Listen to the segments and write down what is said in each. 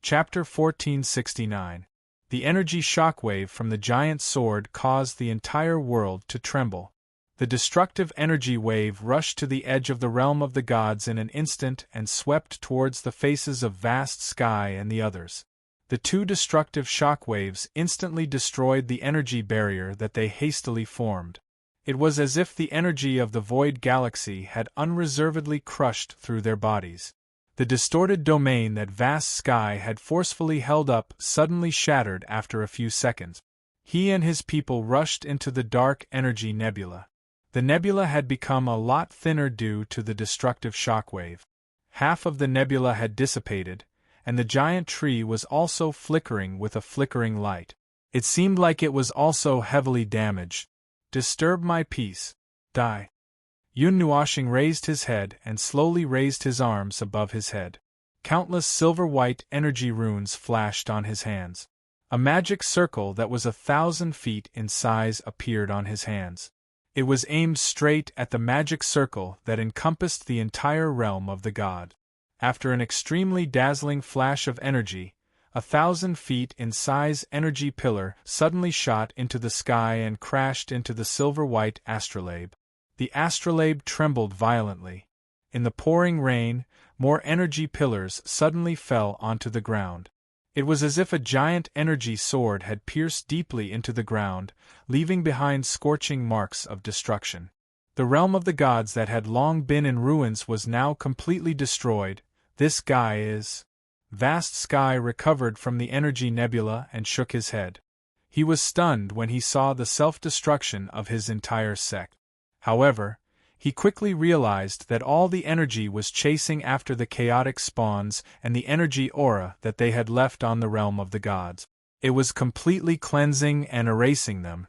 Chapter 1469. The energy shockwave from the giant sword caused the entire world to tremble. The destructive energy wave rushed to the edge of the realm of the gods in an instant and swept towards the faces of vast sky and the others. The two destructive shockwaves instantly destroyed the energy barrier that they hastily formed. It was as if the energy of the void galaxy had unreservedly crushed through their bodies. The distorted domain that vast sky had forcefully held up suddenly shattered after a few seconds. He and his people rushed into the dark energy nebula. The nebula had become a lot thinner due to the destructive shockwave. Half of the nebula had dissipated, and the giant tree was also flickering with a flickering light. It seemed like it was also heavily damaged. Disturb my peace. Die. Yun-Nuashing raised his head and slowly raised his arms above his head. Countless silver-white energy runes flashed on his hands. A magic circle that was 1,000 feet in size appeared on his hands. It was aimed straight at the magic circle that encompassed the entire realm of the god. After an extremely dazzling flash of energy, 1,000 feet in size energy pillar suddenly shot into the sky and crashed into the silver-white astrolabe. The astrolabe trembled violently. In the pouring rain, more energy pillars suddenly fell onto the ground. It was as if a giant energy sword had pierced deeply into the ground, leaving behind scorching marks of destruction. The realm of the gods that had long been in ruins was now completely destroyed. This guy is... Vast Sky recovered from the energy nebula and shook his head. He was stunned when he saw the self-destruction of his entire sect. However, he quickly realized that all the energy was chasing after the chaotic spawns and the energy aura that they had left on the realm of the gods. It was completely cleansing and erasing them.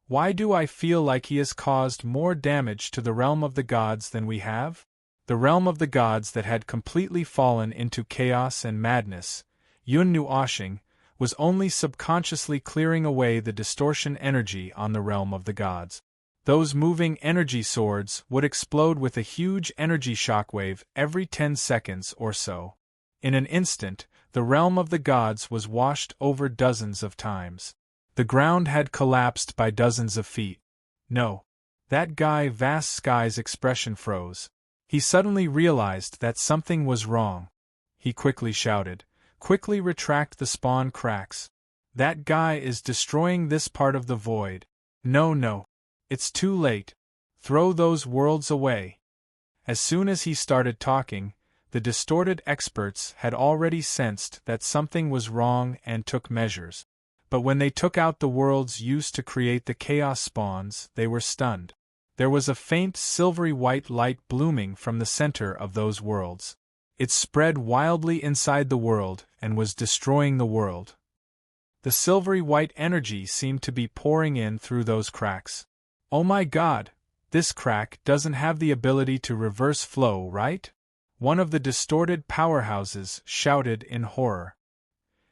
Why do I feel like he has caused more damage to the realm of the gods than we have? The realm of the gods that had completely fallen into chaos and madness, Yun-Nuashing, was only subconsciously clearing away the distortion energy on the realm of the gods. Those moving energy swords would explode with a huge energy shockwave every 10 seconds or so. In an instant, the realm of the gods was washed over dozens of times. The ground had collapsed by dozens of feet. No. That guy Vast Sky's expression froze. He suddenly realized that something was wrong. He quickly shouted, "Quickly retract the spawn cracks. That guy is destroying this part of the void. No. It's too late. Throw those worlds away." As soon as he started talking, the distorted experts had already sensed that something was wrong and took measures. But when they took out the worlds used to create the chaos spawns, they were stunned. There was a faint silvery white light blooming from the center of those worlds. It spread wildly inside the world and was destroying the world. The silvery white energy seemed to be pouring in through those cracks. Oh my god, this crack doesn't have the ability to reverse flow, right? One of the distorted powerhouses shouted in horror.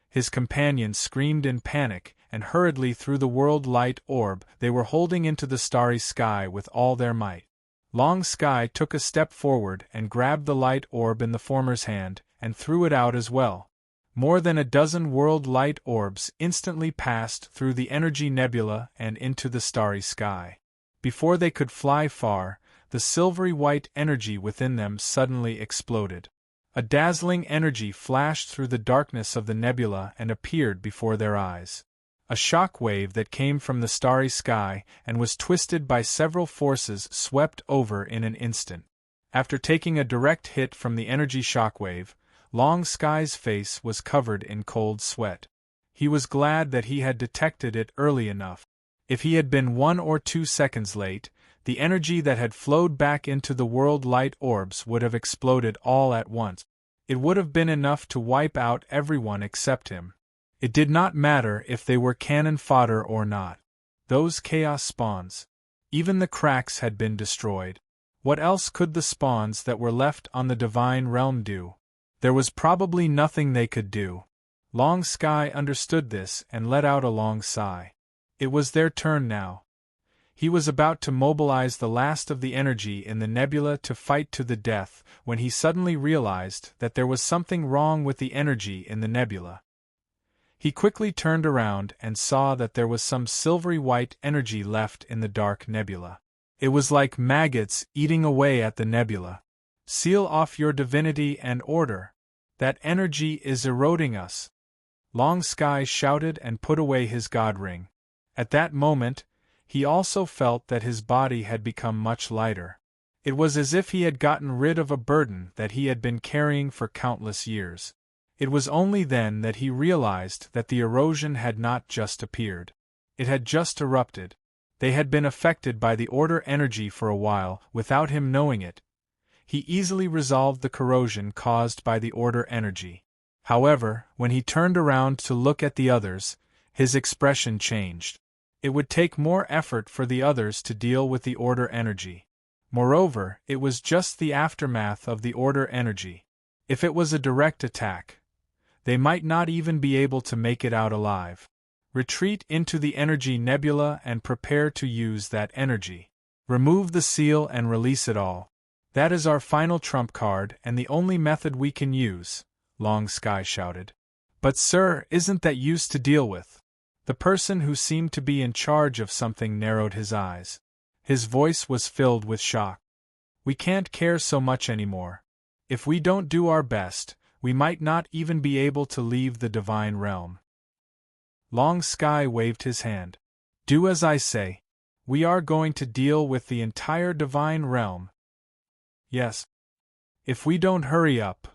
His companions screamed in panic and hurriedly threw the world light orb they were holding into the starry sky with all their might. Long Sky took a step forward and grabbed the light orb in the former's hand and threw it out as well. More than a dozen world light orbs instantly passed through the energy nebula and into the starry sky. Before they could fly far, the silvery white energy within them suddenly exploded. A dazzling energy flashed through the darkness of the nebula and appeared before their eyes. A shock wave that came from the starry sky and was twisted by several forces swept over in an instant. After taking a direct hit from the energy shockwave, Long Sky's face was covered in cold sweat. He was glad that he had detected it early enough. If he had been 1 or 2 seconds late, the energy that had flowed back into the world light orbs would have exploded all at once. It would have been enough to wipe out everyone except him. It did not matter if they were cannon fodder or not. Those chaos spawns. Even the cracks had been destroyed. What else could the spawns that were left on the divine realm do? There was probably nothing they could do. Long Sky understood this and let out a long sigh. It was their turn now. He was about to mobilize the last of the energy in the nebula to fight to the death when he suddenly realized that there was something wrong with the energy in the nebula. He quickly turned around and saw that there was some silvery white energy left in the dark nebula. It was like maggots eating away at the nebula. Seal off your divinity and order. That energy is eroding us. Long Sky shouted and put away his god ring. At that moment, he also felt that his body had become much lighter. It was as if he had gotten rid of a burden that he had been carrying for countless years. It was only then that he realized that the erosion had not just appeared. It had just erupted. They had been affected by the order energy for a while, without him knowing it. He easily resolved the corrosion caused by the order energy. However, when he turned around to look at the others, his expression changed. It would take more effort for the others to deal with the order energy. Moreover, it was just the aftermath of the order energy. If it was a direct attack, they might not even be able to make it out alive. Retreat into the energy nebula and prepare to use that energy. Remove the seal and release it all. That is our final trump card and the only method we can use, Long Sky shouted. But sir, isn't that used to deal with? The person who seemed to be in charge of something narrowed his eyes. His voice was filled with shock. We can't care so much anymore. If we don't do our best, we might not even be able to leave the divine realm. Long Sky waved his hand. Do as I say. We are going to deal with the entire divine realm. Yes. If we don't hurry up.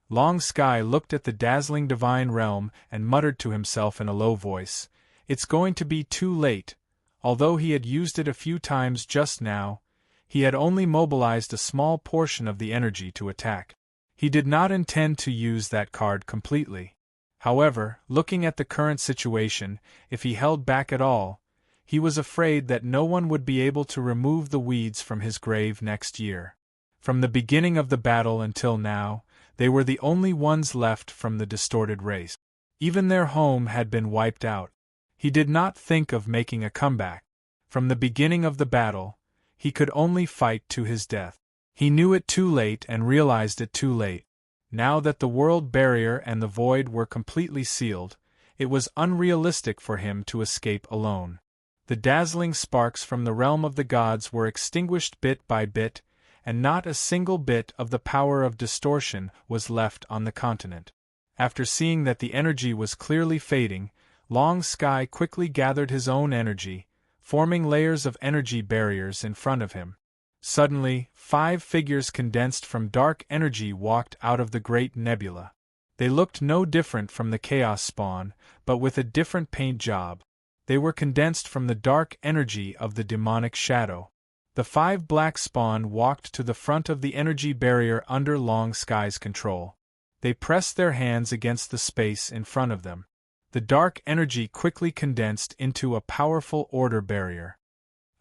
Long Sky looked at the dazzling divine realm and muttered to himself in a low voice, it's going to be too late. Although he had used it a few times just now, he had only mobilized a small portion of the energy to attack. He did not intend to use that card completely. However, looking at the current situation, if he held back at all, he was afraid that no one would be able to remove the weeds from his grave next year. From the beginning of the battle until now, they were the only ones left from the distorted race. Even their home had been wiped out. He did not think of making a comeback. From the beginning of the battle, he could only fight to his death. He knew it too late and realized it too late. Now that the world barrier and the void were completely sealed, it was unrealistic for him to escape alone. The dazzling sparks from the realm of the gods were extinguished bit by bit, and not a single bit of the power of distortion was left on the continent. After seeing that the energy was clearly fading, Long Sky quickly gathered his own energy, forming layers of energy barriers in front of him. Suddenly, 5 figures condensed from dark energy walked out of the great nebula. They looked no different from the Chaos Spawn, but with a different paint job. They were condensed from the dark energy of the demonic shadow. The 5 black spawn walked to the front of the energy barrier under Long Sky's control. They pressed their hands against the space in front of them. The dark energy quickly condensed into a powerful order barrier.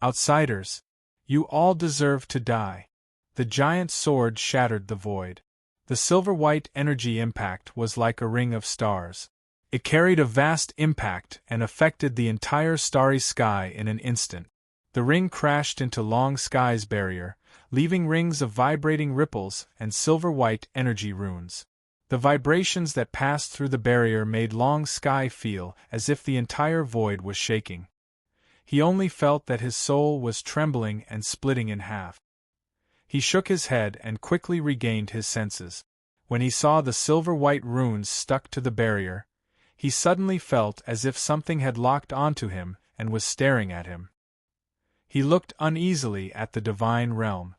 Outsiders, you all deserve to die. The giant sword shattered the void. The silver-white energy impact was like a ring of stars. It carried a vast impact and affected the entire starry sky in an instant. The ring crashed into Long Sky's barrier, leaving rings of vibrating ripples and silver-white energy runes. The vibrations that passed through the barrier made Long Sky feel as if the entire void was shaking. He only felt that his soul was trembling and splitting in half. He shook his head and quickly regained his senses. When he saw the silver-white runes stuck to the barrier, he suddenly felt as if something had locked onto him and was staring at him. He looked uneasily at the divine realm.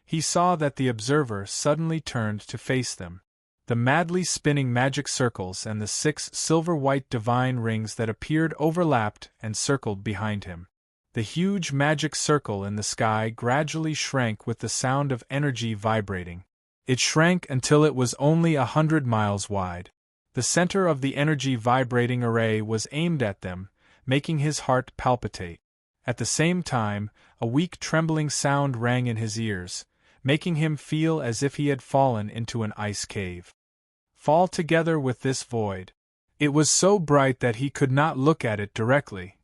He saw that the observer suddenly turned to face them. The madly spinning magic circles and the 6 silver-white divine rings that appeared overlapped and circled behind him. The huge magic circle in the sky gradually shrank with the sound of energy vibrating. It shrank until it was only 100 miles wide. The center of the energy vibrating array was aimed at them, making his heart palpitate. At the same time, a weak trembling sound rang in his ears, making him feel as if he had fallen into an ice cave. Fall together with this void. It was so bright that he could not look at it directly.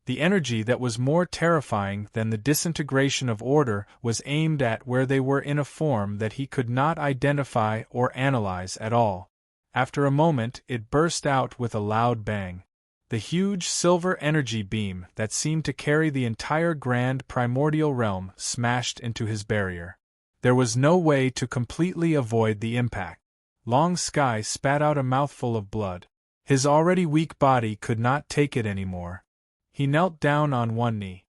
The energy that was more terrifying than the disintegration of order was aimed at where they were in a form that he could not identify or analyze at all. After a moment, it burst out with a loud bang. The huge silver energy beam that seemed to carry the entire grand primordial realm smashed into his barrier. There was no way to completely avoid the impact. Long Sky spat out a mouthful of blood. His already weak body could not take it anymore. He knelt down on one knee.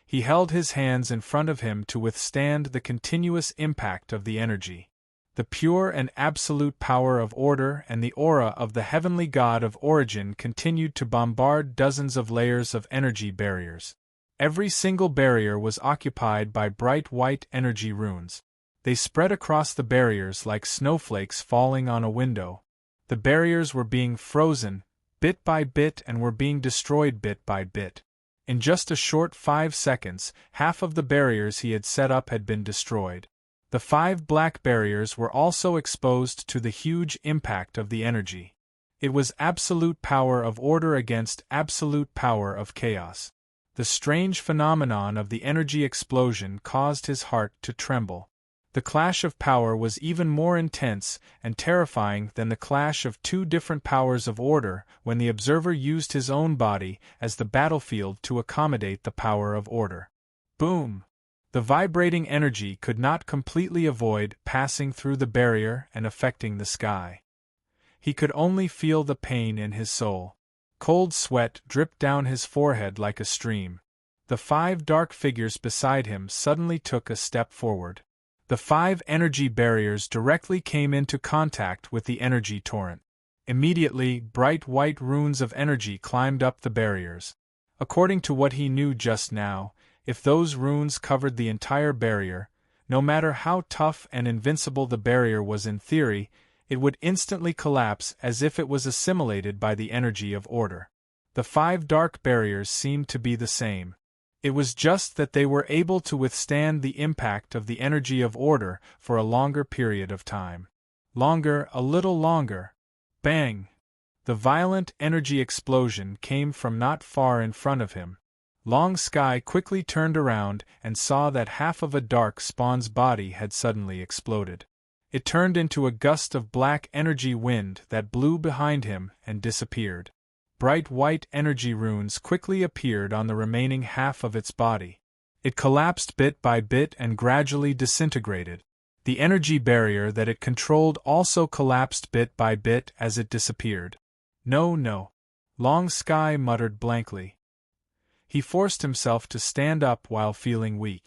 He held his hands in front of him to withstand the continuous impact of the energy. The pure and absolute power of order and the aura of the heavenly god of origin continued to bombard dozens of layers of energy barriers. Every single barrier was occupied by bright white energy runes. They spread across the barriers like snowflakes falling on a window. The barriers were being frozen, bit by bit, and were being destroyed bit by bit. In just a short 5 seconds, half of the barriers he had set up had been destroyed. The 5 black barriers were also exposed to the huge impact of the energy. It was absolute power of order against absolute power of chaos. The strange phenomenon of the energy explosion caused his heart to tremble. The clash of power was even more intense and terrifying than the clash of 2 different powers of order when the observer used his own body as the battlefield to accommodate the power of order. Boom! The vibrating energy could not completely avoid passing through the barrier and affecting the sky. He could only feel the pain in his soul. Cold sweat dripped down his forehead like a stream. The 5 dark figures beside him suddenly took a step forward. The 5 energy barriers directly came into contact with the energy torrent. Immediately, bright white runes of energy climbed up the barriers. According to what he knew just now, if those runes covered the entire barrier, no matter how tough and invincible the barrier was in theory, it would instantly collapse as if it was assimilated by the energy of order. The 5 dark barriers seemed to be the same. It was just that they were able to withstand the impact of the energy of order for a longer period of time. Longer, a little longer. Bang! The violent energy explosion came from not far in front of him. Long Sky quickly turned around and saw that half of a dark spawn's body had suddenly exploded. It turned into a gust of black energy wind that blew behind him and disappeared. Bright white energy runes quickly appeared on the remaining half of its body. It collapsed bit by bit and gradually disintegrated. The energy barrier that it controlled also collapsed bit by bit as it disappeared. No. Long Sky muttered blankly. He forced himself to stand up while feeling weak.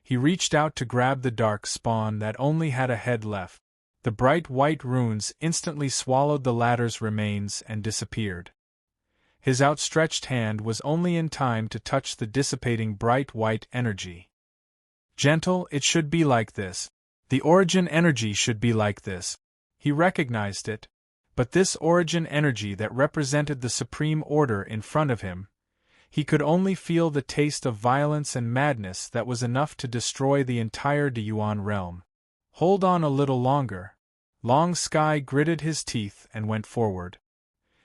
He reached out to grab the dark spawn that only had a head left. The bright white runes instantly swallowed the latter's remains and disappeared. His outstretched hand was only in time to touch the dissipating bright white energy. Gentle, it should be like this. The origin energy should be like this. He recognized it. But this origin energy that represented the supreme order in front of him, he could only feel the taste of violence and madness that was enough to destroy the entire Deyuan realm. Hold on a little longer. Long Sky gritted his teeth and went forward.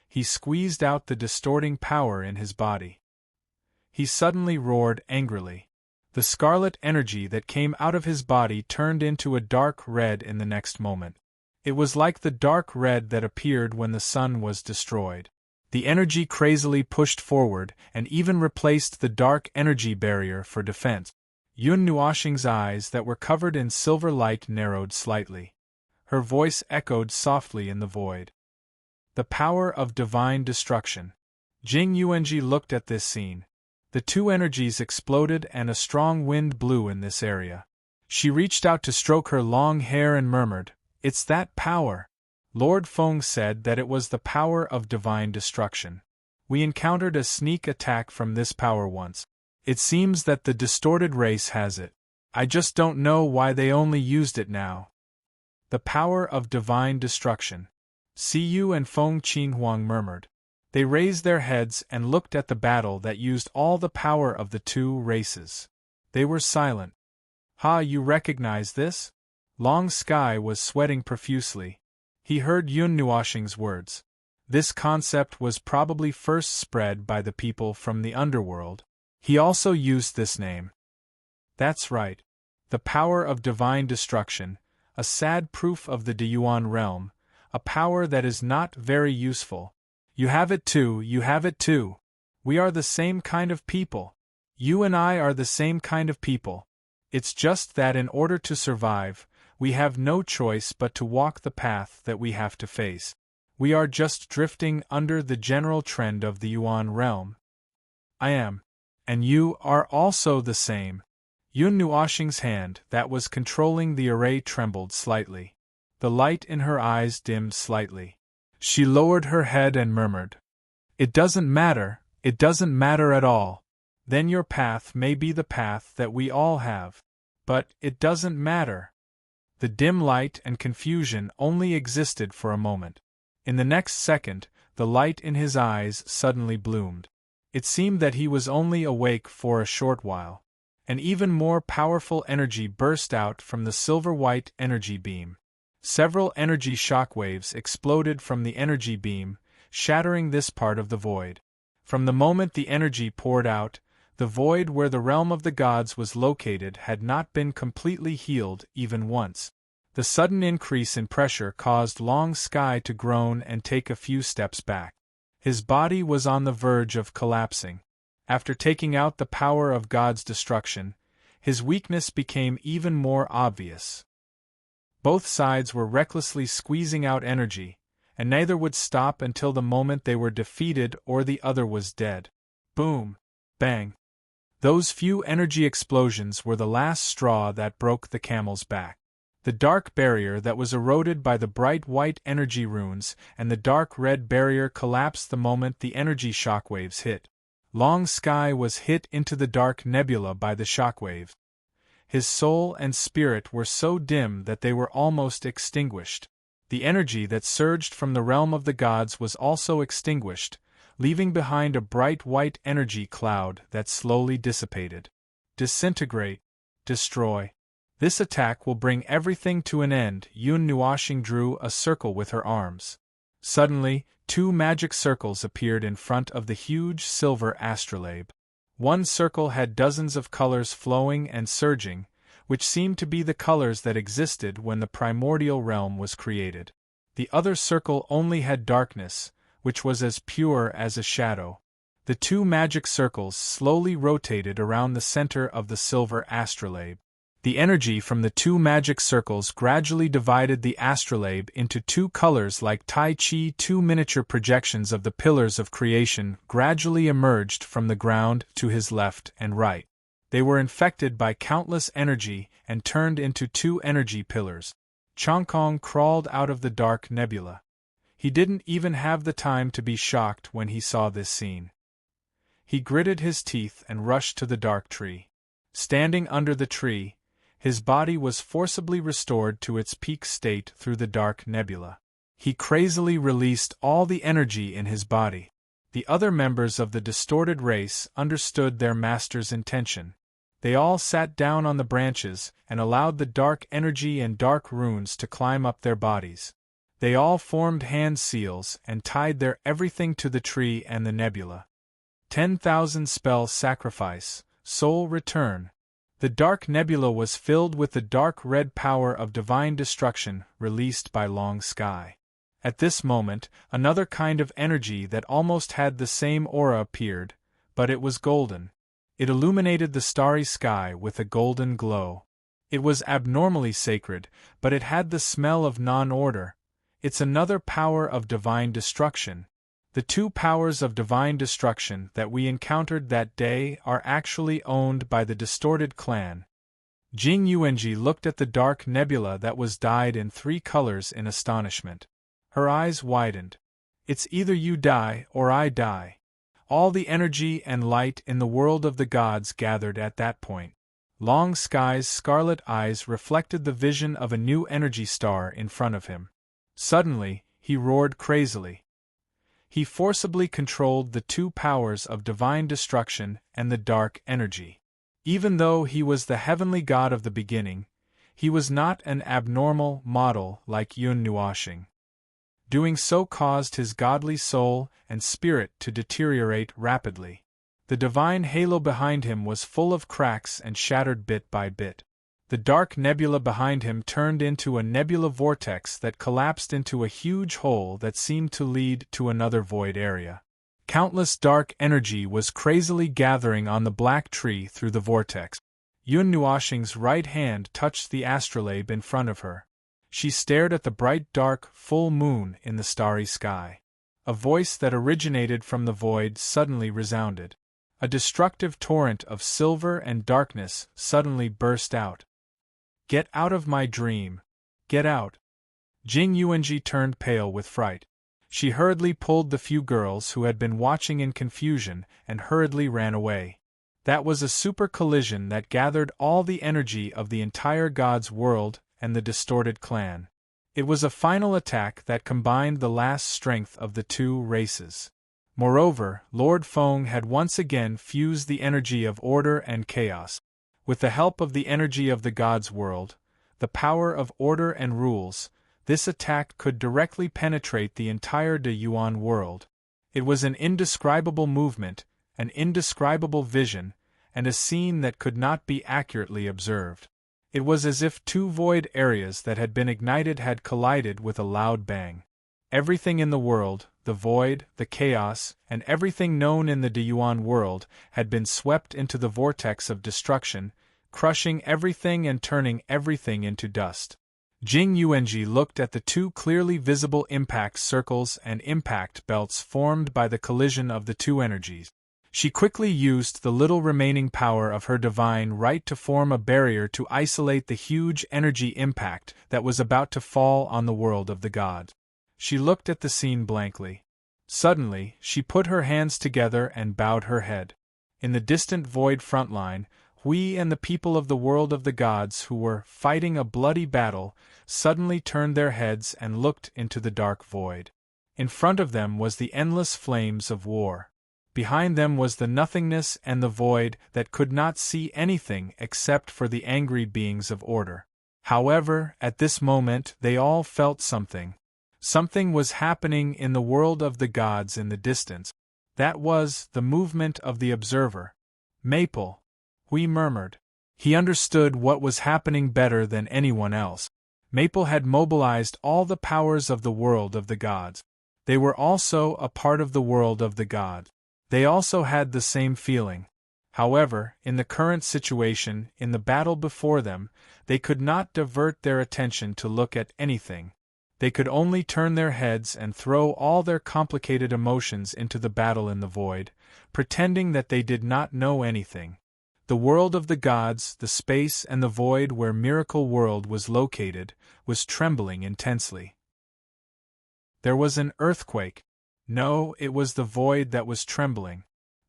He squeezed out the distorting power in his body. He suddenly roared angrily. The scarlet energy that came out of his body turned into a dark red in the next moment. It was like the dark red that appeared when the sun was destroyed. The energy crazily pushed forward and even replaced the dark energy barrier for defense. Yun Nuoxing's eyes that were covered in silver light narrowed slightly. Her voice echoed softly in the void. The power of divine destruction. Jing Yuanji looked at this scene. The 2 energies exploded and a strong wind blew in this area. She reached out to stroke her long hair and murmured, "It's that power." Lord Feng said that it was the power of divine destruction. We encountered a sneak attack from this power once. It seems that the distorted race has it. I just don't know why they only used it now. The power of divine destruction. Siyu and Feng Qinghuang murmured. They raised their heads and looked at the battle that used all the power of the 2 races. They were silent. "Ha, you recognize this?" Long Sky was sweating profusely. He heard Yun Nuoxing's words. This concept was probably first spread by the people from the underworld. He also used this name. That's right. The power of divine destruction, a sad proof of the Deyuan realm, a power that is not very useful. You have it too, you have it too. We are the same kind of people. You and I are the same kind of people. It's just that in order to survive, we have no choice but to walk the path that we have to face. We are just drifting under the general trend of the Yuan realm. I am. And you are also the same. Yun Nuoxing's hand that was controlling the array trembled slightly. The light in her eyes dimmed slightly. She lowered her head and murmured, "It doesn't matter at all. Then your path may be the path that we all have. But it doesn't matter." The dim light and confusion only existed for a moment. In the next second, the light in his eyes suddenly bloomed. It seemed that he was only awake for a short while. An even more powerful energy burst out from the silver-white energy beam. Several energy shockwaves exploded from the energy beam, shattering this part of the void. From the moment the energy poured out, the void where the realm of the gods was located had not been completely healed even once. The sudden increase in pressure caused Long Sky to groan and take a few steps back. His body was on the verge of collapsing. After taking out the power of God's destruction, his weakness became even more obvious. Both sides were recklessly squeezing out energy, and neither would stop until the moment they were defeated or the other was dead. Boom! Bang! Those few energy explosions were the last straw that broke the camel's back. The dark barrier that was eroded by the bright white energy runes and the dark red barrier collapsed the moment the energy shockwaves hit. Long Sky was hit into the dark nebula by the shockwave. His soul and spirit were so dim that they were almost extinguished. The energy that surged from the realm of the gods was also extinguished, leaving behind a bright white energy cloud that slowly dissipated. Disintegrate. Destroy. This attack will bring everything to an end. Yun Nuoxing drew a circle with her arms. Suddenly, 2 magic circles appeared in front of the huge silver astrolabe. One circle had dozens of colors flowing and surging, which seemed to be the colors that existed when the primordial realm was created. The other circle only had darkness, which was as pure as a shadow. The 2 magic circles slowly rotated around the center of the silver astrolabe. The energy from the 2 magic circles gradually divided the astrolabe into 2 colors like Tai Chi. 2 miniature projections of the pillars of creation gradually emerged from the ground to his left and right. They were infected by countless energy and turned into 2 energy pillars. Chongkong crawled out of the dark nebula. He didn't even have the time to be shocked when he saw this scene. He gritted his teeth and rushed to the dark tree. Standing under the tree, his body was forcibly restored to its peak state through the dark nebula. He crazily released all the energy in his body. The other members of the distorted race understood their master's intention. They all sat down on the branches and allowed the dark energy and dark runes to climb up their bodies. They all formed hand seals and tied their everything to the tree and the nebula. 10,000 spell sacrifice, soul return. The dark nebula was filled with the dark red power of divine destruction released by Long Sky. At this moment, another kind of energy that almost had the same aura appeared, but it was golden. It illuminated the starry sky with a golden glow. It was abnormally sacred, but it had the smell of non-order. It's another power of divine destruction. The 2 powers of divine destruction that we encountered that day are actually owned by the distorted clan. Jing Yuanji looked at the dark nebula that was dyed in 3 colors in astonishment. Her eyes widened. It's either you die or I die. All the energy and light in the world of the gods gathered at that point. Long Sky's scarlet eyes reflected the vision of a new energy star in front of him. Suddenly, he roared crazily. He forcibly controlled the 2 powers of divine destruction and the dark energy. Even though he was the heavenly god of the beginning, he was not an abnormal model like Yun Nuoxing. Doing so caused his godly soul and spirit to deteriorate rapidly. The divine halo behind him was full of cracks and shattered bit by bit. The dark nebula behind him turned into a nebula vortex that collapsed into a huge hole that seemed to lead to another void area. Countless dark energy was crazily gathering on the black tree through the vortex. Yun Nuoxing's right hand touched the astrolabe in front of her. She stared at the bright dark full moon in the starry sky. A voice that originated from the void suddenly resounded. A destructive torrent of silver and darkness suddenly burst out. "Get out of my dream! Get out!" Jing Yuanji turned pale with fright. She hurriedly pulled the few girls who had been watching in confusion and hurriedly ran away. That was a super collision that gathered all the energy of the entire God's world and the distorted clan. It was a final attack that combined the last strength of the two races. Moreover, Lord Feng had once again fused the energy of order and chaos. With the help of the energy of the God's world, the power of order and rules, this attack could directly penetrate the entire De Yuan world. It was an indescribable movement, an indescribable vision, and a scene that could not be accurately observed. It was as if two void areas that had been ignited had collided with a loud bang. Everything in the world, the void, the chaos, and everything known in the De Yuan world had been swept into the vortex of destruction, crushing everything and turning everything into dust. Jing Yuanji looked at the two clearly visible impact circles and impact belts formed by the collision of the two energies. She quickly used the little remaining power of her divine right to form a barrier to isolate the huge energy impact that was about to fall on the world of the gods. She looked at the scene blankly. Suddenly, she put her hands together and bowed her head. In the distant void front line, Hui and the people of the world of the gods who were fighting a bloody battle suddenly turned their heads and looked into the dark void. In front of them was the endless flames of war. Behind them was the nothingness and the void that could not see anything except for the angry beings of order. However, at this moment they all felt something. Something was happening in the world of the gods in the distance. That was the movement of the observer. "Maple," Hui murmured. He understood what was happening better than anyone else. Maple had mobilized all the powers of the world of the gods. They were also a part of the world of the gods. They also had the same feeling. However, in the current situation, in the battle before them, they could not divert their attention to look at anything. They could only turn their heads and throw all their complicated emotions into the battle in the void, pretending that they did not know anything. The world of the gods, the space and the void where Miracle World was located, was trembling intensely. There was an earthquake. No, it was the void that was trembling.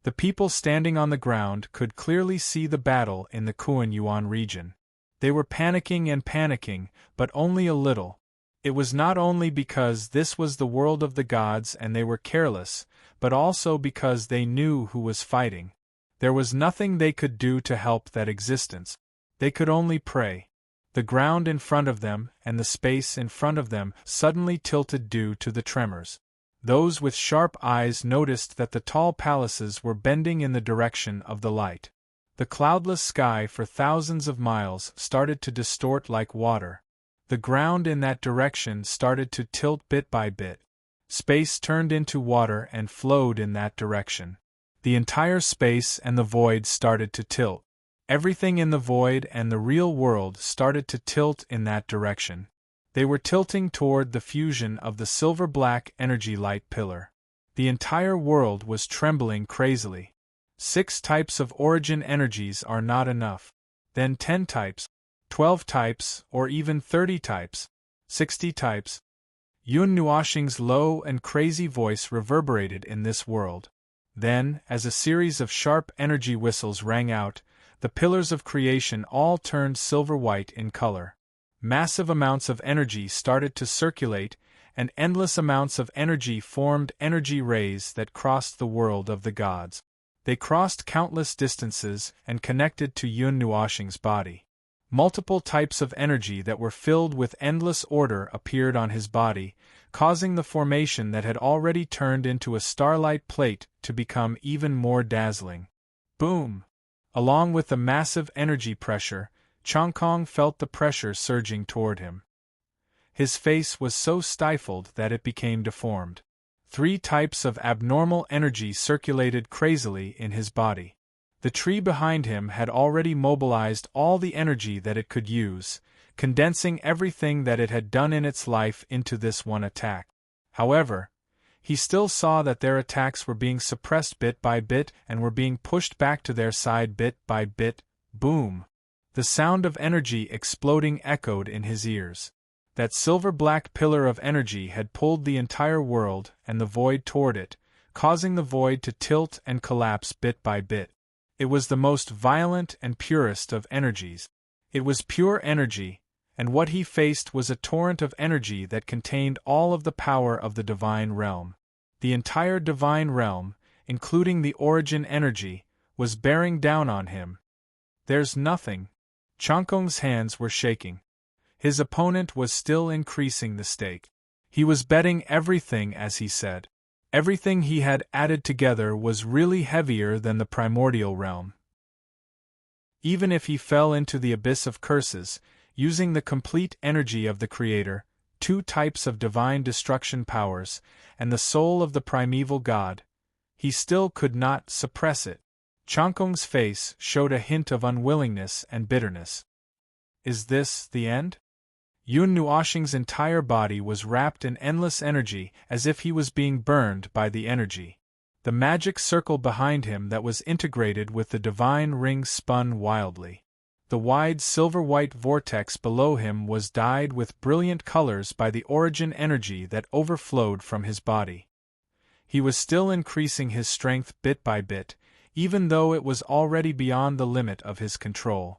The people standing on the ground could clearly see the battle in the Kuan Yuan region. They were panicking, but only a little. It was not only because this was the world of the gods and they were careless, but also because they knew who was fighting. There was nothing they could do to help that existence. They could only pray. The ground in front of them and the space in front of them suddenly tilted due to the tremors. Those with sharp eyes noticed that the tall palaces were bending in the direction of the light. The cloudless sky for thousands of miles started to distort like water. The ground in that direction started to tilt bit by bit. Space turned into water and flowed in that direction. The entire space and the void started to tilt. Everything in the void and the real world started to tilt in that direction. They were tilting toward the fusion of the silver-black energy light pillar. The entire world was trembling crazily. 6 types of origin energies are not enough. Then 10 types, 12 types, or even 30 types, 60 types. Yun Nuoxing's low and crazy voice reverberated in this world. Then, as a series of sharp energy whistles rang out, the pillars of creation all turned silver-white in color. Massive amounts of energy started to circulate, and endless amounts of energy formed energy rays that crossed the world of the gods. They crossed countless distances and connected to Yun Nuoxing's body. Multiple types of energy that were filled with endless order appeared on his body, causing the formation that had already turned into a starlight plate to become even more dazzling. Boom! Along with the massive energy pressure, Changkong felt the pressure surging toward him. His face was so stifled that it became deformed. 3 types of abnormal energy circulated crazily in his body. The tree behind him had already mobilized all the energy that it could use, condensing everything that it had done in its life into this one attack. However, he still saw that their attacks were being suppressed bit by bit and were being pushed back to their side bit by bit. Boom! The sound of energy exploding echoed in his ears. That silver-black pillar of energy had pulled the entire world and the void toward it, causing the void to tilt and collapse bit by bit. It was the most violent and purest of energies. It was pure energy, and what he faced was a torrent of energy that contained all of the power of the divine realm. The entire divine realm, including the origin energy, was bearing down on him. There's nothing. Changkong's hands were shaking. His opponent was still increasing the stake. He was betting everything, as he said. Everything he had added together was really heavier than the primordial realm. Even if he fell into the abyss of curses, using the complete energy of the Creator, 2 types of divine destruction powers, and the soul of the primeval god, he still could not suppress it. Changkong's face showed a hint of unwillingness and bitterness. Is this the end? Yun Nuoshing's entire body was wrapped in endless energy, as if he was being burned by the energy. The magic circle behind him that was integrated with the divine ring spun wildly. The wide silver-white vortex below him was dyed with brilliant colors by the origin energy that overflowed from his body. He was still increasing his strength bit by bit, even though it was already beyond the limit of his control.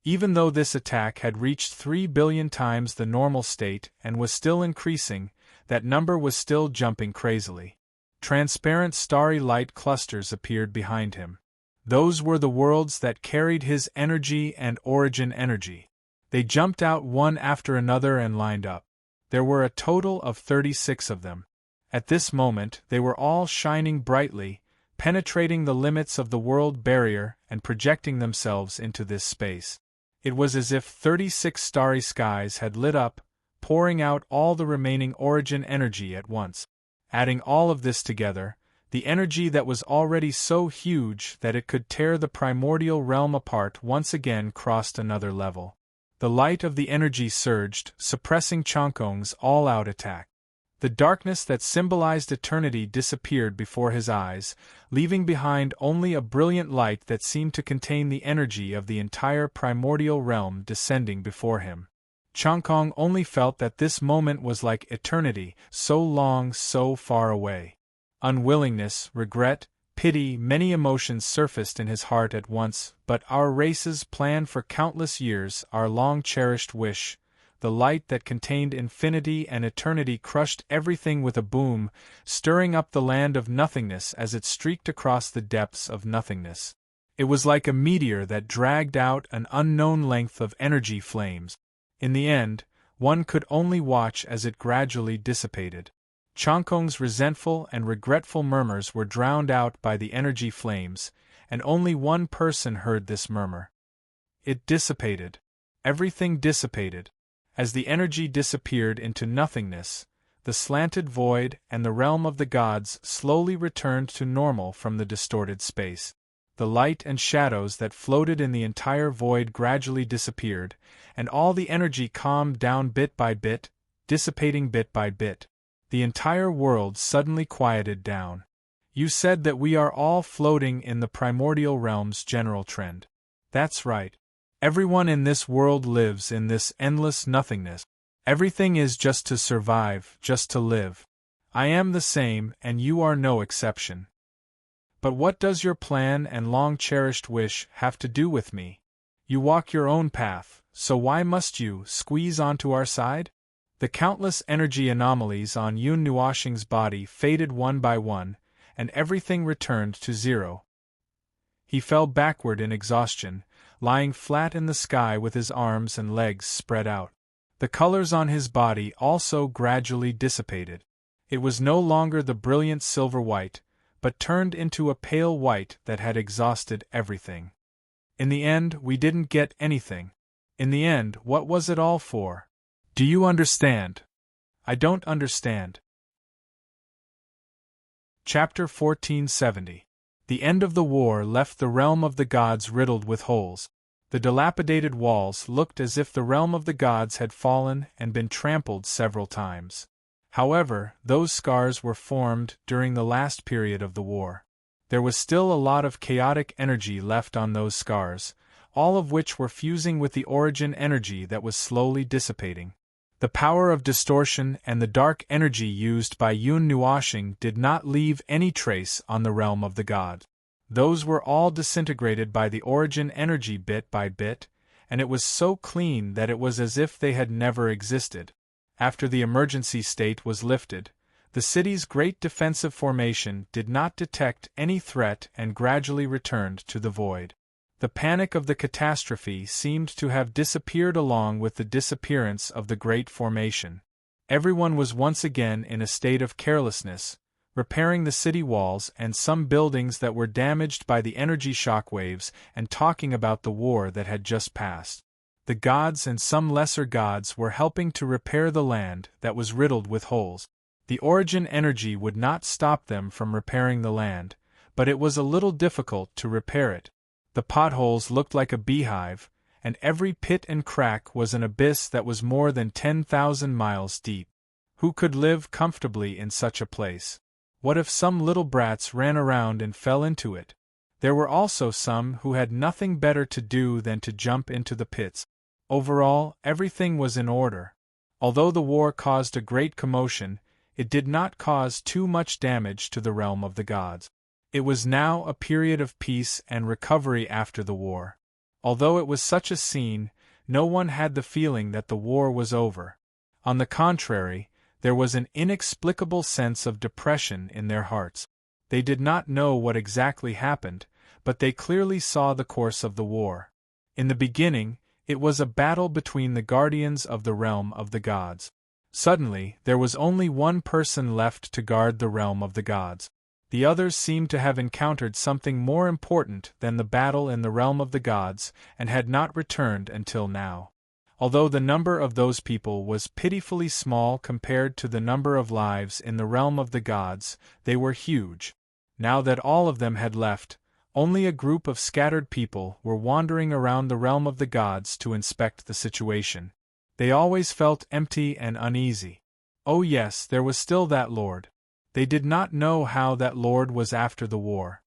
Even though this attack had reached 3 billion times the normal state and was still increasing, that number was still jumping crazily. Transparent starry light clusters appeared behind him. Those were the worlds that carried his energy and origin energy. They jumped out one after another and lined up. There were a total of 36 of them. At this moment they were all shining brightly, penetrating the limits of the world barrier and projecting themselves into this space. It was as if 36 starry skies had lit up, pouring out all the remaining origin energy at once. Adding all of this together, the energy that was already so huge that it could tear the primordial realm apart once again crossed another level. The light of the energy surged, suppressing Changkong's all-out attack. The darkness that symbolized eternity disappeared before his eyes, leaving behind only a brilliant light that seemed to contain the energy of the entire primordial realm descending before him. Changkong only felt that this moment was like eternity, so long, so far away. Unwillingness, regret, pity, many emotions surfaced in his heart at once, but our race's plan for countless years, our long-cherished wish, the light that contained infinity and eternity crushed everything with a boom, stirring up the land of nothingness as it streaked across the depths of nothingness. It was like a meteor that dragged out an unknown length of energy flames. In the end, one could only watch as it gradually dissipated. Changkong's resentful and regretful murmurs were drowned out by the energy flames, and only one person heard this murmur. It dissipated. Everything dissipated. As the energy disappeared into nothingness, the slanted void and the realm of the gods slowly returned to normal from the distorted space. The light and shadows that floated in the entire void gradually disappeared, and all the energy calmed down bit by bit, dissipating bit by bit. The entire world suddenly quieted down. You said that we are all floating in the primordial realm's general trend. That's right. Everyone in this world lives in this endless nothingness. Everything is just to survive, just to live. I am the same, and you are no exception. But what does your plan and long-cherished wish have to do with me? You walk your own path, so why must you squeeze onto our side? The countless energy anomalies on Yun Nuoshing's body faded one by one, and everything returned to zero. He fell backward in exhaustion, lying flat in the sky with his arms and legs spread out. The colors on his body also gradually dissipated. It was no longer the brilliant silver white, but turned into a pale white that had exhausted everything. In the end, we didn't get anything. In the end, what was it all for? Do you understand? I don't understand. Chapter 1470. The end of the war left the realm of the gods riddled with holes. The dilapidated walls looked as if the realm of the gods had fallen and been trampled several times. However, those scars were formed during the last period of the war. There was still a lot of chaotic energy left on those scars, all of which were fusing with the origin energy that was slowly dissipating. The power of distortion and the dark energy used by Yun Nuashing did not leave any trace on the realm of the gods. Those were all disintegrated by the origin energy bit by bit, and it was so clean that it was as if they had never existed. After the emergency state was lifted, the city's great defensive formation did not detect any threat and gradually returned to the void. The panic of the catastrophe seemed to have disappeared along with the disappearance of the great formation. Everyone was once again in a state of carelessness, repairing the city walls and some buildings that were damaged by the energy shockwaves and talking about the war that had just passed. The gods and some lesser gods were helping to repair the land that was riddled with holes. The origin energy would not stop them from repairing the land, but it was a little difficult to repair it. The potholes looked like a beehive, and every pit and crack was an abyss that was more than 10,000 miles deep. Who could live comfortably in such a place? What if some little brats ran around and fell into it? There were also some who had nothing better to do than to jump into the pits. Overall, everything was in order. Although the war caused a great commotion, it did not cause too much damage to the realm of the gods. It was now a period of peace and recovery after the war. Although it was such a scene, no one had the feeling that the war was over. On the contrary, there was an inexplicable sense of depression in their hearts. They did not know what exactly happened, but they clearly saw the course of the war. In the beginning, it was a battle between the guardians of the realm of the gods. Suddenly, there was only one person left to guard the realm of the gods. The others seemed to have encountered something more important than the battle in the realm of the gods and had not returned until now. Although the number of those people was pitifully small compared to the number of lives in the realm of the gods, they were huge. Now that all of them had left, only a group of scattered people were wandering around the realm of the gods to inspect the situation. They always felt empty and uneasy. Oh yes, there was still that lord. They did not know how that lord was after the war.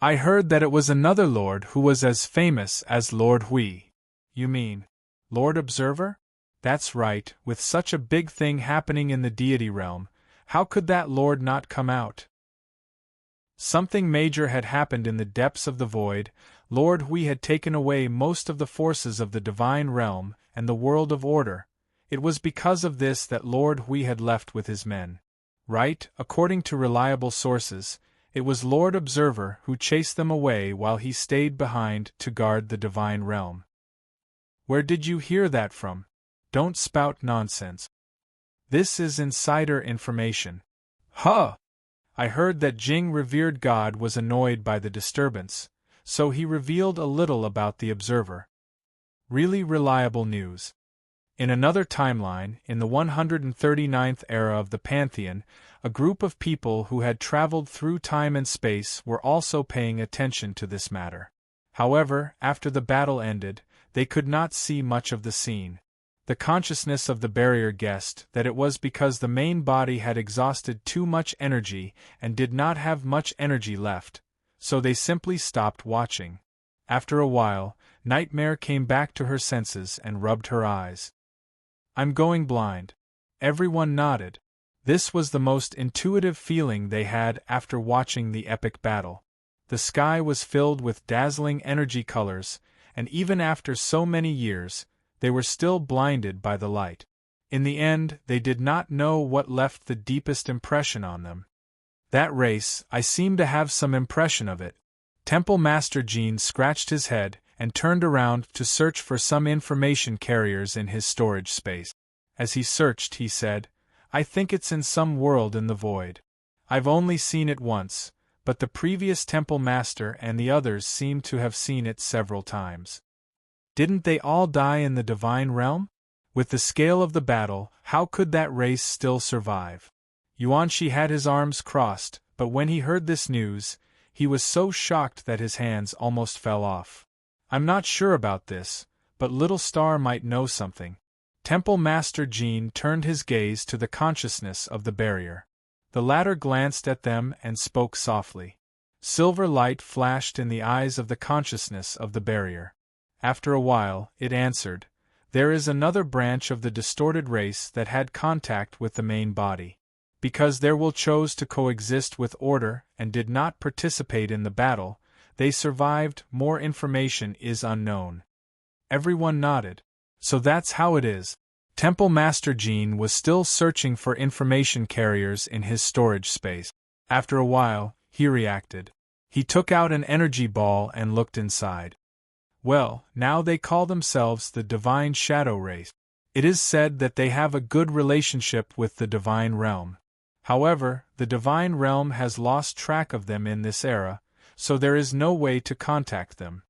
I heard that it was another lord who was as famous as Lord Hui. You mean Lord Observer? That's right, with such a big thing happening in the deity realm, how could that lord not come out? Something major had happened in the depths of the void. Lord Hui had taken away most of the forces of the divine realm and the world of order. It was because of this that Lord Hui had left with his men. Right, according to reliable sources, it was Lord Observer who chased them away while he stayed behind to guard the divine realm. Where did you hear that from? Don't spout nonsense. This is insider information. Huh! I heard that Jing revered God was annoyed by the disturbance, so he revealed a little about the Observer. Really reliable news. In another timeline, in the 139th era of the Pantheon, a group of people who had traveled through time and space were also paying attention to this matter. However, after the battle ended, they could not see much of the scene. The consciousness of the barrier guessed that it was because the main body had exhausted too much energy and did not have much energy left, so they simply stopped watching. After a while, Nightmare came back to her senses and rubbed her eyes. I'm going blind. Everyone nodded. This was the most intuitive feeling they had after watching the epic battle. The sky was filled with dazzling energy colors, and even after so many years, they were still blinded by the light. In the end, they did not know what left the deepest impression on them. That race, I seem to have some impression of it. Temple Master Jean scratched his head and turned around to search for some information carriers in his storage space. As he searched, he said, I think it's in some world in the void. I've only seen it once, but the previous temple master and the others seem to have seen it several times. Didn't they all die in the divine realm? With the scale of the battle, how could that race still survive? Yuanshi had his arms crossed, but when he heard this news, he was so shocked that his hands almost fell off. I'm not sure about this, but Little Star might know something. Temple Master Jean turned his gaze to the consciousness of the barrier. The latter glanced at them and spoke softly. Silver light flashed in the eyes of the consciousness of the barrier. After a while, it answered, There is another branch of the distorted race that had contact with the main body. Because their will chose to coexist with order and did not participate in the battle, they survived. More information is unknown. Everyone nodded. So that's how it is. Temple Master Jean was still searching for information carriers in his storage space. After a while, he reacted. He took out an energy ball and looked inside. Well, now they call themselves the Divine Shadow Race. It is said that they have a good relationship with the Divine Realm. However, the Divine Realm has lost track of them in this era, so there is no way to contact them.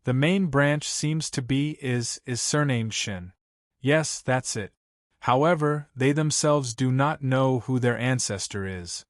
The main branch seems to be is surnamed Shin. Yes, that's it. However, they themselves do not know who their ancestor is.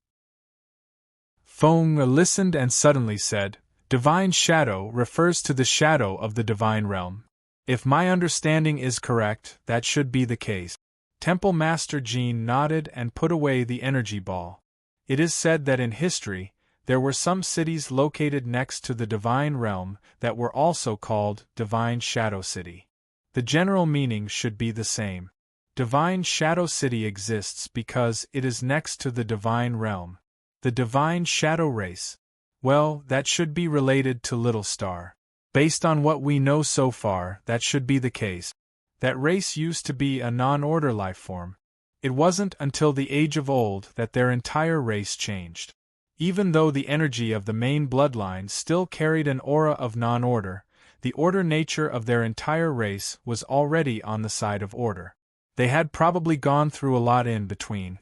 Feng listened and suddenly said, Divine Shadow refers to the shadow of the Divine Realm. If my understanding is correct, that should be the case. Temple Master Jean nodded and put away the energy ball. It is said that in history, there were some cities located next to the Divine Realm that were also called Divine Shadow City. The general meaning should be the same. Divine Shadow City exists because it is next to the Divine Realm. The Divine Shadow Race. Well, that should be related to Little Star. Based on what we know so far, that should be the case. That race used to be a non-order life form. It wasn't until the Age of Old that their entire race changed. Even though the energy of the main bloodline still carried an aura of non-order, the order nature of their entire race was already on the side of order. They had probably gone through a lot in between.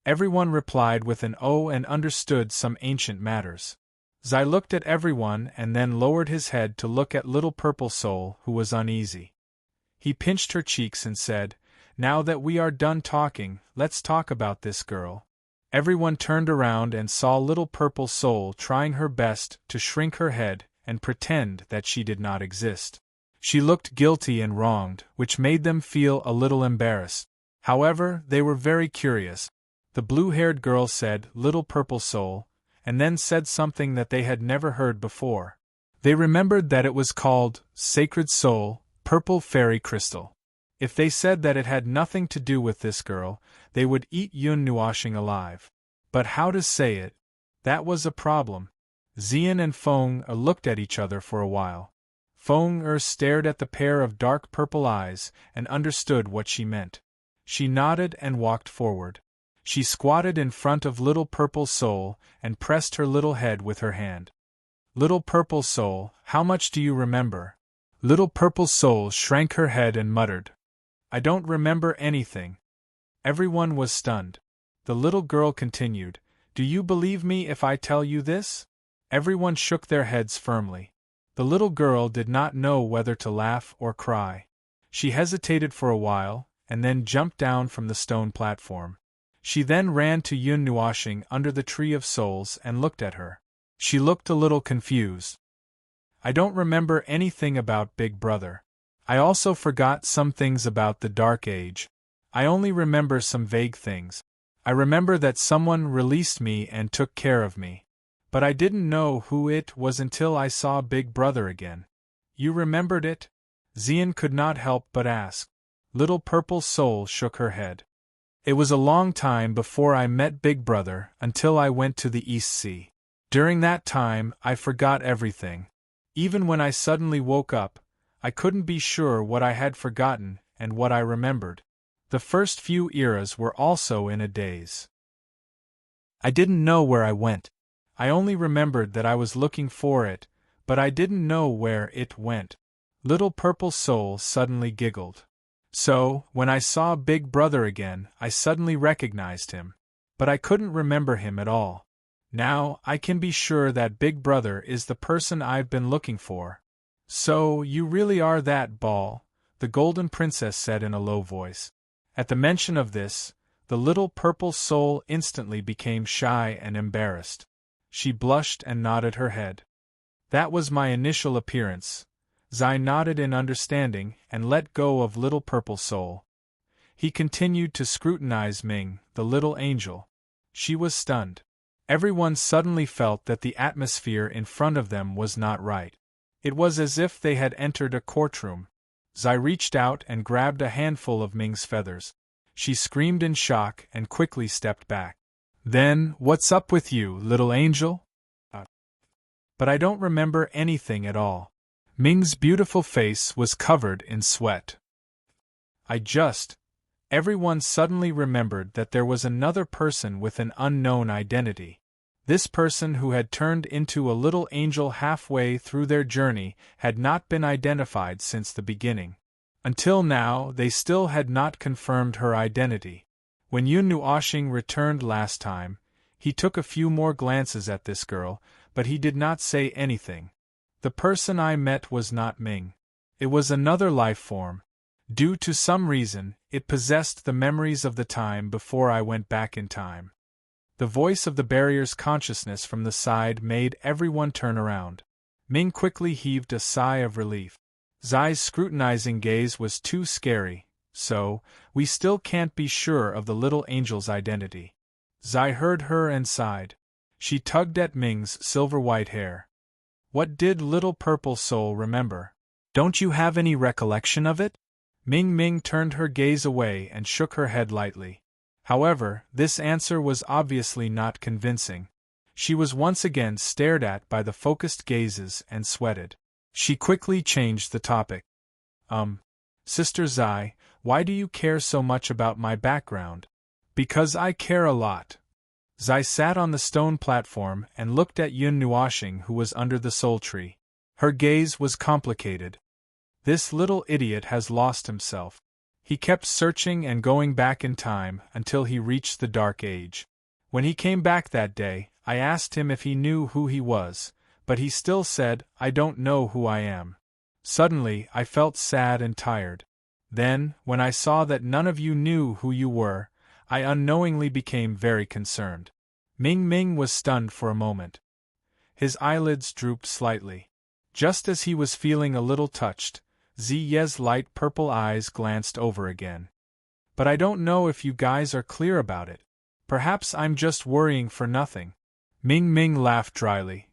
Everyone replied with an "oh" and understood some ancient matters. Zai looked at everyone and then lowered his head to look at Little Purple Soul, who was uneasy. He pinched her cheeks and said, Now that we are done talking, let's talk about this girl. Everyone turned around and saw Little Purple Soul trying her best to shrink her head and pretend that she did not exist. She looked guilty and wronged, which made them feel a little embarrassed. However, they were very curious. The blue-haired girl said, Little Purple Soul, and then said something that they had never heard before. They remembered that it was called Sacred Soul, Purple Fairy Crystal. If they said that it had nothing to do with this girl, they would eat Yun Nuashing alive. But how to say it? That was a problem. Xian and Feng looked at each other for a while. Feng stared at the pair of dark purple eyes and understood what she meant. She nodded and walked forward. She squatted in front of Little Purple Soul and pressed her little head with her hand. Little Purple Soul, how much do you remember? Little Purple Soul shrank her head and muttered, I don't remember anything. Everyone was stunned. The little girl continued, Do you believe me if I tell you this? Everyone shook their heads firmly. The little girl did not know whether to laugh or cry. She hesitated for a while, and then jumped down from the stone platform. She then ran to Yun Nuashing under the Tree of Souls and looked at her. She looked a little confused. I don't remember anything about Big Brother. I also forgot some things about the Dark Age. I only remember some vague things. I remember that someone released me and took care of me. But I didn't know who it was until I saw Big Brother again. You remembered it? Xian could not help but ask. Little Purple Soul shook her head. It was a long time before I met Big Brother until I went to the East Sea. During that time, I forgot everything. Even when I suddenly woke up, I couldn't be sure what I had forgotten and what I remembered. The first few eras were also in a daze. I didn't know where I went. I only remembered that I was looking for it, but I didn't know where it went. Little Purple Soul suddenly giggled. So, when I saw Big Brother again, I suddenly recognized him. But I couldn't remember him at all. Now, I can be sure that Big Brother is the person I've been looking for. So, you really are that, Ball, the Golden Princess said in a low voice. At the mention of this, the little purple soul instantly became shy and embarrassed. She blushed and nodded her head. That was my initial appearance. Zai nodded in understanding and let go of little purple soul. He continued to scrutinize Ming, the little angel. She was stunned. Everyone suddenly felt that the atmosphere in front of them was not right. It was as if they had entered a courtroom. Zai reached out and grabbed a handful of Ming's feathers. She screamed in shock and quickly stepped back. Then, what's up with you, little angel? But I don't remember anything at all. Ming's beautiful face was covered in sweat. Everyone suddenly remembered that there was another person with an unknown identity. This person who had turned into a little angel halfway through their journey had not been identified since the beginning. Until now, they still had not confirmed her identity. When Yun Nuoshing returned last time, he took a few more glances at this girl, but he did not say anything. The person I met was not Ming. It was another life form. Due to some reason, it possessed the memories of the time before I went back in time. The voice of the barrier's consciousness from the side made everyone turn around. Ming quickly heaved a sigh of relief. Zai's scrutinizing gaze was too scary, so, we still can't be sure of the little angel's identity. Zai heard her and sighed. She tugged at Ming's silver-white hair. What did little purple soul remember? Don't you have any recollection of it? Ming turned her gaze away and shook her head lightly. However, this answer was obviously not convincing. She was once again stared at by the focused gazes and sweated. She quickly changed the topic. Sister Zai, why do you care so much about my background? Because I care a lot. Zai sat on the stone platform and looked at Yun Nuoshing, who was under the soul tree. Her gaze was complicated. This little idiot has lost himself. He kept searching and going back in time until he reached the Dark Age. When he came back that day, I asked him if he knew who he was, but he still said, I don't know who I am. Suddenly, I felt sad and tired. Then, when I saw that none of you knew who you were, I unknowingly became very concerned. Ming was stunned for a moment. His eyelids drooped slightly. Just as he was feeling a little touched, Ziye's light purple eyes glanced over again. But I don't know if you guys are clear about it. Perhaps I'm just worrying for nothing. Ming laughed dryly.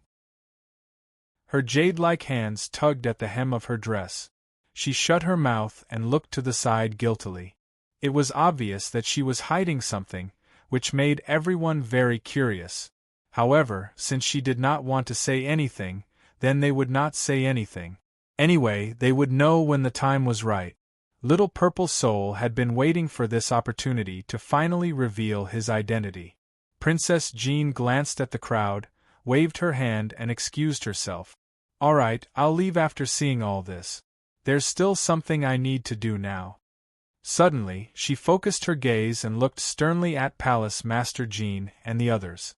Her jade-like hands tugged at the hem of her dress. She shut her mouth and looked to the side guiltily. It was obvious that she was hiding something, which made everyone very curious. However, since she did not want to say anything, then they would not say anything. Anyway, they would know when the time was right. Little Purple Soul had been waiting for this opportunity to finally reveal his identity. Princess Jean glanced at the crowd, waved her hand and excused herself. All right, I'll leave after seeing all this. There's still something I need to do now. Suddenly, she focused her gaze and looked sternly at Palace Master Jean and the others.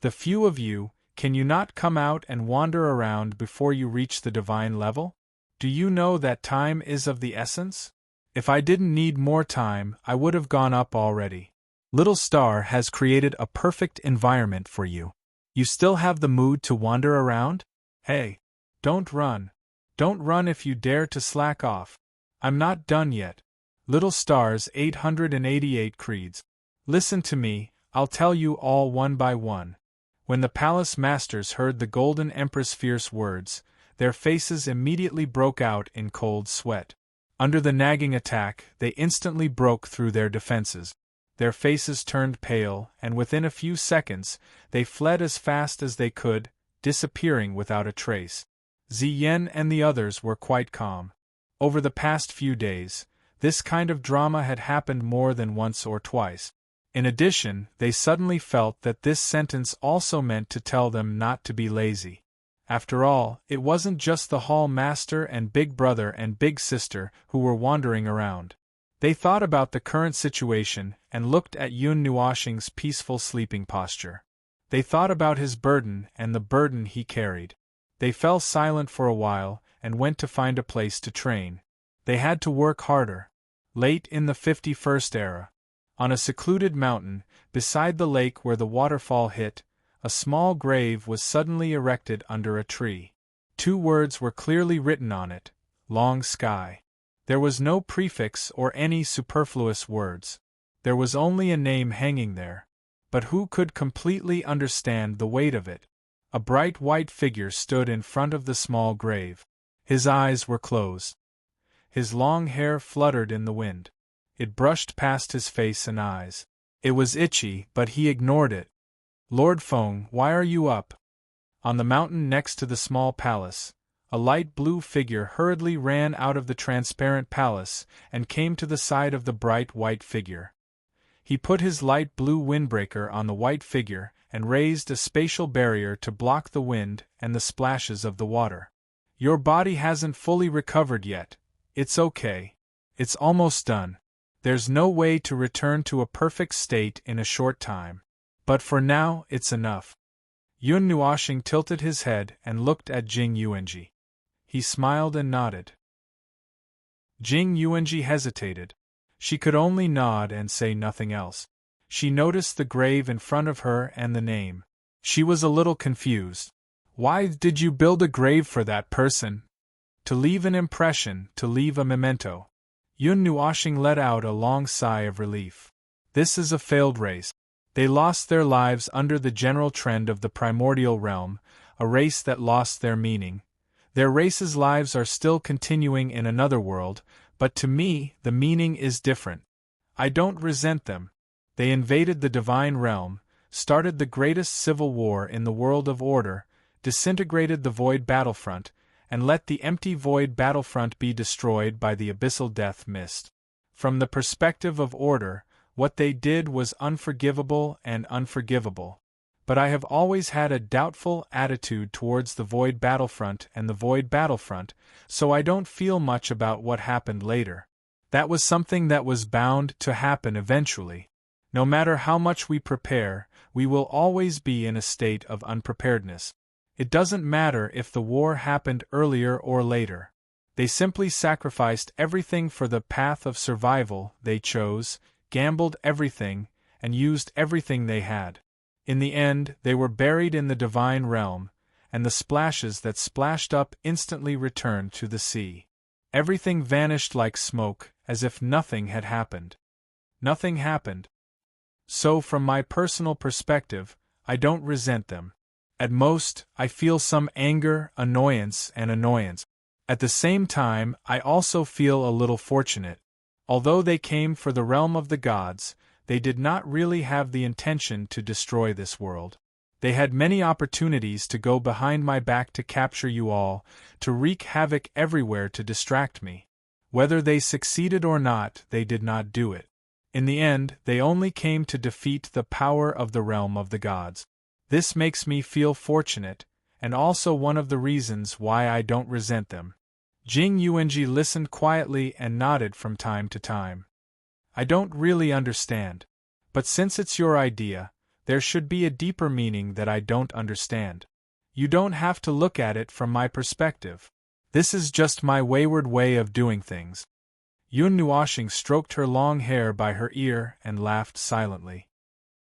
The few of you, can you not come out and wander around before you reach the divine level? Do you know that time is of the essence? If I didn't need more time, I would have gone up already. Little Star has created a perfect environment for you. You still have the mood to wander around? Hey, don't run. Don't run if you dare to slack off. I'm not done yet. Little Star's 888 creeds. Listen to me, I'll tell you all one by one. When the palace masters heard the Golden Empress' fierce words, their faces immediately broke out in cold sweat. Under the nagging attack, they instantly broke through their defenses. Their faces turned pale, and within a few seconds, they fled as fast as they could, disappearing without a trace. Ziyen and the others were quite calm. Over the past few days, this kind of drama had happened more than once or twice. In addition, they suddenly felt that this sentence also meant to tell them not to be lazy. After all, it wasn't just the Hall Master and Big Brother and Big Sister who were wandering around. They thought about the current situation and looked at Yun Nuoshing's peaceful sleeping posture. They thought about his burden and the burden he carried. They fell silent for a while and went to find a place to train. They had to work harder. Late in the 51st era, on a secluded mountain, beside the lake where the waterfall hit, a small grave was suddenly erected under a tree. 2 words were clearly written on it: Long Sky. There was no prefix or any superfluous words. There was only a name hanging there. But who could completely understand the weight of it? A bright white figure stood in front of the small grave. His eyes were closed. His long hair fluttered in the wind. It brushed past his face and eyes. It was itchy, but he ignored it. Lord Feng, why are you up? On the mountain next to the small palace, a light blue figure hurriedly ran out of the transparent palace and came to the side of the bright white figure. He put his light blue windbreaker on the white figure and raised a spatial barrier to block the wind and the splashes of the water. Your body hasn't fully recovered yet. It's okay. It's almost done. There's no way to return to a perfect state in a short time. But for now, it's enough. Yun Nuoshing tilted his head and looked at Jing Yuanji. He smiled and nodded. Jing Yuanji hesitated. She could only nod and say nothing else. She noticed the grave in front of her and the name. She was a little confused. Why did you build a grave for that person? To leave an impression, to leave a memento. Yun Nuoshing let out a long sigh of relief. This is a failed race. They lost their lives under the general trend of the primordial realm, a race that lost their meaning. Their race's lives are still continuing in another world, but to me, the meaning is different. I don't resent them. They invaded the divine realm, started the greatest civil war in the world of order, disintegrated the void battlefront, and let the empty void battlefront be destroyed by the abyssal death mist. From the perspective of order, what they did was unforgivable and unforgivable. But I have always had a doubtful attitude towards the void battlefront and the void battlefront, so I don't feel much about what happened later. That was something that was bound to happen eventually. No matter how much we prepare, we will always be in a state of unpreparedness. It doesn't matter if the war happened earlier or later. They simply sacrificed everything for the path of survival they chose, gambled everything, and used everything they had. In the end, they were buried in the divine realm, and the splashes that splashed up instantly returned to the sea. Everything vanished like smoke, as if nothing had happened. Nothing happened. So from my personal perspective, I don't resent them. At most, I feel some anger, annoyance. At the same time, I also feel a little fortunate. Although they came for the realm of the gods, they did not really have the intention to destroy this world. They had many opportunities to go behind my back to capture you all, to wreak havoc everywhere to distract me. Whether they succeeded or not, they did not do it. In the end, they only came to defeat the power of the realm of the gods. This makes me feel fortunate, and also one of the reasons why I don't resent them. Jing Yuanji listened quietly and nodded from time to time. I don't really understand. But since it's your idea, there should be a deeper meaning that I don't understand. You don't have to look at it from my perspective. This is just my wayward way of doing things. Yun Nuoshing stroked her long hair by her ear and laughed silently.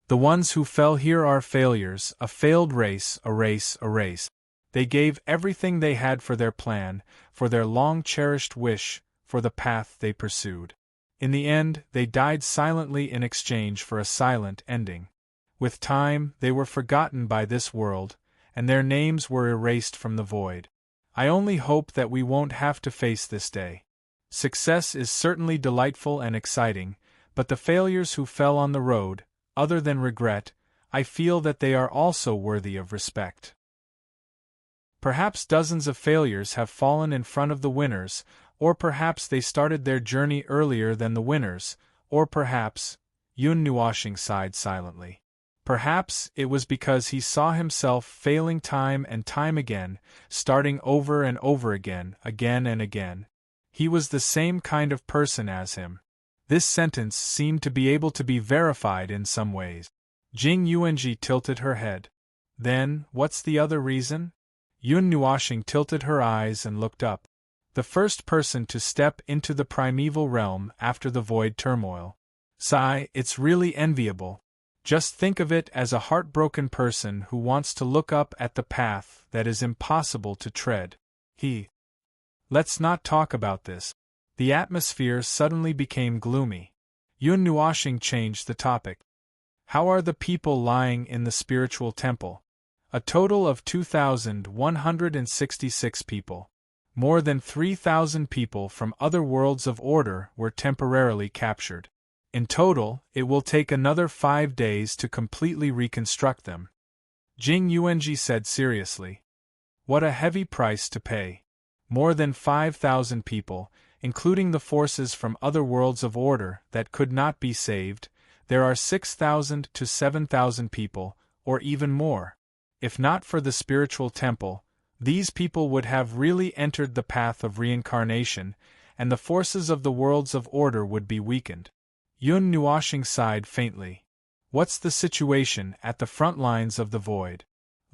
The ones who fell here are failures, a failed race, a race. They gave everything they had for their plan, for their long-cherished wish, for the path they pursued. In the end, they died silently in exchange for a silent ending. With time, they were forgotten by this world, and their names were erased from the void. I only hope that we won't have to face this day. Success is certainly delightful and exciting, but the failures who fell on the road, other than regret, I feel that they are also worthy of respect. Perhaps dozens of failures have fallen in front of the winners, or perhaps they started their journey earlier than the winners, or perhaps, Yun Nuoshing sighed silently. Perhaps it was because he saw himself failing time and time again, starting over and over again and again. He was the same kind of person as him. This sentence seemed to be able to be verified in some ways. Jing Yuanji tilted her head. Then, what's the other reason? Yun Nuoxing tilted her eyes and looked up. The first person to step into the primeval realm after the void turmoil. Sigh, it's really enviable. Just think of it as a heartbroken person who wants to look up at the path that is impossible to tread. Let's not talk about this. The atmosphere suddenly became gloomy. Yun Nuoxing changed the topic. How are the people lying in the spiritual temple? A total of 2,166 people. More than 3,000 people from other worlds of order were temporarily captured. In total, it will take another 5 days to completely reconstruct them. Jing Yuanji said seriously. What a heavy price to pay. More than 5,000 people, including the forces from other worlds of order that could not be saved. There are 6,000 to 7,000 people, or even more. If not for the spiritual temple, these people would have really entered the path of reincarnation, and the forces of the worlds of order would be weakened. Yun Nuoxing sighed faintly. What's the situation at the front lines of the void?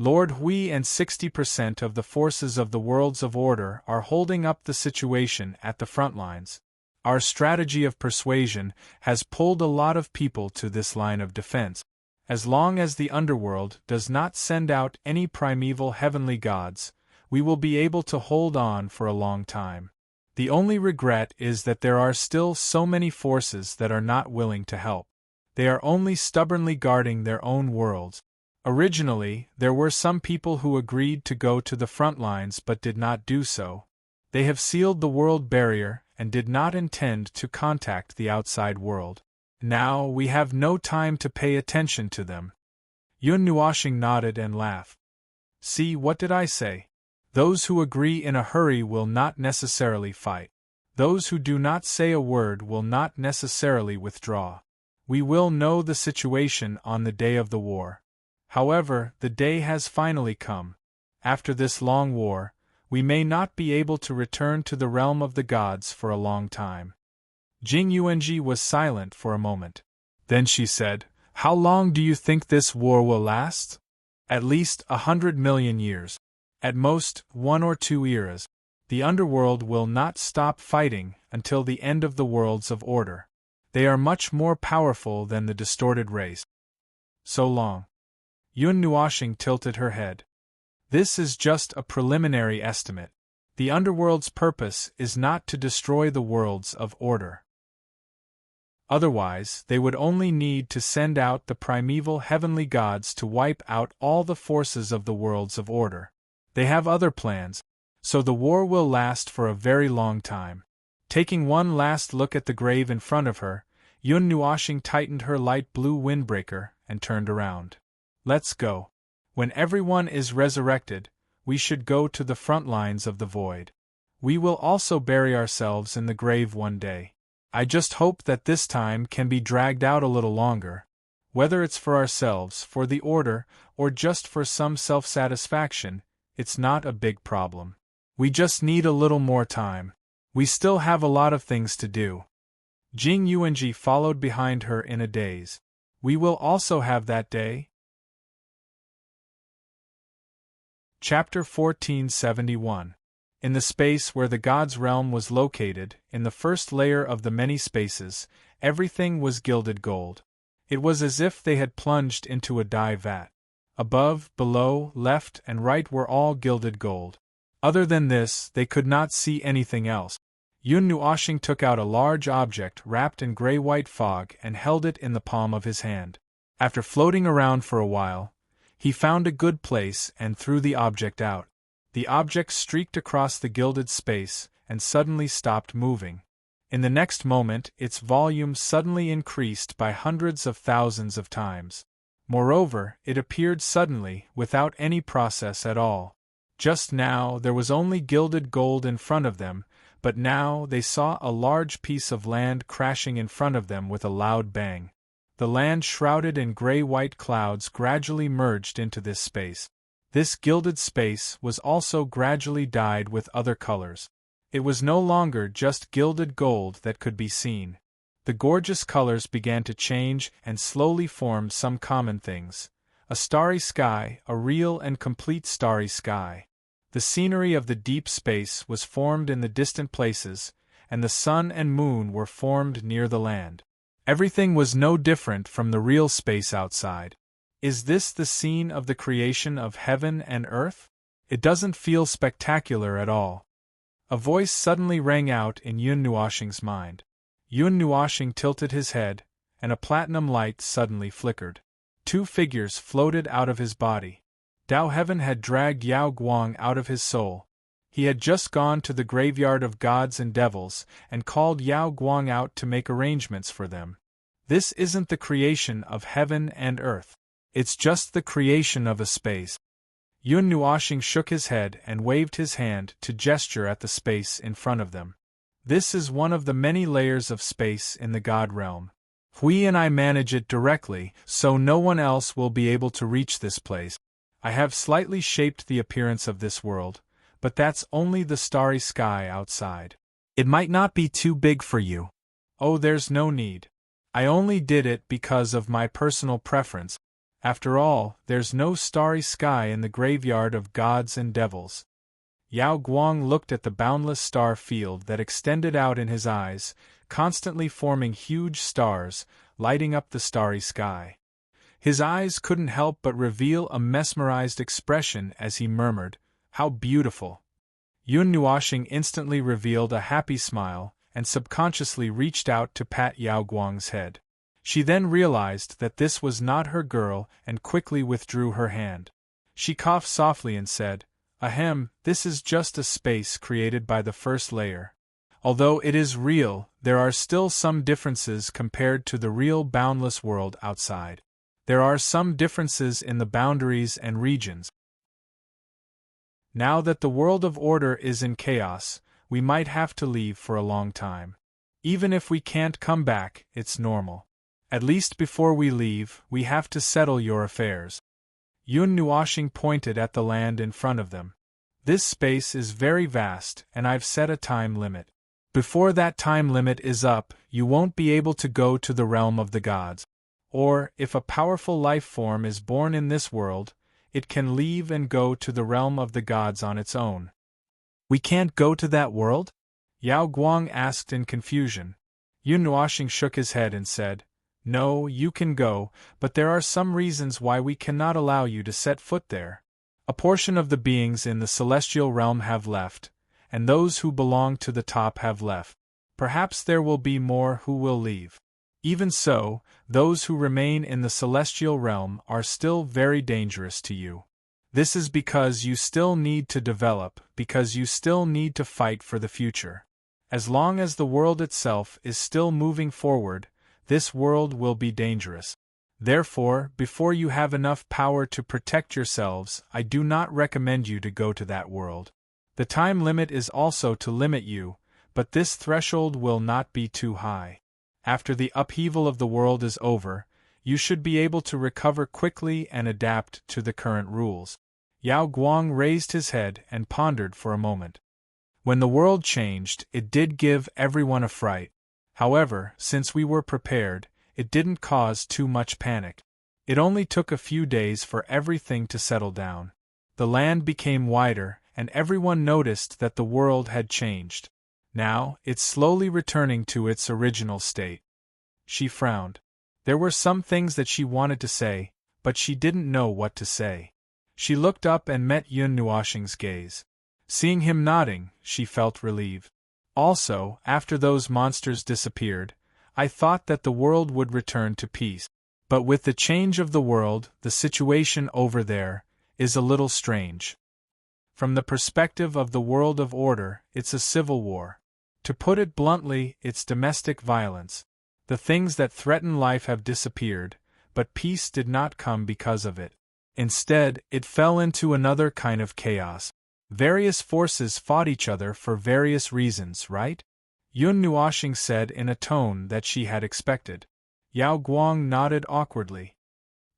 Lord Hui and 60% of the forces of the worlds of order are holding up the situation at the front lines. Our strategy of persuasion has pulled a lot of people to this line of defense. As long as the underworld does not send out any primeval heavenly gods, we will be able to hold on for a long time. The only regret is that there are still so many forces that are not willing to help. They are only stubbornly guarding their own worlds. Originally, there were some people who agreed to go to the front lines but did not do so. They have sealed the world barrier and did not intend to contact the outside world. Now we have no time to pay attention to them. Yun Nuoxing nodded and laughed. See, what did I say? Those who agree in a hurry will not necessarily fight. Those who do not say a word will not necessarily withdraw. We will know the situation on the day of the war. However, the day has finally come. After this long war, we may not be able to return to the realm of the gods for a long time. Jing Yuanji was silent for a moment. Then she said, How long do you think this war will last? At least 100 million years. At most, 1 or 2 eras. The underworld will not stop fighting until the end of the worlds of order. They are much more powerful than the distorted race. So long. Yun Nuoxing tilted her head. This is just a preliminary estimate. The underworld's purpose is not to destroy the worlds of order. Otherwise, they would only need to send out the primeval heavenly gods to wipe out all the forces of the worlds of order. They have other plans, so the war will last for a very long time. Taking one last look at the grave in front of her, Yun Nuoxing tightened her light blue windbreaker and turned around. Let's go. When everyone is resurrected, we should go to the front lines of the void. We will also bury ourselves in the grave one day. I just hope that this time can be dragged out a little longer. Whether it's for ourselves, for the order, or just for some self-satisfaction, it's not a big problem. We just need a little more time. We still have a lot of things to do. Jing Yuanji followed behind her in a daze. We will also have that day. Chapter 1471. In the space where the god's realm was located, in the first layer of the many spaces, everything was gilded gold. It was as if they had plunged into a dye vat. Above, below, left, and right were all gilded gold. Other than this, they could not see anything else. Yun Nuoxing took out a large object wrapped in gray-white fog and held it in the palm of his hand. After floating around for a while, he found a good place and threw the object out. The object streaked across the gilded space and suddenly stopped moving. In the next moment, its volume suddenly increased by hundreds of thousands of times. Moreover, it appeared suddenly, without any process at all. Just now there was only gilded gold in front of them, but now they saw a large piece of land crashing in front of them with a loud bang. The land shrouded in gray-white clouds gradually merged into this space. This gilded space was also gradually dyed with other colors. It was no longer just gilded gold that could be seen. The gorgeous colors began to change and slowly formed some common things. A starry sky, a real and complete starry sky. The scenery of the deep space was formed in the distant places, and the sun and moon were formed near the land. Everything was no different from the real space outside. Is this the scene of the creation of heaven and earth? It doesn't feel spectacular at all. A voice suddenly rang out in Yun Nuoshing's mind. Yun Nuoshing tilted his head, and a platinum light suddenly flickered. Two figures floated out of his body. Tao Heaven had dragged Yao Guang out of his soul. He had just gone to the graveyard of gods and devils, and called Yao Guang out to make arrangements for them. This isn't the creation of heaven and earth. It's just the creation of a space. Yun Nuoshing shook his head and waved his hand to gesture at the space in front of them. This is one of the many layers of space in the God realm. Hui and I manage it directly, so no one else will be able to reach this place. I have slightly shaped the appearance of this world, but that's only the starry sky outside. It might not be too big for you. Oh, there's no need. I only did it because of my personal preference. After all, there's no starry sky in the graveyard of gods and devils. Yao Guang looked at the boundless star field that extended out in his eyes, constantly forming huge stars, lighting up the starry sky. His eyes couldn't help but reveal a mesmerized expression as he murmured, "How beautiful!" Yun Nuoshing instantly revealed a happy smile, and subconsciously reached out to pat Yao Guang's head. She then realized that this was not her girl and quickly withdrew her hand. She coughed softly and said, "Ahem, this is just a space created by the first layer. Although it is real, there are still some differences compared to the real boundless world outside. There are some differences in the boundaries and regions. Now that the world of order is in chaos, we might have to leave for a long time. Even if we can't come back, it's normal. At least before we leave, we have to settle your affairs." Yun Nuoshing pointed at the land in front of them. "This space is very vast, and I've set a time limit. Before that time limit is up, you won't be able to go to the realm of the gods. Or, if a powerful life form is born in this world, it can leave and go to the realm of the gods on its own." "We can't go to that world?" Yao Guang asked in confusion. Yun Nuoshing shook his head and said, "No, you can go, but there are some reasons why we cannot allow you to set foot there. A portion of the beings in the celestial realm have left, and those who belong to the top have left. Perhaps there will be more who will leave. Even so, those who remain in the celestial realm are still very dangerous to you. This is because you still need to develop, because you still need to fight for the future. As long as the world itself is still moving forward, this world will be dangerous. Therefore, before you have enough power to protect yourselves, I do not recommend you to go to that world. The time limit is also to limit you, but this threshold will not be too high. After the upheaval of the world is over, you should be able to recover quickly and adapt to the current rules." Yao Guang raised his head and pondered for a moment. When the world changed, it did give everyone a fright. However, since we were prepared, it didn't cause too much panic. It only took a few days for everything to settle down. The land became wider, and everyone noticed that the world had changed. Now, it's slowly returning to its original state. She frowned. There were some things that she wanted to say, but she didn't know what to say. She looked up and met Yun Nuoshing's gaze. Seeing him nodding, she felt relieved. "Also, after those monsters disappeared, I thought that the world would return to peace. But with the change of the world, the situation over there is a little strange. From the perspective of the world of order, it's a civil war. To put it bluntly, it's domestic violence. The things that threaten life have disappeared, but peace did not come because of it. Instead, it fell into another kind of chaos. Various forces fought each other for various reasons, right?" Yun Nuoshing said in a tone that she had expected. Yao Guang nodded awkwardly.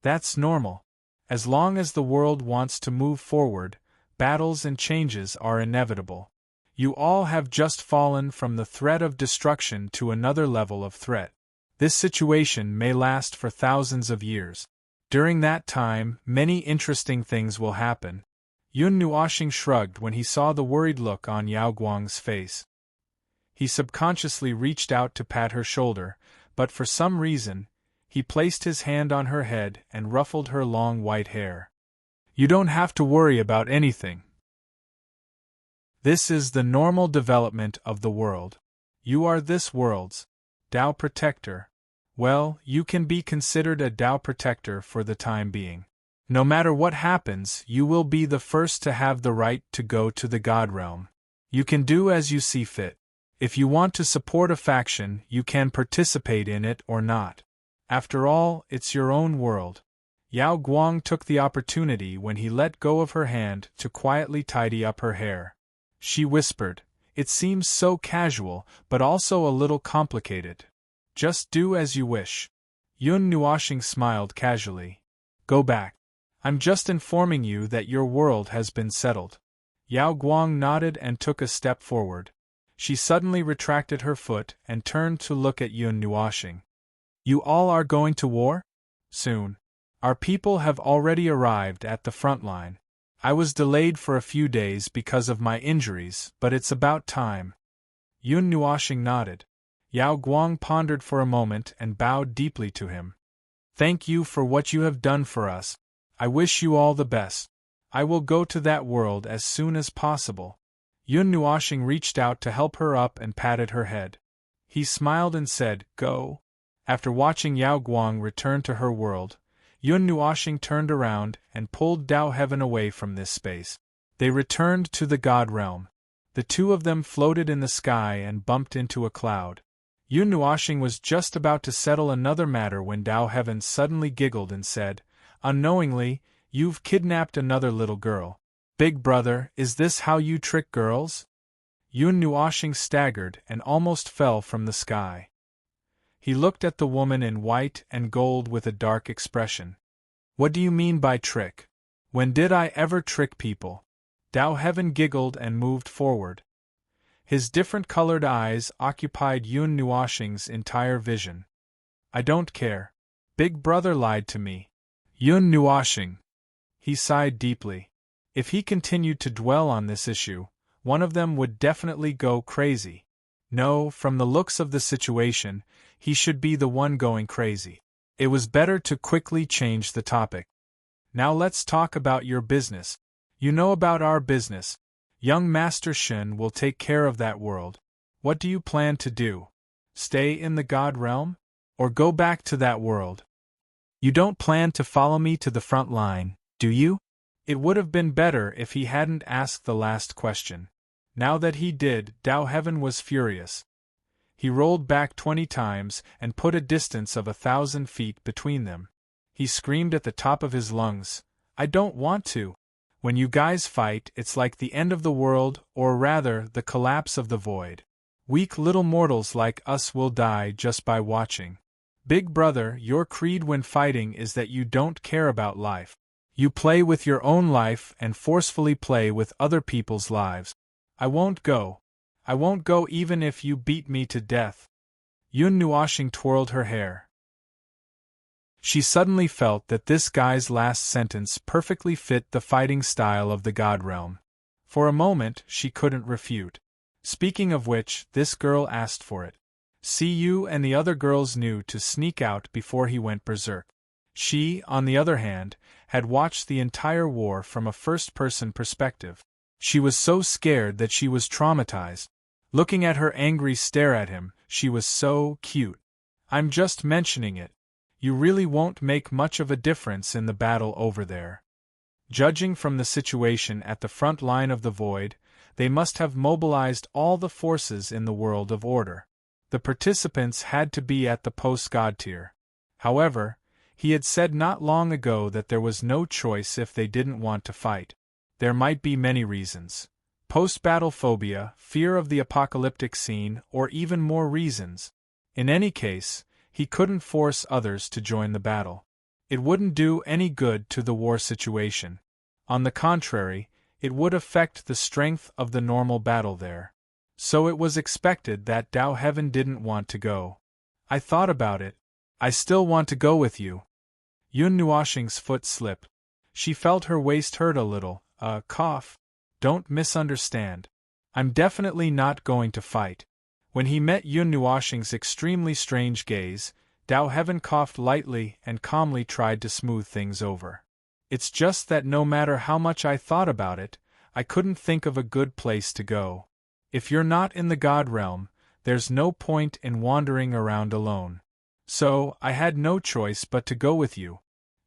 "That's normal. As long as the world wants to move forward, battles and changes are inevitable. You all have just fallen from the threat of destruction to another level of threat. This situation may last for thousands of years. During that time, many interesting things will happen. Yun Nuoxing shrugged when he saw the worried look on Yao Guang's face. He subconsciously reached out to pat her shoulder, but for some reason, he placed his hand on her head and ruffled her long white hair. You don't have to worry about anything. This is the normal development of the world. You are this world's Tao protector. Well, you can be considered a Tao protector for the time being. No matter what happens, you will be the first to have the right to go to the God realm. You can do as you see fit. If you want to support a faction, you can participate in it or not. After all, it's your own world. Yao Guang took the opportunity when he let go of her hand to quietly tidy up her hair. She whispered, "It seems so casual, but also a little complicated. Just do as you wish." Yun Nuoxing smiled casually. "Go back. I'm just informing you that your world has been settled." Yao Guang nodded and took a step forward. She suddenly retracted her foot and turned to look at Yun Nuoxing. "You all are going to war? Soon. Our people have already arrived at the front line. I was delayed for a few days because of my injuries, but it's about time." Yun Nuoxing nodded. Yao Guang pondered for a moment and bowed deeply to him. "Thank you for what you have done for us. I wish you all the best. I will go to that world as soon as possible." Yun Nuoxing reached out to help her up and patted her head. He smiled and said, "Go." After watching Yao Guang return to her world, Yun Nuoxing turned around and pulled Tao Heaven away from this space. They returned to the God realm. The two of them floated in the sky and bumped into a cloud. Yun Nuoxing was just about to settle another matter when Tao Heaven suddenly giggled and said, unknowingly, "You've kidnapped another little girl. Big brother, is this how you trick girls?" Yun Nuoxing staggered and almost fell from the sky. He looked at the woman in white and gold with a dark expression. "What do you mean by trick? When did I ever trick people?" Tao Heaven giggled and moved forward. His different-colored eyes occupied Yun Nuoxing's entire vision. "I don't care. Big brother lied to me." Yun Nuoxing. He sighed deeply. If he continued to dwell on this issue, one of them would definitely go crazy. No, from the looks of the situation, he should be the one going crazy. It was better to quickly change the topic. "Now let's talk about your business. You know about our business. Young Master Shen will take care of that world. What do you plan to do? Stay in the God realm? Or go back to that world? You don't plan to follow me to the front line, do you?" It would have been better if he hadn't asked the last question. Now that he did, Tao Heaven was furious. He rolled back 20 times and put a distance of 1,000 feet between them. He screamed at the top of his lungs, "I don't want to. When you guys fight, it's like the end of the world, or rather, the collapse of the void. Weak little mortals like us will die just by watching. Big brother, your creed when fighting is that you don't care about life. You play with your own life and forcefully play with other people's lives. I won't go. I won't go even if you beat me to death." Yun Nuoxing twirled her hair. She suddenly felt that this guy's last sentence perfectly fit the fighting style of the God realm. For a moment, she couldn't refute. Speaking of which, this girl asked for it. Cu and the other girls knew to sneak out before he went berserk. She, on the other hand, had watched the entire war from a first-person perspective. She was so scared that she was traumatized. Looking at her angry stare at him, she was so cute. "I'm just mentioning it. You really won't make much of a difference in the battle over there." Judging from the situation at the front line of the void, they must have mobilized all the forces in the world of order. The participants had to be at the post-God tier. However, he had said not long ago that there was no choice if they didn't want to fight. There might be many reasons. Post-battle phobia, fear of the apocalyptic scene, or even more reasons. In any case, he couldn't force others to join the battle. It wouldn't do any good to the war situation. On the contrary, It would affect the strength of the normal battle there. So it was expected that Dao Heaven didn't want to go. I thought about it. I still want to go with you. Yun Nuoxing's foot slipped. She felt her waist hurt a little. Cough. Don't misunderstand. I'm definitely not going to fight. When he met Yun Nuoxing's extremely strange gaze, Dao Heaven coughed lightly and calmly tried to smooth things over. It's just that no matter how much I thought about it, I couldn't think of a good place to go. If you're not in the God realm, there's no point in wandering around alone. So, I had no choice but to go with you.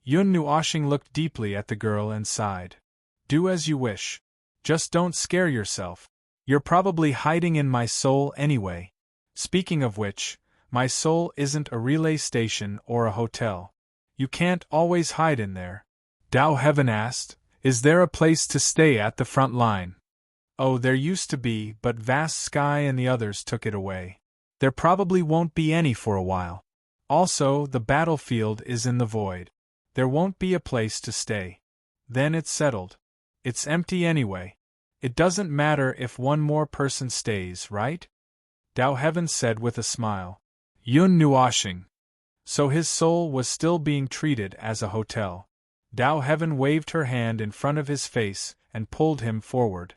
Yun Nuoxing looked deeply at the girl and sighed. Do as you wish. Just don't scare yourself. You're probably hiding in my soul anyway. Speaking of which, my soul isn't a relay station or a hotel. You can't always hide in there. Dao Heaven asked, Is there a place to stay at the front line? Oh, there used to be, but Vast Sky and the others took it away. There probably won't be any for a while. Also, the battlefield is in the void. There won't be a place to stay. Then it's settled. It's empty anyway. It doesn't matter if one more person stays, right? Dao Heaven said with a smile. Yun Nuoxing. So his soul was still being treated as a hotel. Dao Heaven waved her hand in front of his face and pulled him forward.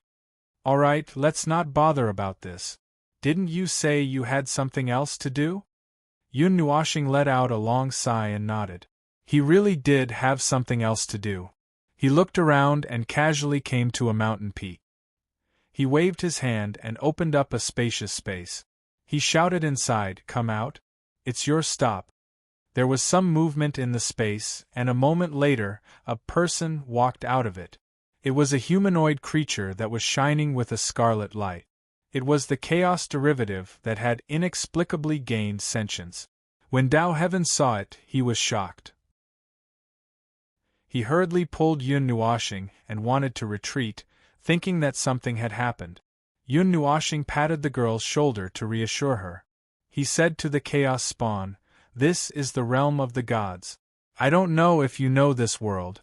All right, let's not bother about this. Didn't you say you had something else to do? Yun Nuoxing let out a long sigh and nodded. He really did have something else to do. He looked around and casually came to a mountain peak. He waved his hand and opened up a spacious space. He shouted inside, Come out. It's your stop. There was some movement in the space, and a moment later, a person walked out of it. It was a humanoid creature that was shining with a scarlet light. It was the chaos derivative that had inexplicably gained sentience. When Dao Heaven saw it, he was shocked. He hurriedly pulled Yun Nuoxing and wanted to retreat, thinking that something had happened. Yun Nuoxing patted the girl's shoulder to reassure her. He said to the chaos spawn, This is the realm of the gods. I don't know if you know this world.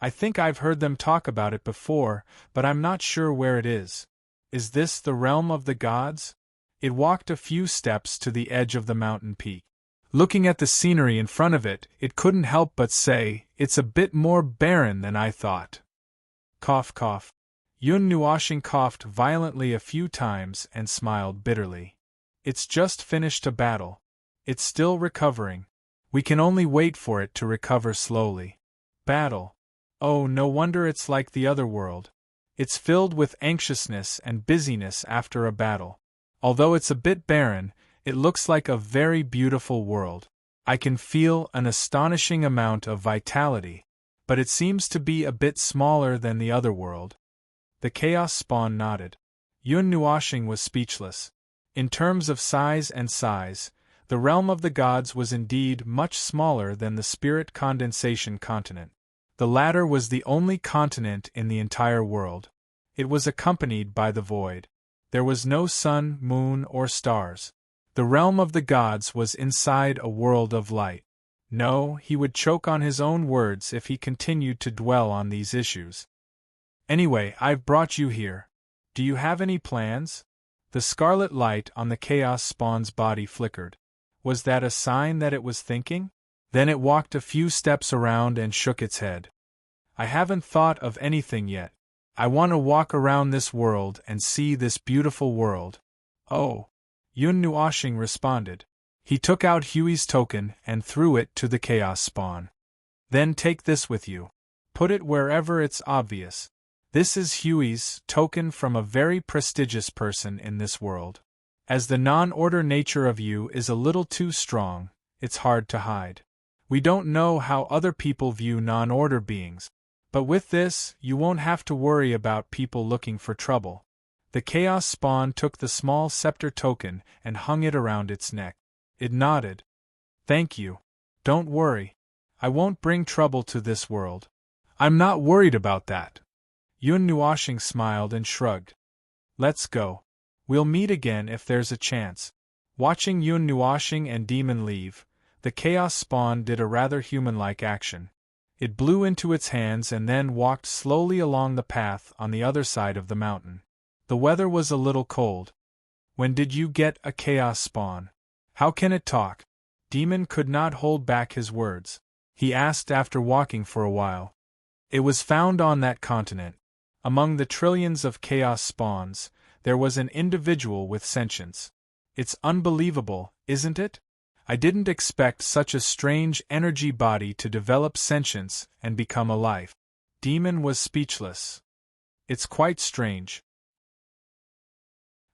I think I've heard them talk about it before, but I'm not sure where it is. Is this the realm of the gods? It walked a few steps to the edge of the mountain peak. Looking at the scenery in front of it, it couldn't help but say, It's a bit more barren than I thought. Cough, cough. Yun Nuoxing coughed violently a few times and smiled bitterly. It's just finished a battle. It's still recovering. We can only wait for it to recover slowly. Battle. Oh, no wonder it's like the other world. It's filled with anxiousness and busyness after a battle. Although it's a bit barren, it looks like a very beautiful world. I can feel an astonishing amount of vitality, but it seems to be a bit smaller than the other world. The Chaos Spawn nodded. Yun Nuoxing was speechless. In terms of size, the realm of the gods was indeed much smaller than the Spirit Condensation continent. The latter was the only continent in the entire world. It was accompanied by the void. There was no sun, moon, or stars. The realm of the gods was inside a world of light. No, he would choke on his own words if he continued to dwell on these issues. Anyway, I've brought you here. Do you have any plans? The scarlet light on the Chaos Spawn's body flickered. Was that a sign that it was thinking? Then it walked a few steps around and shook its head. I haven't thought of anything yet. I want to walk around this world and see this beautiful world. Oh. Yun Nuoxing responded. He took out Huey's token and threw it to the Chaos Spawn. Then take this with you. Put it wherever it's obvious. This is Huey's token from a very prestigious person in this world. As the non-order nature of you is a little too strong, it's hard to hide. We don't know how other people view non-order beings. But with this, you won't have to worry about people looking for trouble. The Chaos Spawn took the small scepter token and hung it around its neck. It nodded. Thank you. Don't worry. I won't bring trouble to this world. I'm not worried about that. Yun Nuoxing smiled and shrugged. Let's go. We'll meet again if there's a chance. Watching Yun Nuoxing and Demon leave, the Chaos Spawn did a rather human-like action. It blew into its hands and then walked slowly along the path on the other side of the mountain. The weather was a little cold. When did you get a chaos spawn? How can it talk? Demon could not hold back his words. He asked after walking for a while. It was found on that continent. Among the trillions of chaos spawns, there was an individual with sentience. It's unbelievable, isn't it? I didn't expect such a strange energy body to develop sentience and become alive. Demon was speechless. It's quite strange.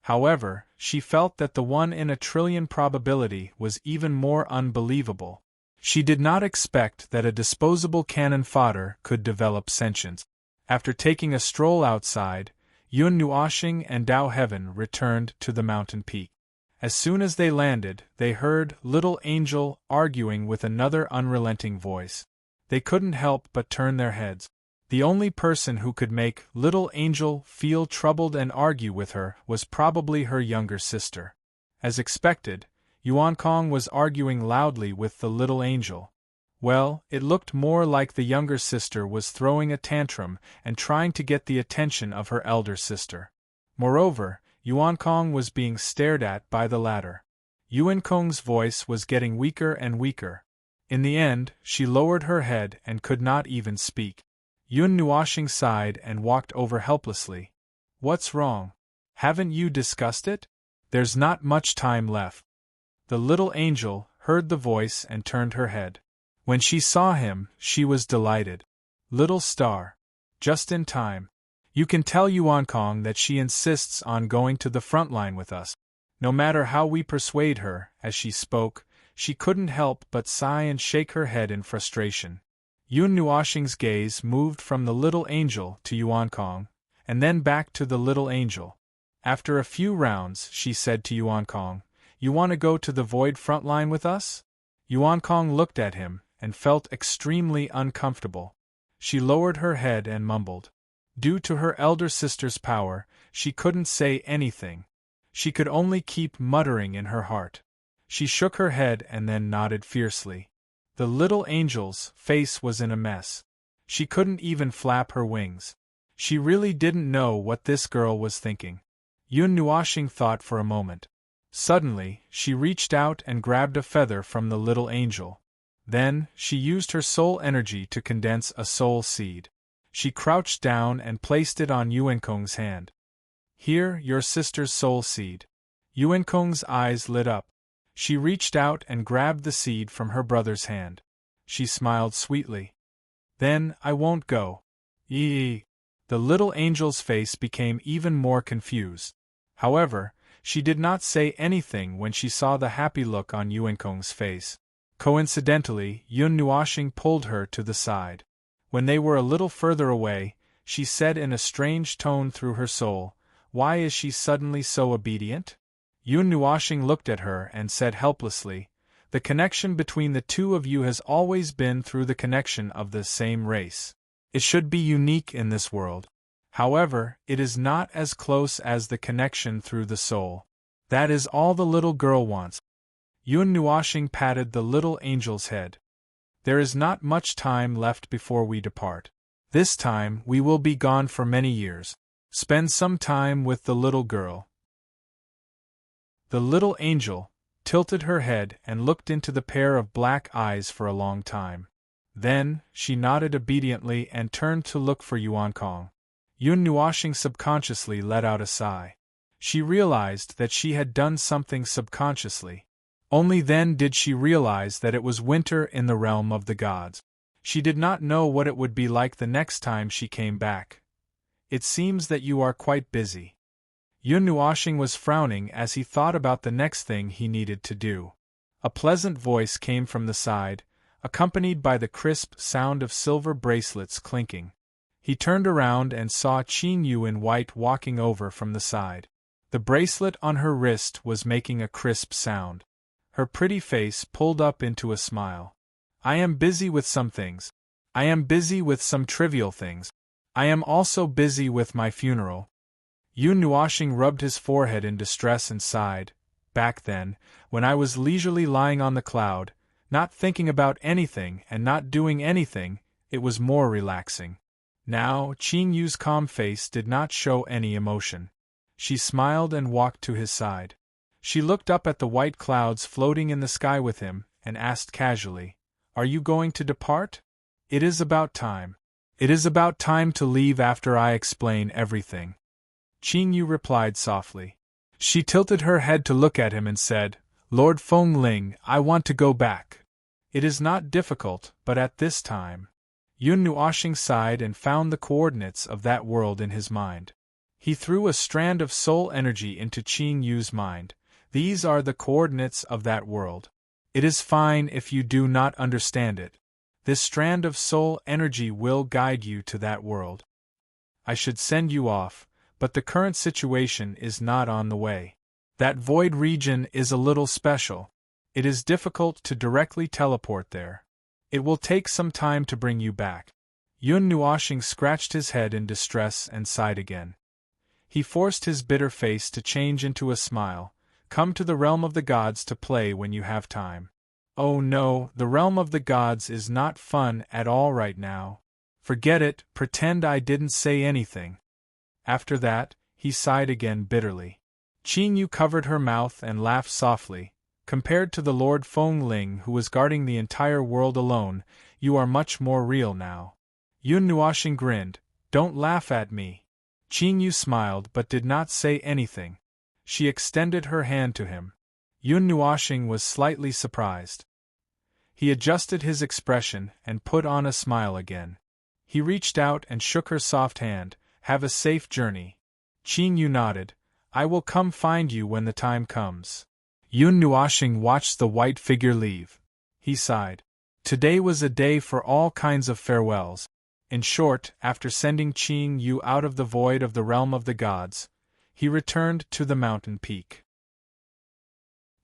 However, she felt that the 1 in a trillion probability was even more unbelievable. She did not expect that a disposable cannon fodder could develop sentience. After taking a stroll outside, Yun Nuoxing and Dao Heaven returned to the mountain peak. As soon as they landed, they heard Little Angel arguing with another unrelenting voice. They couldn't help but turn their heads. The only person who could make Little Angel feel troubled and argue with her was probably her younger sister. As expected, Yuan Kong was arguing loudly with the Little Angel. Well, it looked more like the younger sister was throwing a tantrum and trying to get the attention of her elder sister. Moreover, Yuan Kong was being stared at by the latter. Yuan Kong's voice was getting weaker and weaker. In the end, she lowered her head and could not even speak. Yun Nuoxing sighed and walked over helplessly. What's wrong? Haven't you discussed it? There's not much time left. The Little Angel heard the voice and turned her head. When she saw him, she was delighted. Little star. Just in time. You can tell Yuan Kong that she insists on going to the front line with us. No matter how we persuade her, as she spoke, she couldn't help but sigh and shake her head in frustration. Yun Nuoxing's gaze moved from the Little Angel to Yuan Kong, and then back to the Little Angel. After a few rounds, she said to Yuan Kong, "You want to go to the Void front line with us?" Yuan Kong looked at him, and felt extremely uncomfortable. She lowered her head and mumbled. Due to her elder sister's power, she couldn't say anything. She could only keep muttering in her heart. She shook her head and then nodded fiercely. The Little Angel's face was in a mess. She couldn't even flap her wings. She really didn't know what this girl was thinking. Yun Nuoxing thought for a moment. Suddenly, she reached out and grabbed a feather from the Little Angel. Then, she used her soul energy to condense a soul seed. She crouched down and placed it on Yuan Kong's hand. Here, your sister's soul seed. Yuan Kong's eyes lit up. She reached out and grabbed the seed from her brother's hand. She smiled sweetly. Then, I won't go. Eee. The Little Angel's face became even more confused. However, she did not say anything when she saw the happy look on Yuan Kong's face. Coincidentally, Yun Nuoxing pulled her to the side. When they were a little further away, she said in a strange tone through her soul, "Why is she suddenly so obedient?" Yun Nuoxing looked at her and said helplessly, "The connection between the two of you has always been through the connection of the same race. It should be unique in this world. However, it is not as close as the connection through the soul. That is all the little girl wants." Yun Nuoxing patted the Little Angel's head. "There is not much time left before we depart. This time we will be gone for many years. Spend some time with the little girl." The Little Angel tilted her head and looked into the pair of black eyes for a long time. Then, she nodded obediently and turned to look for Yuan Kong. Yun Nuoxing subconsciously let out a sigh. She realized that she had done something subconsciously. Only then did she realize that it was winter in the realm of the gods. She did not know what it would be like the next time she came back. "It seems that you are quite busy." Yun Nuoxing was frowning as he thought about the next thing he needed to do. A pleasant voice came from the side, accompanied by the crisp sound of silver bracelets clinking. He turned around and saw Qin Yu in white walking over from the side. The bracelet on her wrist was making a crisp sound. Her pretty face pulled up into a smile. "I am busy with some things. I am busy with some trivial things. I am also busy with my funeral." Yun Nuoxing rubbed his forehead in distress and sighed. "Back then, when I was leisurely lying on the cloud, not thinking about anything and not doing anything, It was more relaxing. Now, Qing Yu's calm face did not show any emotion. She smiled and walked to his side. She looked up at the white clouds floating in the sky with him, and asked casually, "Are you going to depart?" "It is about time. It is about time to leave after I explain everything," Qing Yu replied softly. She tilted her head to look at him and said, "Lord Feng Ling, I want to go back." "It is not difficult, but at this time." Yun Nuoxing sighed and found the coordinates of that world in his mind. He threw a strand of soul energy into Qing Yu's mind. "These are the coordinates of that world. It is fine if you do not understand it. This strand of soul energy will guide you to that world. I should send you off, but the current situation is not on the way. That void region is a little special. It is difficult to directly teleport there. It will take some time to bring you back." Yun Nuoxing scratched his head in distress and sighed again. He forced his bitter face to change into a smile. "Come to the realm of the gods to play when you have time." "Oh no, the realm of the gods is not fun at all right now. Forget it, pretend I didn't say anything." After that, he sighed again bitterly. Qing Yu covered her mouth and laughed softly. "Compared to the Lord Feng Ling who was guarding the entire world alone, you are much more real now." Yun Nuoxing grinned. "Don't laugh at me." Qing Yu smiled but did not say anything. She extended her hand to him. Yun Nuoxing was slightly surprised. He adjusted his expression and put on a smile again. He reached out and shook her soft hand. "Have a safe journey." Qing Yu nodded. "I will come find you when the time comes." Yun Nuoxing watched the white figure leave. He sighed. Today was a day for all kinds of farewells. In short, after sending Qing Yu out of the void of the realm of the gods, he returned to the mountain peak.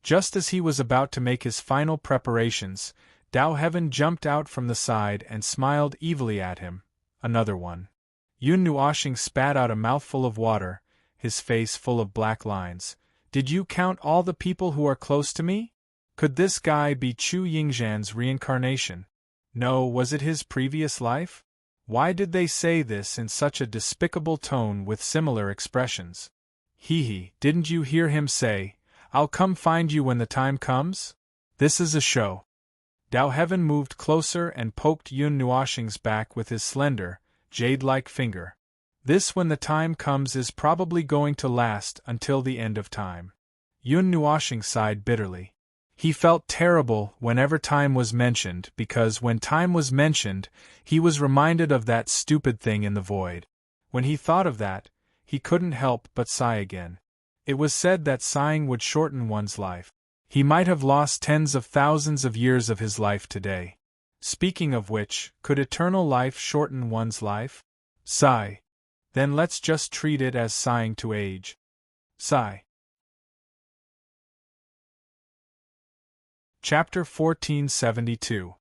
Just as he was about to make his final preparations, Dao Heaven jumped out from the side and smiled evilly at him. Another one. Yun Nuoxing spat out a mouthful of water, his face full of black lines. "Did you count all the people who are close to me? Could this guy be Chu Yingzhan's reincarnation? No, was it his previous life? Why did they say this in such a despicable tone with similar expressions? Hee, didn't you hear him say, 'I'll come find you when the time comes'? This is a show." Dao Heaven moved closer and poked Yun Nuoxing's back with his slender, jade-like finger. "This when the time comes is probably going to last until the end of time." Yun Nuoxing sighed bitterly. He felt terrible whenever time was mentioned because when time was mentioned, he was reminded of that stupid thing in the void. When he thought of that, he couldn't help but sigh again. It was said that sighing would shorten one's life. He might have lost tens of thousands of years of his life today. Speaking of which, could eternal life shorten one's life? Sigh. Then let's just treat it as sighing to age. Sigh. Chapter 1472.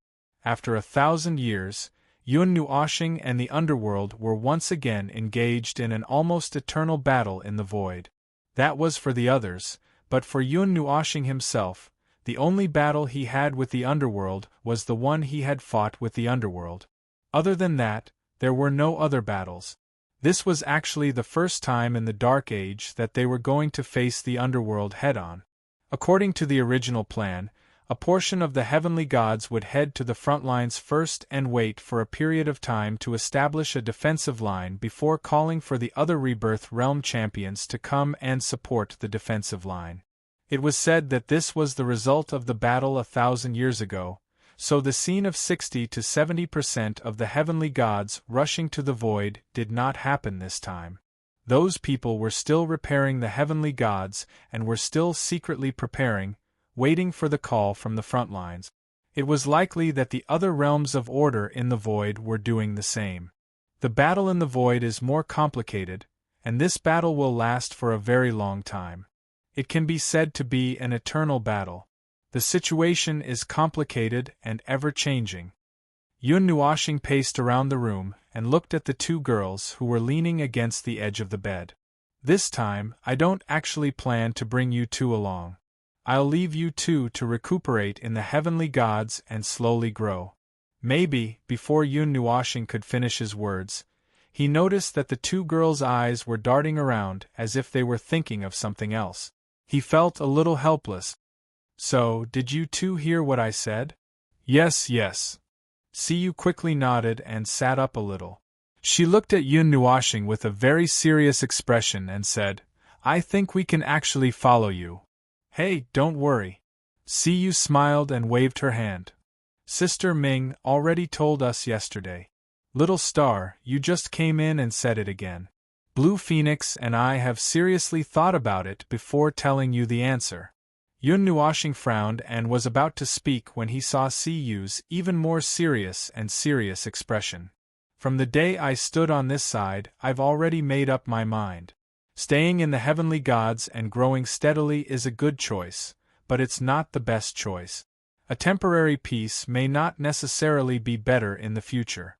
After 1,000 years, Yun Nuoxing and the underworld were once again engaged in an almost eternal battle in the void. That was for the others, but for Yun Nuoxing himself, the only battle he had with the underworld was the one he had fought with the underworld. Other than that, there were no other battles. This was actually the first time in the Dark Age that they were going to face the underworld head-on. According to the original plan, a portion of the heavenly gods would head to the front lines first and wait for a period of time to establish a defensive line before calling for the other Rebirth Realm champions to come and support the defensive line. It was said that this was the result of the battle 1,000 years ago, so the scene of 60 to 70% of the heavenly gods rushing to the void did not happen this time. Those people were still repairing the heavenly gods and were still secretly preparing, waiting for the call from the front lines. It was likely that the other realms of order in the void were doing the same. The battle in the void is more complicated, and this battle will last for a very long time. It can be said to be an eternal battle. The situation is complicated and ever-changing. Yun Nuoxing paced around the room and looked at the two girls who were leaning against the edge of the bed. "This time, I don't actually plan to bring you two along. I'll leave you two to recuperate in the heavenly gods and slowly grow. Maybe, before Yun Nuoshing could finish his words, he noticed that the two girls' eyes were darting around as if they were thinking of something else. He felt a little helpless. So, did you two hear what I said? Yes, yes. Siyu quickly nodded and sat up a little. She looked at Yun Nuoshing with a very serious expression and said, I think we can actually follow you. Hey, don't worry. Siyu smiled and waved her hand. Sister Ming already told us yesterday. Little star, you just came in and said it again. Blue Phoenix and I have seriously thought about it before telling you the answer. Yun Nuoshing frowned and was about to speak when he saw Siyu's even more serious expression. From the day I stood on this side, I've already made up my mind. Staying in the heavenly gods and growing steadily is a good choice, but it's not the best choice. A temporary peace may not necessarily be better in the future.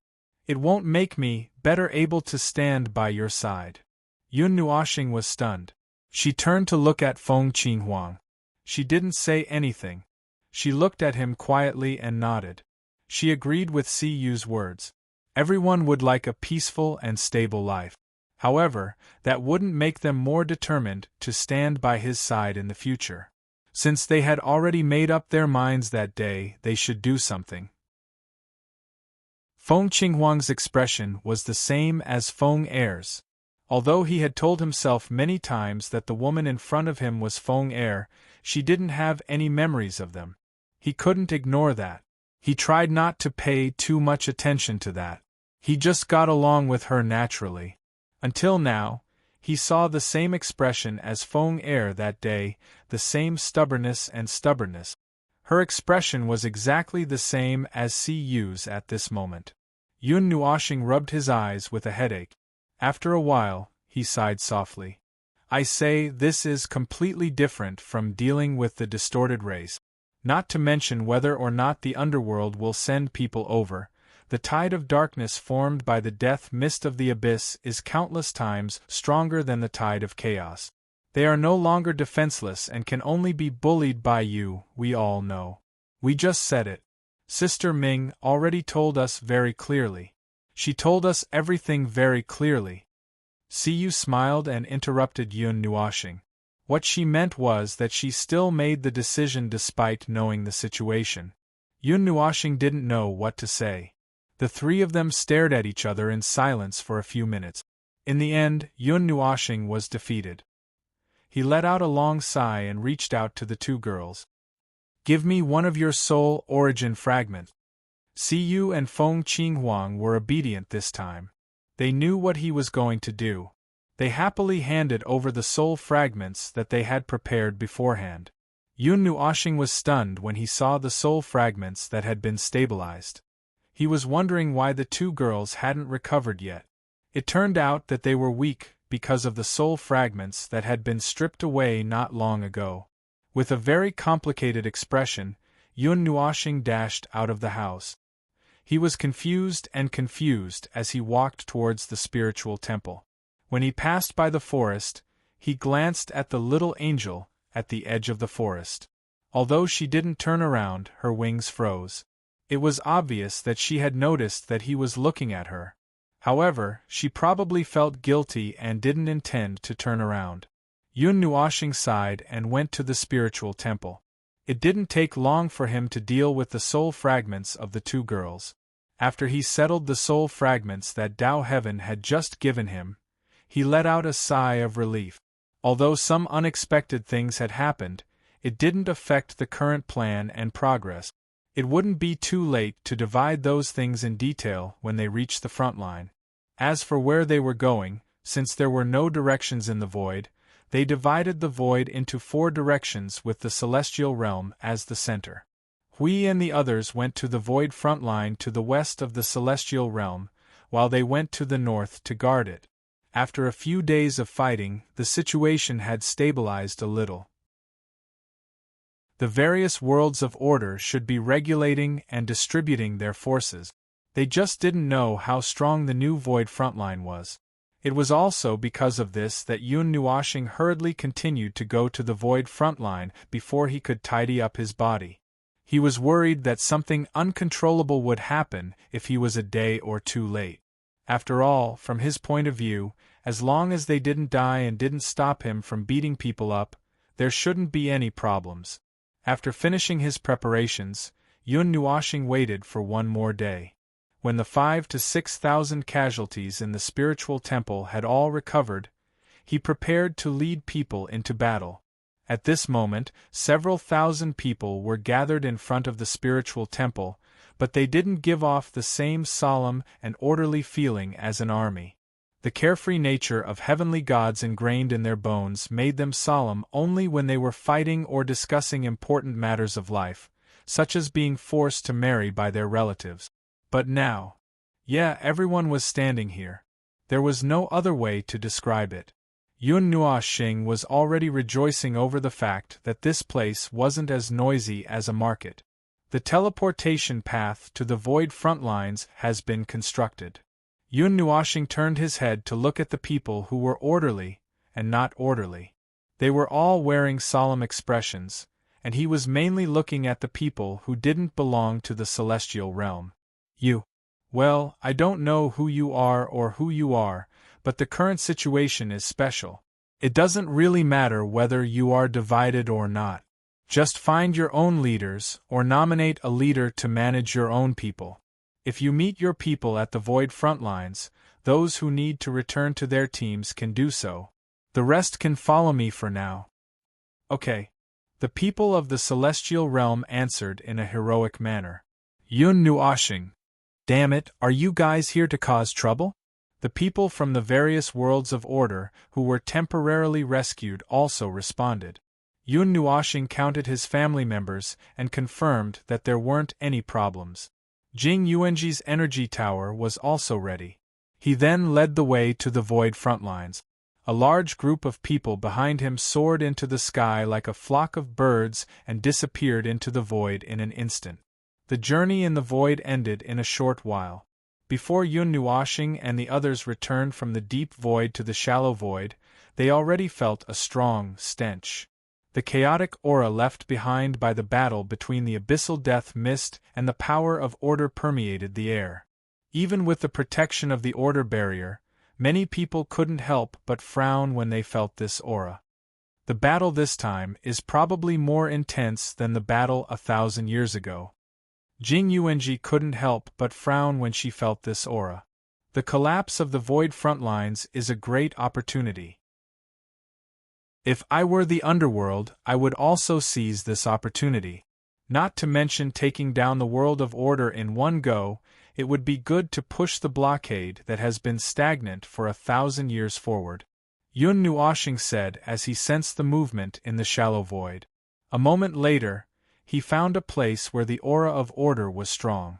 It won't make me better able to stand by your side. Yun Nuoshing was stunned. She turned to look at Feng Qinghuang. She didn't say anything. She looked at him quietly and nodded. She agreed with Siyu's words. Everyone would like a peaceful and stable life. However, that wouldn't make them more determined to stand by his side in the future. Since they had already made up their minds that day, they should do something. Feng Qinghuang's expression was the same as Feng Er's. Although he had told himself many times that the woman in front of him was Feng Er, she didn't have any memories of them. He couldn't ignore that. He tried not to pay too much attention to that. He just got along with her naturally. Until now, he saw the same expression as Feng Er that day, the same stubbornness. Her expression was exactly the same as Siyu's at this moment. Yun Nuoshing rubbed his eyes with a headache. After a while, he sighed softly. I say, this is completely different from dealing with the distorted race. Not to mention whether or not the underworld will send people over. The tide of darkness formed by the death mist of the abyss is countless times stronger than the tide of chaos. They are no longer defenseless and can only be bullied by you, we all know. We just said it. Sister Ming already told us very clearly. She told us everything very clearly. Siyu smiled and interrupted Yun Nuoshing. What she meant was that she still made the decision despite knowing the situation. Yun Nuoshing didn't know what to say. The three of them stared at each other in silence for a few minutes. In the end, Yun Nuoshing was defeated. He let out a long sigh and reached out to the two girls. Give me one of your soul origin fragments. Siyu and Feng Qinghuang were obedient this time. They knew what he was going to do. They happily handed over the soul fragments that they had prepared beforehand. Yun Nuoshing was stunned when he saw the soul fragments that had been stabilized. He was wondering why the two girls hadn't recovered yet. It turned out that they were weak because of the soul fragments that had been stripped away not long ago. With a very complicated expression, Yun Nuoshing dashed out of the house. He was confused as he walked towards the spiritual temple. When he passed by the forest, he glanced at the little angel at the edge of the forest. Although she didn't turn around, her wings froze. It was obvious that she had noticed that he was looking at her. However, she probably felt guilty and didn't intend to turn around. Yun Nuoshing sighed and went to the spiritual temple. It didn't take long for him to deal with the soul fragments of the two girls. After he settled the soul fragments that Tao Heaven had just given him, he let out a sigh of relief. Although some unexpected things had happened, it didn't affect the current plan and progress. It wouldn't be too late to divide those things in detail when they reached the front line. As for where they were going, since there were no directions in the void, they divided the void into 4 directions with the celestial realm as the center. Hui and the others went to the void front line to the west of the celestial realm, while they went to the north to guard it. After a few days of fighting, the situation had stabilized a little. The various worlds of order should be regulating and distributing their forces. They just didn't know how strong the new void frontline was. It was also because of this that Yun Nuoshing hurriedly continued to go to the void frontline before he could tidy up his body. He was worried that something uncontrollable would happen if he was a day or two late. After all, from his point of view, as long as they didn't die and didn't stop him from beating people up, there shouldn't be any problems. After finishing his preparations, Yun Nuoshing waited for one more day. When the 5,000 to 6,000 casualties in the spiritual temple had all recovered, he prepared to lead people into battle. At this moment, several thousand people were gathered in front of the spiritual temple, but they didn't give off the same solemn and orderly feeling as an army. The carefree nature of heavenly gods ingrained in their bones made them solemn only when they were fighting or discussing important matters of life, such as being forced to marry by their relatives. But now, everyone was standing here. There was no other way to describe it. Yun Nuoshing was already rejoicing over the fact that this place wasn't as noisy as a market. The teleportation path to the void front lines has been constructed. Yun Nuoshing turned his head to look at the people who were orderly and not orderly. They were all wearing solemn expressions, and he was mainly looking at the people who didn't belong to the celestial realm. Well, I don't know who you are or who you are, but the current situation is special. It doesn't really matter whether you are divided or not. Just find your own leaders or nominate a leader to manage your own people. If you meet your people at the void front lines, those who need to return to their teams can do so. The rest can follow me for now. Okay. The people of the celestial realm answered in a heroic manner. Yun Nuoshing. Damn it, are you guys here to cause trouble? The people from the various worlds of order who were temporarily rescued also responded. Yun Nuoshing counted his family members and confirmed that there weren't any problems. Jing Yuanji's energy tower was also ready. He then led the way to the void front lines. A large group of people behind him soared into the sky like a flock of birds and disappeared into the void in an instant. The journey in the void ended in a short while. Before Yun Nuoshing and the others returned from the deep void to the shallow void, they already felt a strong stench. The chaotic aura left behind by the battle between the abyssal death mist and the power of order permeated the air. Even with the protection of the order barrier, many people couldn't help but frown when they felt this aura. The battle this time is probably more intense than the battle 1,000 years ago. Jing Yuanji couldn't help but frown when she felt this aura. The collapse of the void front lines is a great opportunity. If I were the underworld, I would also seize this opportunity. Not to mention taking down the world of order in one go, it would be good to push the blockade that has been stagnant for 1,000 years forward. Yun Nuoshing said as he sensed the movement in the shallow void. A moment later, he found a place where the aura of order was strong.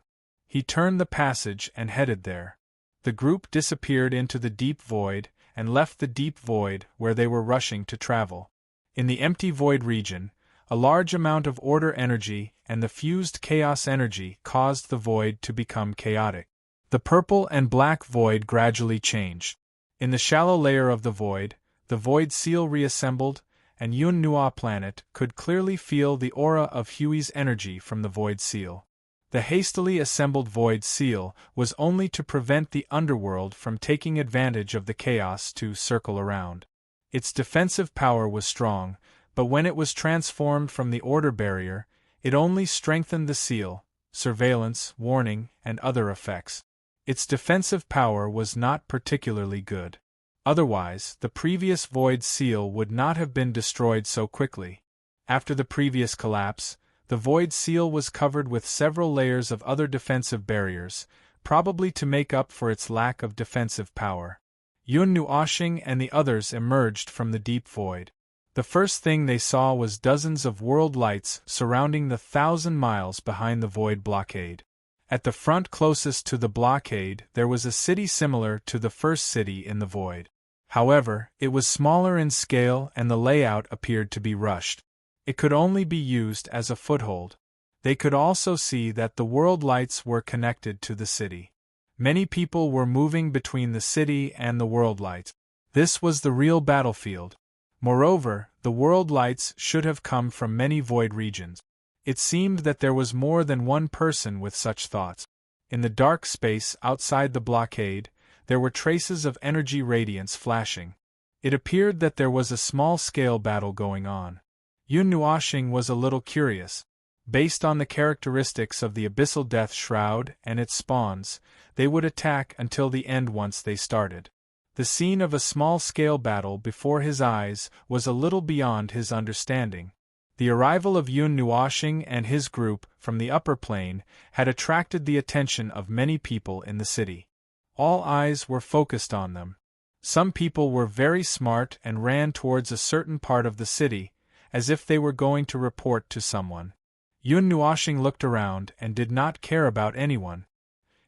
He turned the passage and headed there. The group disappeared into the deep void and left the deep void where they were rushing to travel. In the empty void region, a large amount of order energy and the fused chaos energy caused the void to become chaotic. The purple and black void gradually changed. In the shallow layer of the void seal reassembled, and Yun Nuo planet could clearly feel the aura of Hui's energy from the void seal. The hastily assembled void seal was only to prevent the underworld from taking advantage of the chaos to circle around. Its defensive power was strong, but when it was transformed from the order barrier, it only strengthened the seal, surveillance, warning, and other effects. Its defensive power was not particularly good. Otherwise, the previous void seal would not have been destroyed so quickly. After the previous collapse, the void seal was covered with several layers of other defensive barriers, probably to make up for its lack of defensive power. Yun Nuoshing and the others emerged from the deep void. The first thing they saw was dozens of world lights surrounding the 1,000 miles behind the void blockade. At the front closest to the blockade there was a city similar to the first city in the void. However, it was smaller in scale and the layout appeared to be rushed. It could only be used as a foothold. They could also see that the world lights were connected to the city. Many people were moving between the city and the world lights. This was the real battlefield. Moreover, the world lights should have come from many void regions. It seemed that there was more than one person with such thoughts. In the dark space outside the blockade, there were traces of energy radiance flashing. It appeared that there was a small-scale battle going on. Yun Nuoxing was a little curious. Based on the characteristics of the abyssal death shroud and its spawns, they would attack until the end once they started. The scene of a small-scale battle before his eyes was a little beyond his understanding. The arrival of Yun Nuoxing and his group from the upper plane had attracted the attention of many people in the city. All eyes were focused on them. Some people were very smart and ran towards a certain part of the city, as if they were going to report to someone. Yun Nuoxing looked around and did not care about anyone.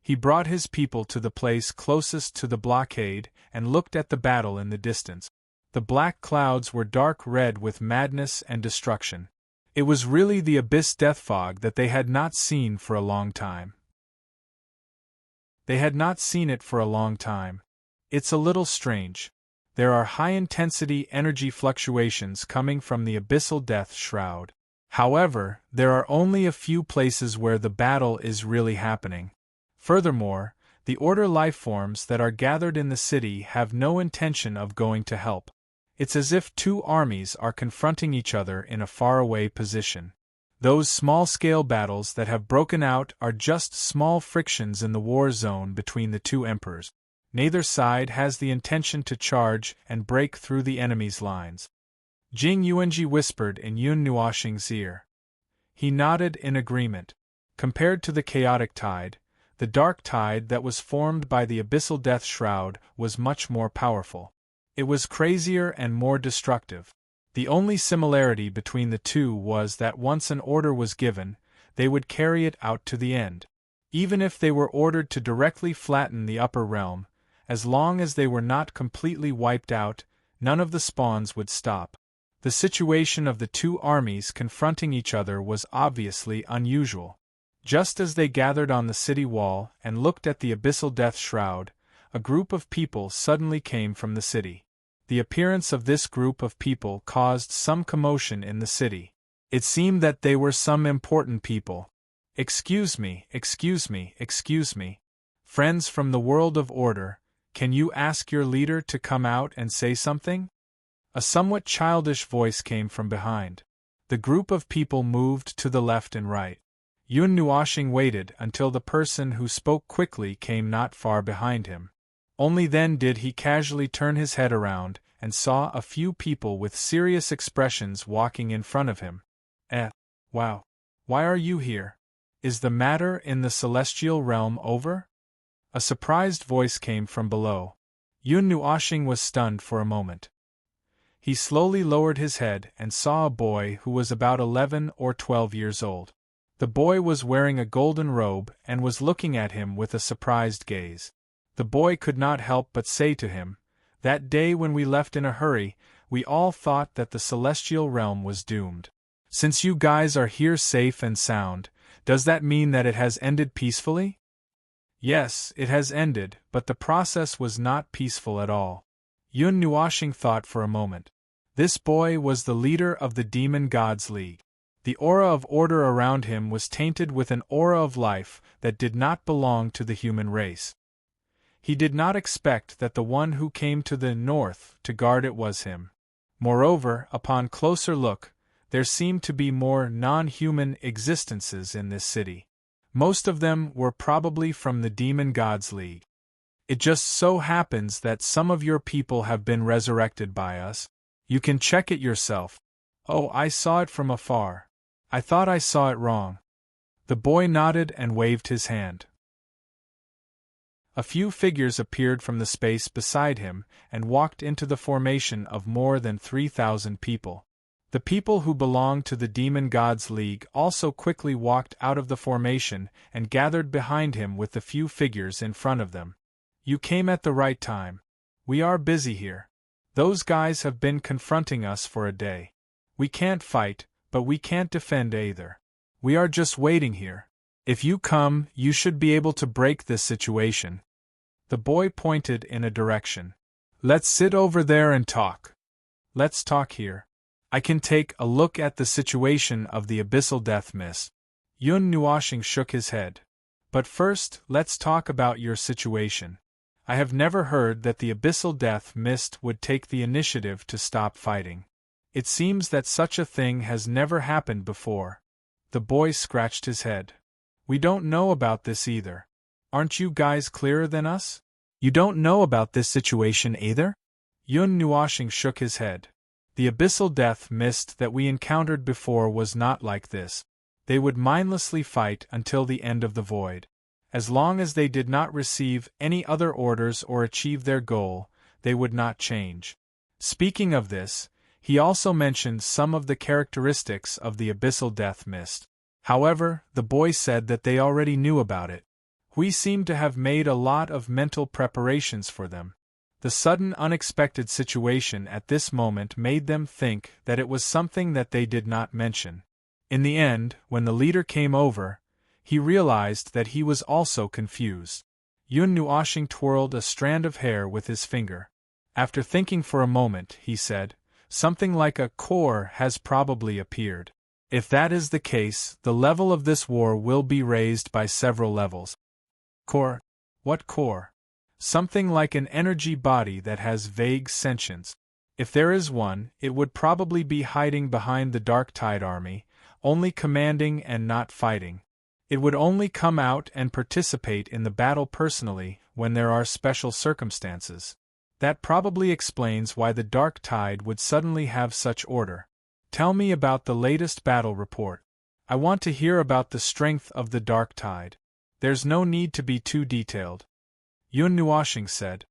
He brought his people to the place closest to the blockade and looked at the battle in the distance. The black clouds were dark red with madness and destruction. It was really the abyss death fog that they had not seen for a long time. They had not seen it for a long time. It's a little strange. There are high-intensity energy fluctuations coming from the abyssal death shroud. However, there are only a few places where the battle is really happening. Furthermore, the Order lifeforms that are gathered in the city have no intention of going to help. It's as if two armies are confronting each other in a faraway position. Those small-scale battles that have broken out are just small frictions in the war zone between the two emperors. Neither side has the intention to charge and break through the enemy's lines. Jing Yuanji whispered in Yun Nuoxing's ear. He nodded in agreement. Compared to the chaotic tide, the dark tide that was formed by the abyssal death shroud was much more powerful. It was crazier and more destructive. The only similarity between the two was that once an order was given, they would carry it out to the end. Even if they were ordered to directly flatten the upper realm, as long as they were not completely wiped out, none of the spawns would stop. The situation of the two armies confronting each other was obviously unusual. Just as they gathered on the city wall and looked at the abyssal death shroud, a group of people suddenly came from the city. The appearance of this group of people caused some commotion in the city. It seemed that they were some important people. Excuse me, excuse me, excuse me. Friends from the world of order, can you ask your leader to come out and say something? A somewhat childish voice came from behind. The group of people moved to the left and right. Yun Nuoxing waited until the person who spoke quickly came not far behind him. Only then did he casually turn his head around and saw a few people with serious expressions walking in front of him. Wow. Why are you here? Is the matter in the celestial realm over? A surprised voice came from below. Yun Nuoxing was stunned for a moment. He slowly lowered his head and saw a boy who was about 11 or 12 years old. The boy was wearing a golden robe and was looking at him with a surprised gaze. The boy could not help but say to him, "That day when we left in a hurry, we all thought that the celestial realm was doomed. Since you guys are here safe and sound, does that mean that it has ended peacefully?" Yes, it has ended, but the process was not peaceful at all. Yun Nuoxing thought for a moment. This boy was the leader of the Demon Gods League. The aura of order around him was tainted with an aura of life that did not belong to the human race. He did not expect that the one who came to the north to guard it was him. Moreover, upon closer look, there seemed to be more non-human existences in this city. Most of them were probably from the Demon Gods League. It just so happens that some of your people have been resurrected by us. You can check it yourself. Oh, I saw it from afar. I thought I saw it wrong. The boy nodded and waved his hand. A few figures appeared from the space beside him and walked into the formation of more than 3,000 people. The people who belonged to the Demon Gods League also quickly walked out of the formation and gathered behind him with the few figures in front of them. You came at the right time. We are busy here. Those guys have been confronting us for a day. We can't fight, but we can't defend either. We are just waiting here. If you come, you should be able to break this situation. The boy pointed in a direction. Let's sit over there and talk. Let's talk here. I can take a look at the situation of the abyssal death mist. Yun Nuashing shook his head. But first, let's talk about your situation. I have never heard that the abyssal death mist would take the initiative to stop fighting. It seems that such a thing has never happened before. The boy scratched his head. We don't know about this either. Aren't you guys clearer than us? You don't know about this situation either? Yun Nuashing shook his head. The abyssal death mist that we encountered before was not like this. They would mindlessly fight until the end of the void. As long as they did not receive any other orders or achieve their goal, they would not change. Speaking of this, he also mentioned some of the characteristics of the abyssal death mist. However, the boy said that they already knew about it. We seem to have made a lot of mental preparations for them. The sudden unexpected situation at this moment made them think that it was something that they did not mention. In the end, when the leader came over, he realized that he was also confused. Yun Nuashing twirled a strand of hair with his finger. After thinking for a moment, he said, "Something like a core has probably appeared. If that is the case, the level of this war will be raised by several levels." Core? What core? Something like an energy body that has vague sentience. If there is one, it would probably be hiding behind the Dark Tide army, only commanding and not fighting. It would only come out and participate in the battle personally when there are special circumstances. That probably explains why the Dark Tide would suddenly have such order. Tell me about the latest battle report. I want to hear about the strength of the Dark Tide. There's no need to be too detailed. Yun Nuashing said.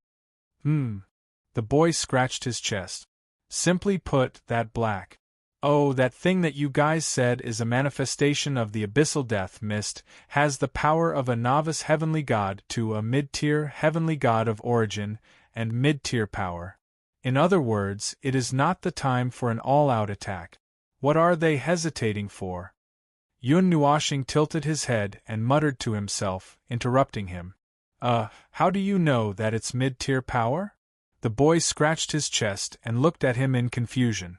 The boy scratched his chest. Simply put, that black. Oh, that thing that you guys said is a manifestation of the abyssal death mist, has the power of a novice heavenly god to a mid-tier heavenly god of origin, and mid-tier power. In other words, it is not the time for an all-out attack. What are they hesitating for? Yun Nuashing tilted his head and muttered to himself, interrupting him. How do you know that it's mid-tier power? The boy scratched his chest and looked at him in confusion.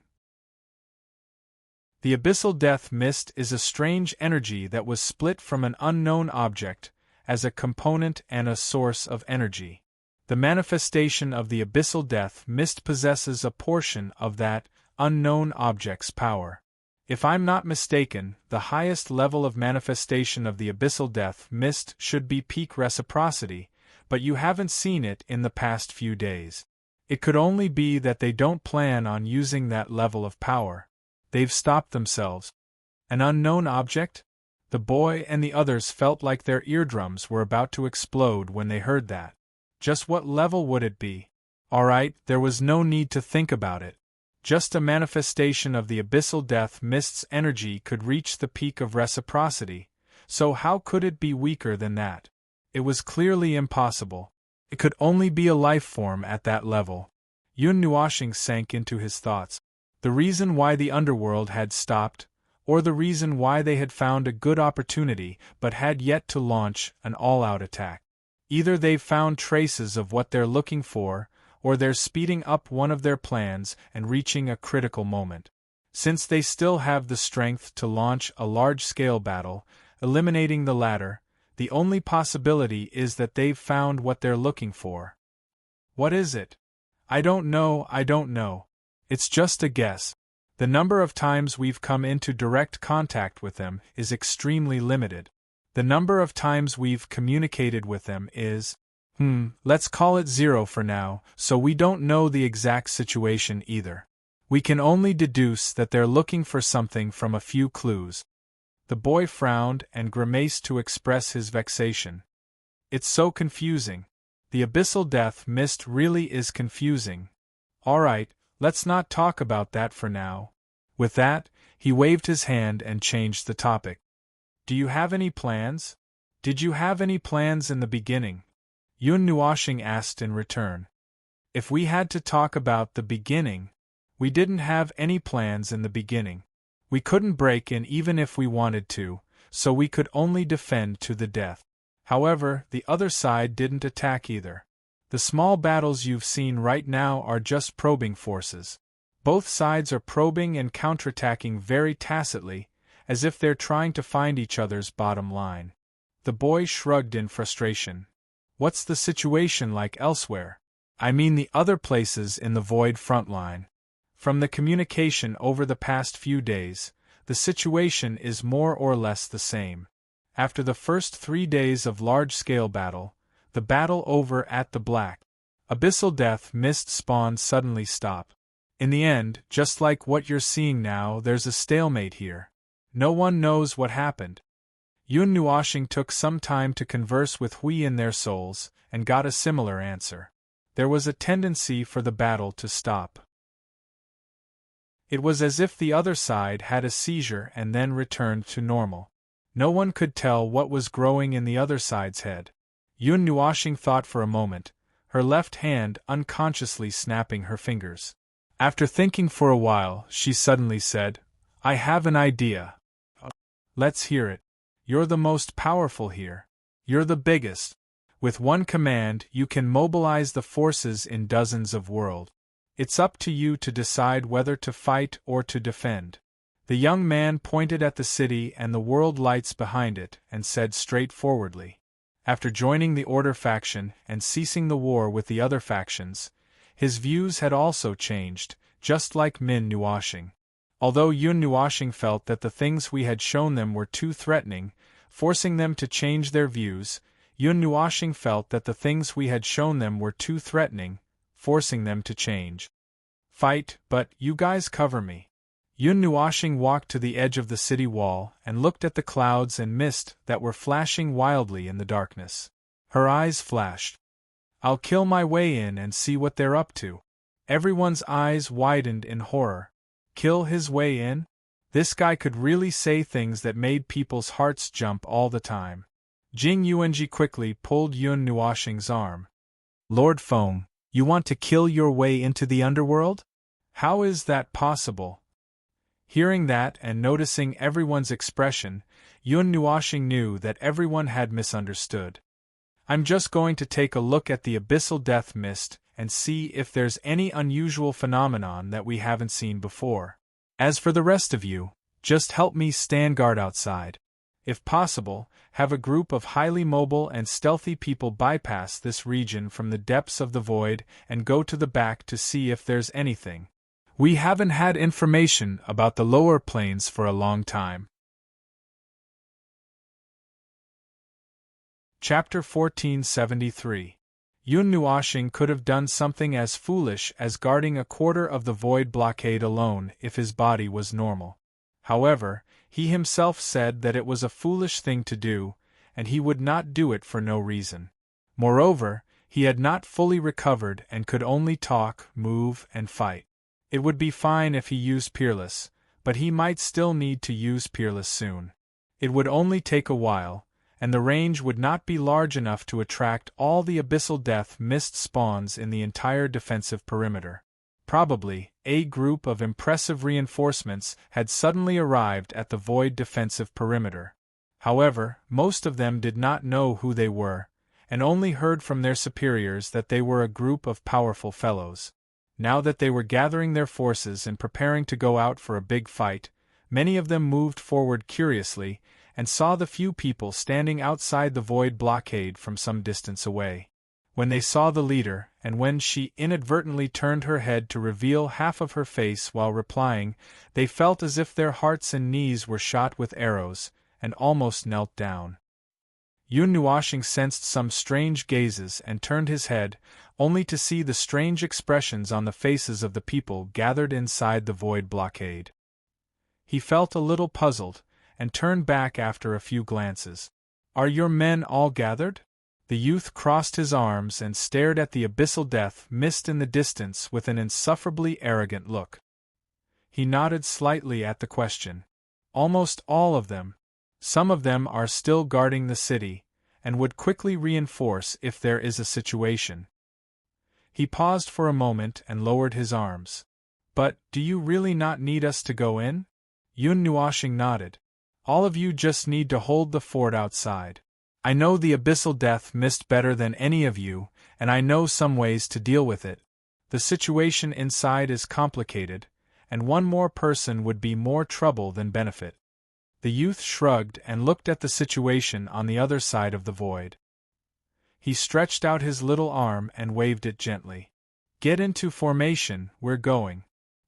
The abyssal death mist is a strange energy that was split from an unknown object, as a component and a source of energy. The manifestation of the abyssal death mist possesses a portion of that unknown object's power. If I'm not mistaken, the highest level of manifestation of the abyssal death mist should be peak reciprocity, but you haven't seen it in the past few days. It could only be that they don't plan on using that level of power. They've stopped themselves. An unknown object? The boy and the others felt like their eardrums were about to explode when they heard that. Just what level would it be? All right, there was no need to think about it. Just a manifestation of the abyssal death mist's energy could reach the peak of reciprocity, so how could it be weaker than that? It was clearly impossible. It could only be a life form at that level. Yun Nuashing sank into his thoughts. The reason why the underworld had stopped, or the reason why they had found a good opportunity but had yet to launch an all-out attack. Either they've found traces of what they're looking for, or they're speeding up one of their plans and reaching a critical moment. Since they still have the strength to launch a large-scale battle, eliminating the latter, the only possibility is that they've found what they're looking for. What is it? I don't know. It's just a guess. The number of times we've come into direct contact with them is extremely limited. The number of times we've communicated with them is, let's call it 0 for now, so we don't know the exact situation either. We can only deduce that they're looking for something from a few clues. The boy frowned and grimaced to express his vexation. It's so confusing. The abyssal death mist really is confusing. All right, let's not talk about that for now. With that, he waved his hand and changed the topic. Do you have any plans? Did you have any plans in the beginning? Yun Nuashing asked in return. If we had to talk about the beginning, we didn't have any plans in the beginning. We couldn't break in even if we wanted to, so we could only defend to the death. However, the other side didn't attack either. The small battles you've seen right now are just probing forces. Both sides are probing and counterattacking very tacitly, as if they're trying to find each other's bottom line. The boy shrugged in frustration. What's the situation like elsewhere? I mean the other places in the Void front line. From the communication over the past few days, the situation is more or less the same. After the first 3 days of large-scale battle, the battle over at the Black Abyssal Death Mist spawn suddenly stopped. In the end, just like what you're seeing now, there's a stalemate here. No one knows what happened. Yun Nuashing took some time to converse with Hui in their souls, and got a similar answer. There was a tendency for the battle to stop. It was as if the other side had a seizure and then returned to normal. No one could tell what was growing in the other side's head. Yun Nuashing thought for a moment, her left hand unconsciously snapping her fingers. After thinking for a while, she suddenly said, "I have an idea." "Let's hear it. You're the most powerful here. You're the biggest. With one command, you can mobilize the forces in dozens of worlds. It's up to you to decide whether to fight or to defend." The young man pointed at the city and the world lights behind it and said straightforwardly. After joining the Order faction and ceasing the war with the other factions, his views had also changed, just like Min Nuashing. Although Yun Nuashing felt that the things we had shown them were too threatening, forcing them to change their views, Yun Nuashing felt that the things we had shown them were too threatening, forcing them to change. "Fight, but you guys cover me." Yun Nuashing walked to the edge of the city wall and looked at the clouds and mist that were flashing wildly in the darkness. Her eyes flashed. "I'll kill my way in and see what they're up to." Everyone's eyes widened in horror. Kill his way in? This guy could really say things that made people's hearts jump all the time. Jing Yuanji quickly pulled Yun Nuashing's arm. "Lord Feng, you want to kill your way into the underworld? How is that possible?" Hearing that and noticing everyone's expression, Yun Nuashing knew that everyone had misunderstood. "I'm just going to take a look at the Abyssal Death Mist and see if there's any unusual phenomenon that we haven't seen before. As for the rest of you, just help me stand guard outside. If possible, have a group of highly mobile and stealthy people bypass this region from the depths of the void and go to the back to see if there's anything. We haven't had information about the lower planes for a long time." Chapter 1473. Yun Nuashing could have done something as foolish as guarding a quarter of the void blockade alone if his body was normal. However, he himself said that it was a foolish thing to do, and he would not do it for no reason. Moreover, he had not fully recovered and could only talk, move, and fight. It would be fine if he used Peerless, but he might still need to use Peerless soon. It would only take a while, and the range would not be large enough to attract all the Abyssal Death Mist spawns in the entire defensive perimeter. Probably, a group of impressive reinforcements had suddenly arrived at the void defensive perimeter. However, most of them did not know who they were, and only heard from their superiors that they were a group of powerful fellows. Now that they were gathering their forces and preparing to go out for a big fight, many of them moved forward curiously and saw the few people standing outside the void blockade from some distance away. When they saw the leader, and when she inadvertently turned her head to reveal half of her face while replying, they felt as if their hearts and knees were shot with arrows, and almost knelt down. Yun Nuashing sensed some strange gazes and turned his head, only to see the strange expressions on the faces of the people gathered inside the void blockade. He felt a little puzzled, and turned back after a few glances. "Are your men all gathered?" The youth crossed his arms and stared at the Abyssal Death Mist in the distance with an insufferably arrogant look. He nodded slightly at the question. "Almost all of them. Some of them are still guarding the city, and would quickly reinforce if there is a situation." He paused for a moment and lowered his arms. "But, do you really not need us to go in?" Yun Nuashing nodded. "All of you just need to hold the fort outside. I know the Abyssal Death Mist better than any of you, and I know some ways to deal with it. The situation inside is complicated, and one more person would be more trouble than benefit. The youth shrugged and looked at the situation on the other side of the void. He stretched out his little arm and waved it gently. "Get into formation, we're going."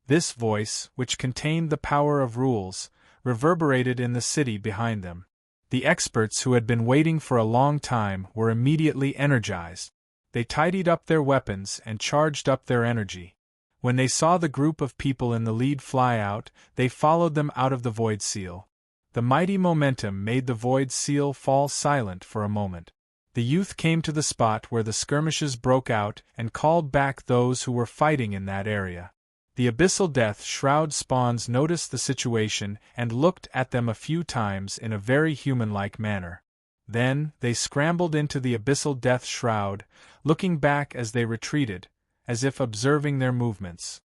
This voice, which contained the power of rules, reverberated in the city behind them. The experts who had been waiting for a long time were immediately energized. They tidied up their weapons and charged up their energy. When they saw the group of people in the lead fly out, they followed them out of the void seal. The mighty momentum made the void seal fall silent for a moment. The youth came to the spot where the skirmishes broke out and called back those who were fighting in that area. The abyssal death shroud spawns noticed the situation and looked at them a few times in a very human-like manner. Then, they scrambled into the abyssal death shroud, looking back as they retreated, as if observing their movements.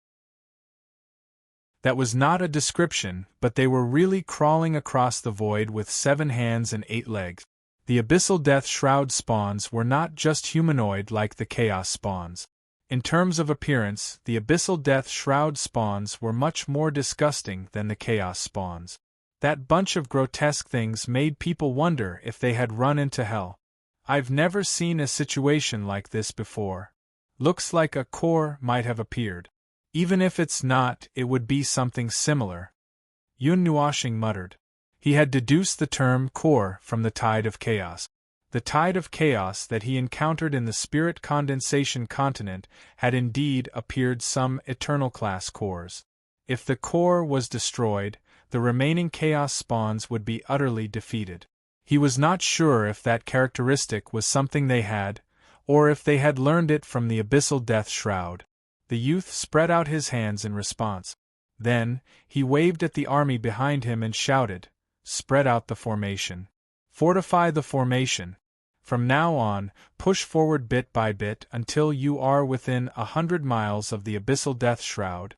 That was not a description, but they were really crawling across the void with 7 hands and 8 legs. The abyssal death shroud spawns were not just humanoid like the chaos spawns. In terms of appearance, the abyssal death shroud spawns were much more disgusting than the chaos spawns. That bunch of grotesque things made people wonder if they had run into hell. "I've never seen a situation like this before. Looks like a core might have appeared. Even if it's not, it would be something similar," Yun Nuashing muttered. He had deduced the term core from the tide of chaos. The tide of chaos that he encountered in the spirit condensation continent had indeed appeared some eternal class cores. If the core was destroyed, the remaining chaos spawns would be utterly defeated. He was not sure if that characteristic was something they had, or if they had learned it from the abyssal death shroud. The youth spread out his hands in response. Then, he waved at the army behind him and shouted, "Spread out the formation. Fortify the formation. From now on, push forward bit by bit until you are within 100 miles of the abyssal death shroud."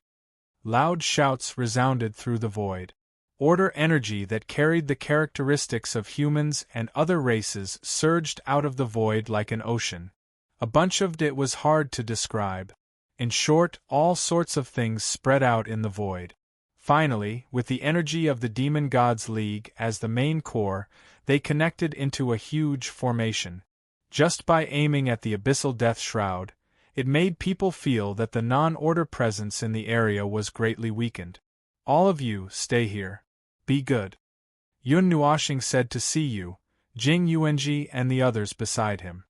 Loud shouts resounded through the void. Order energy that carried the characteristics of humans and other races surged out of the void like an ocean. A bunch of it was hard to describe. In short, all sorts of things spread out in the void. Finally, with the energy of the Demon Gods League as the main core, they connected into a huge formation. Just by aiming at the abyssal death shroud, it made people feel that the non-order presence in the area was greatly weakened. "All of you, stay here. Be good," Yun Nuashing said to Siyu, Jing Yuanji and the others beside him.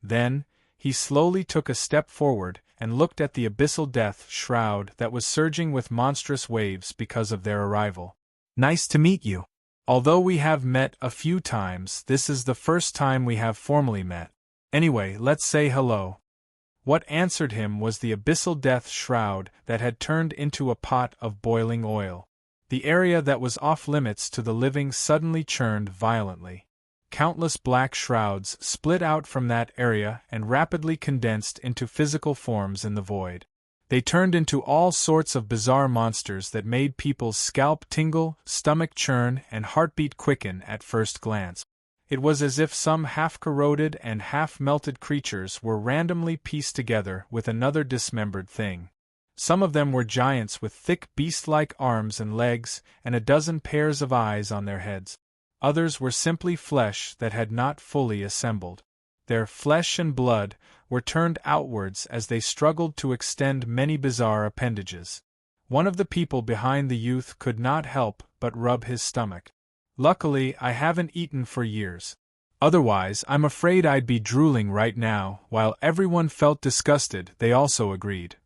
Then, he slowly took a step forward and looked at the abyssal death shroud that was surging with monstrous waves because of their arrival. "Nice to meet you. Although we have met a few times, this is the first time we have formally met. Anyway, let's say hello." What answered him was the abyssal death shroud that had turned into a pot of boiling oil. The area that was off-limits to the living suddenly churned violently. Countless black shrouds split out from that area and rapidly condensed into physical forms in the void. They turned into all sorts of bizarre monsters that made people's scalp tingle, stomach churn, and heartbeat quicken at first glance. It was as if some half-corroded and half-melted creatures were randomly pieced together with another dismembered thing. Some of them were giants with thick beast-like arms and legs and a dozen pairs of eyes on their heads. Others were simply flesh that had not fully assembled. Their flesh and blood were turned outwards as they struggled to extend many bizarre appendages. One of the people behind the youth could not help but rub his stomach. "Luckily, I haven't eaten for years. Otherwise, I'm afraid I'd be drooling right now." While everyone felt disgusted, they also agreed.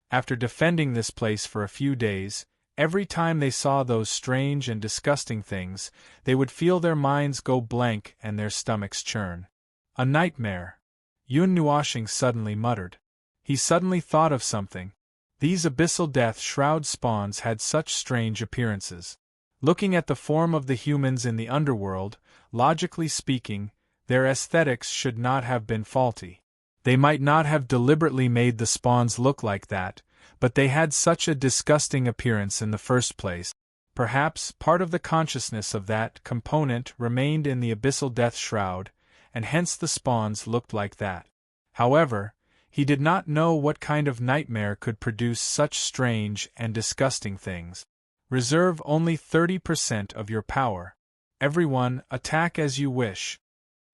After defending this place for a few days, every time they saw those strange and disgusting things, they would feel their minds go blank and their stomachs churn. "A nightmare," Yun Nuashing suddenly muttered. He suddenly thought of something. These abyssal death shroud spawns had such strange appearances. Looking at the form of the humans in the underworld, logically speaking, their aesthetics should not have been faulty. They might not have deliberately made the spawns look like that, but they had such a disgusting appearance in the first place. Perhaps part of the consciousness of that component remained in the abyssal death shroud, and hence the spawns looked like that. However, He did not know what kind of nightmare could produce such strange and disgusting things. Reserve only 30% of your power. Everyone, attack as you wish.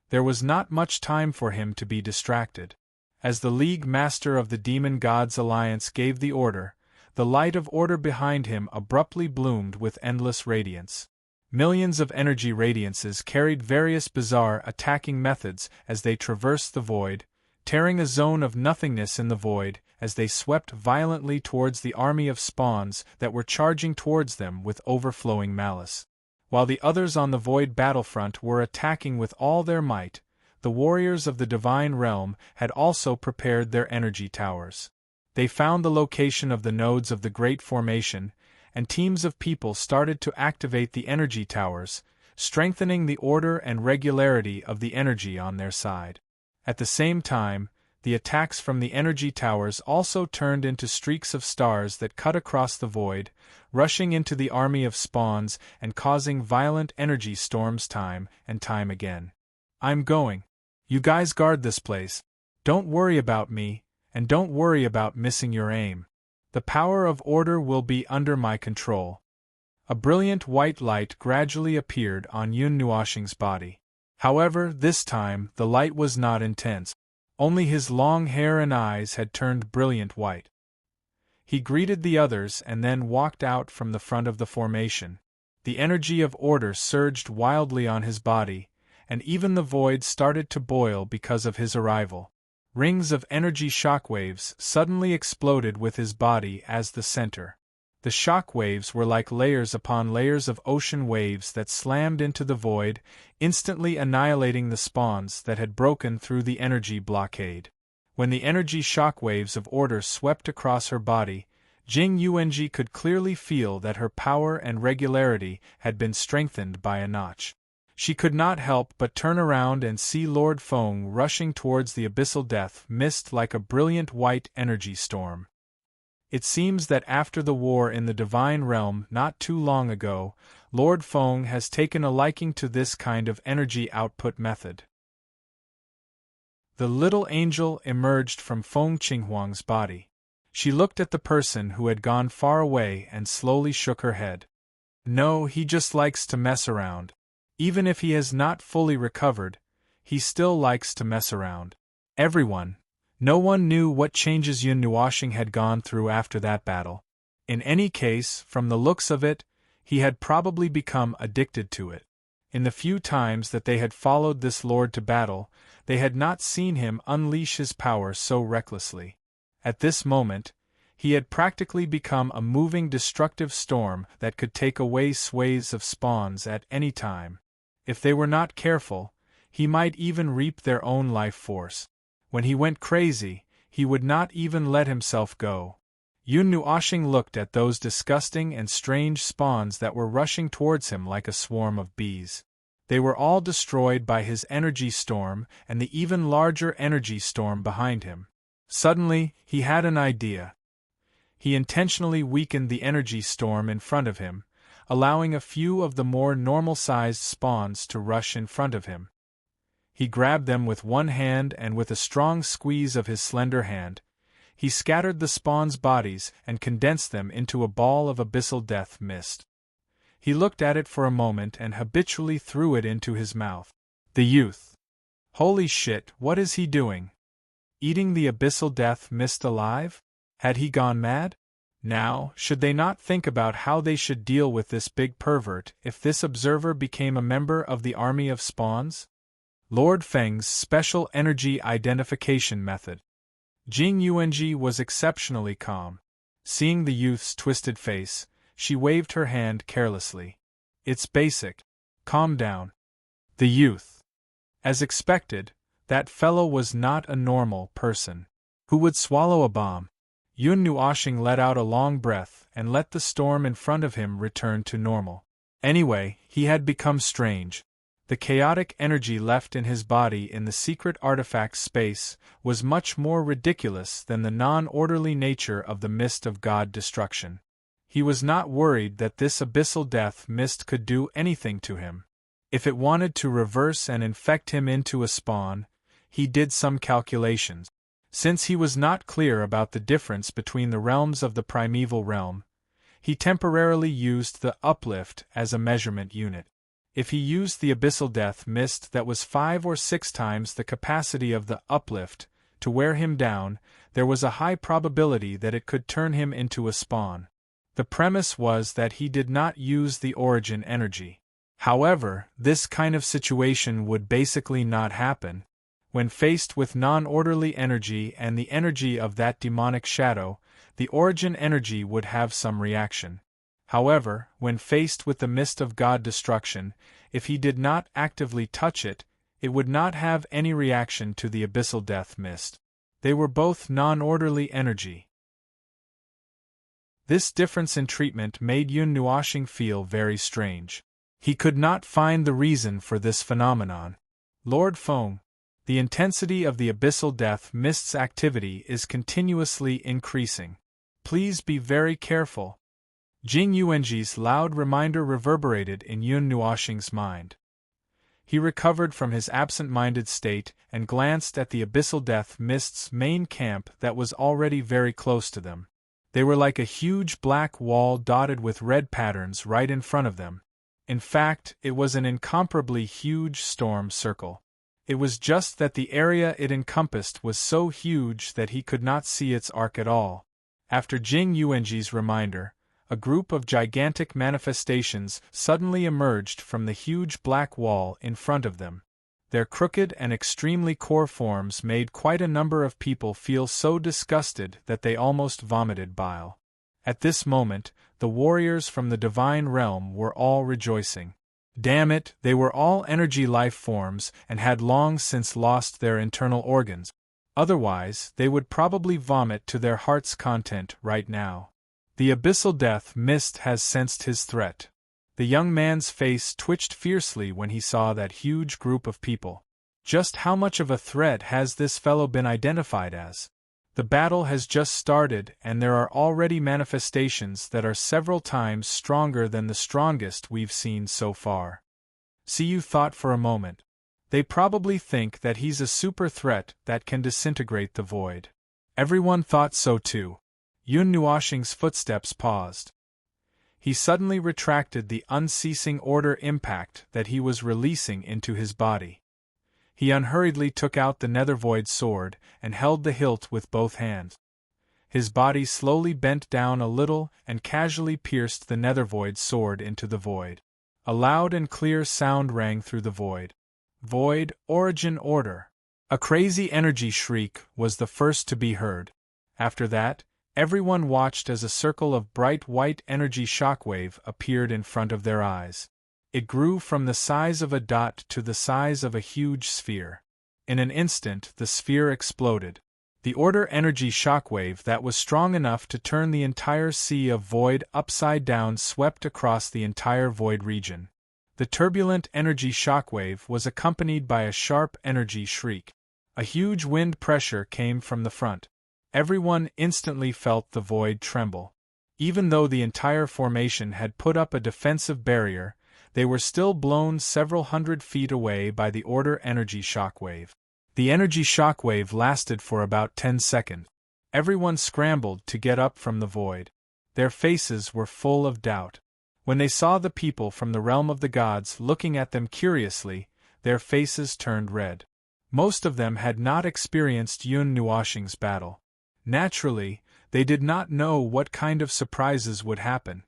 There was not much time for him to be distracted. As the League Master of the Demon Gods Alliance gave the order, the light of order behind him abruptly bloomed with endless radiance. Millions of energy radiances carried various bizarre attacking methods as they traversed the void, tearing a zone of nothingness in the void as they swept violently towards the army of spawns that were charging towards them with overflowing malice. While the others on the void battlefront were attacking with all their might, the warriors of the divine realm had also prepared their energy towers. They found the location of the nodes of the Great Formation, and teams of people started to activate the energy towers, strengthening the order and regularity of the energy on their side. At the same time, the attacks from the energy towers also turned into streaks of stars that cut across the void, rushing into the army of spawns and causing violent energy storms time and time again. I'm going. You guys guard this place. Don't worry about me, and don't worry about missing your aim. The power of order will be under my control. A brilliant white light gradually appeared on Yun Nuoshing's body. However, this time the light was not intense. Only his long hair and eyes had turned brilliant white. He greeted the others and then walked out from the front of the formation. The energy of order surged wildly on his body, and even the void started to boil because of his arrival. Rings of energy shockwaves suddenly exploded with his body as the center. The shockwaves were like layers upon layers of ocean waves that slammed into the void, instantly annihilating the spawns that had broken through the energy blockade. When the energy shockwaves of order swept across her body, Jing Yuanji could clearly feel that her power and regularity had been strengthened by a notch. She could not help but turn around and see Lord Feng rushing towards the abyssal death mist like a brilliant white energy storm. It seems that after the war in the divine realm not too long ago, Lord Feng has taken a liking to this kind of energy output method. The little angel emerged from Feng Qinghuang's body. She looked at the person who had gone far away and slowly shook her head. No, he just likes to mess around. Even if he has not fully recovered, he still likes to mess around. No one knew what changes Yun Nuoshing had gone through after that battle. In any case, from the looks of it, he had probably become addicted to it. In the few times that they had followed this lord to battle, they had not seen him unleash his power so recklessly. At this moment, he had practically become a moving destructive storm that could take away swathes of spawns at any time. If they were not careful, he might even reap their own life force. When he went crazy, he would not even let himself go. Yun Nuoshing looked at those disgusting and strange spawns that were rushing towards him like a swarm of bees. They were all destroyed by his energy storm and the even larger energy storm behind him. Suddenly, he had an idea. He intentionally weakened the energy storm in front of him, allowing a few of the more normal-sized spawns to rush in front of him. He grabbed them with one hand and with a strong squeeze of his slender hand, he scattered the spawns' bodies and condensed them into a ball of abyssal death mist. He looked at it for a moment and habitually threw it into his mouth. The youth. Holy shit, what is he doing? Eating the abyssal death mist alive? Had he gone mad? Now, should they not think about how they should deal with this big pervert if this observer became a member of the army of spawns? Lord Feng's special energy identification method. Jing Yuanji was exceptionally calm. Seeing the youth's twisted face, she waved her hand carelessly. It's basic. Calm down. The youth. As expected, that fellow was not a normal person. Who would swallow a bomb? Yun Nuoshing let out a long breath and let the storm in front of him return to normal. Anyway, he had become strange. The chaotic energy left in his body in the secret artifact space was much more ridiculous than the non-orderly nature of the mist of God destruction. He was not worried that this abyssal death mist could do anything to him. If it wanted to reverse and infect him into a spawn, he did some calculations. Since he was not clear about the difference between the realms of the primeval realm, he temporarily used the uplift as a measurement unit. If he used the abyssal death mist that was 5 or 6 times the capacity of the uplift to wear him down, there was a high probability that it could turn him into a spawn. The premise was that he did not use the origin energy. However, this kind of situation would basically not happen. When faced with non-orderly energy and the energy of that demonic shadow, the origin energy would have some reaction. However, when faced with the mist of God destruction, if he did not actively touch it, it would not have any reaction to the abyssal death mist. They were both non-orderly energy. This difference in treatment made Yun Nuoxing feel very strange. He could not find the reason for this phenomenon. Lord Feng, the intensity of the abyssal death mist's activity is continuously increasing. Please be very careful. Jing Yuanji's loud reminder reverberated in Yun Nuoxing's mind. He recovered from his absent-minded state and glanced at the abyssal death mist's main camp that was already very close to them. They were like a huge black wall dotted with red patterns right in front of them. In fact, it was an incomparably huge storm circle. It was just that the area it encompassed was so huge that he could not see its arc at all. After Jing Yuanji's reminder, a group of gigantic manifestations suddenly emerged from the huge black wall in front of them. Their crooked and extremely core forms made quite a number of people feel so disgusted that they almost vomited bile. At this moment, the warriors from the divine realm were all rejoicing. Damn it, they were all energy life forms and had long since lost their internal organs. Otherwise, they would probably vomit to their heart's content right now. The abyssal death mist has sensed his threat. The young man's face twitched fiercely when he saw that huge group of people. Just how much of a threat has this fellow been identified as? The battle has just started and there are already manifestations that are several times stronger than the strongest we've seen so far. Siyu thought for a moment. They probably think that he's a super threat that can disintegrate the void. Everyone thought so too. Yun Nuoxing's footsteps paused. He suddenly retracted the unceasing order impact that he was releasing into his body. He unhurriedly took out the nethervoid sword and held the hilt with both hands. His body slowly bent down a little and casually pierced the nethervoid sword into the void. A loud and clear sound rang through the void. Void, origin, order. A crazy energy shriek was the first to be heard. After that, everyone watched as a circle of bright white energy shockwave appeared in front of their eyes. It grew from the size of a dot to the size of a huge sphere. In an instant, the sphere exploded. The order energy shockwave that was strong enough to turn the entire sea of void upside down swept across the entire void region. The turbulent energy shockwave was accompanied by a sharp energy shriek. A huge wind pressure came from the front. Everyone instantly felt the void tremble. Even though the entire formation had put up a defensive barrier, they were still blown several hundred feet away by the order energy shockwave. The energy shockwave lasted for about 10 seconds. Everyone scrambled to get up from the void. Their faces were full of doubt. When they saw the people from the realm of the gods looking at them curiously, their faces turned red. Most of them had not experienced Yun Nuoxing's battle. Naturally, they did not know what kind of surprises would happen.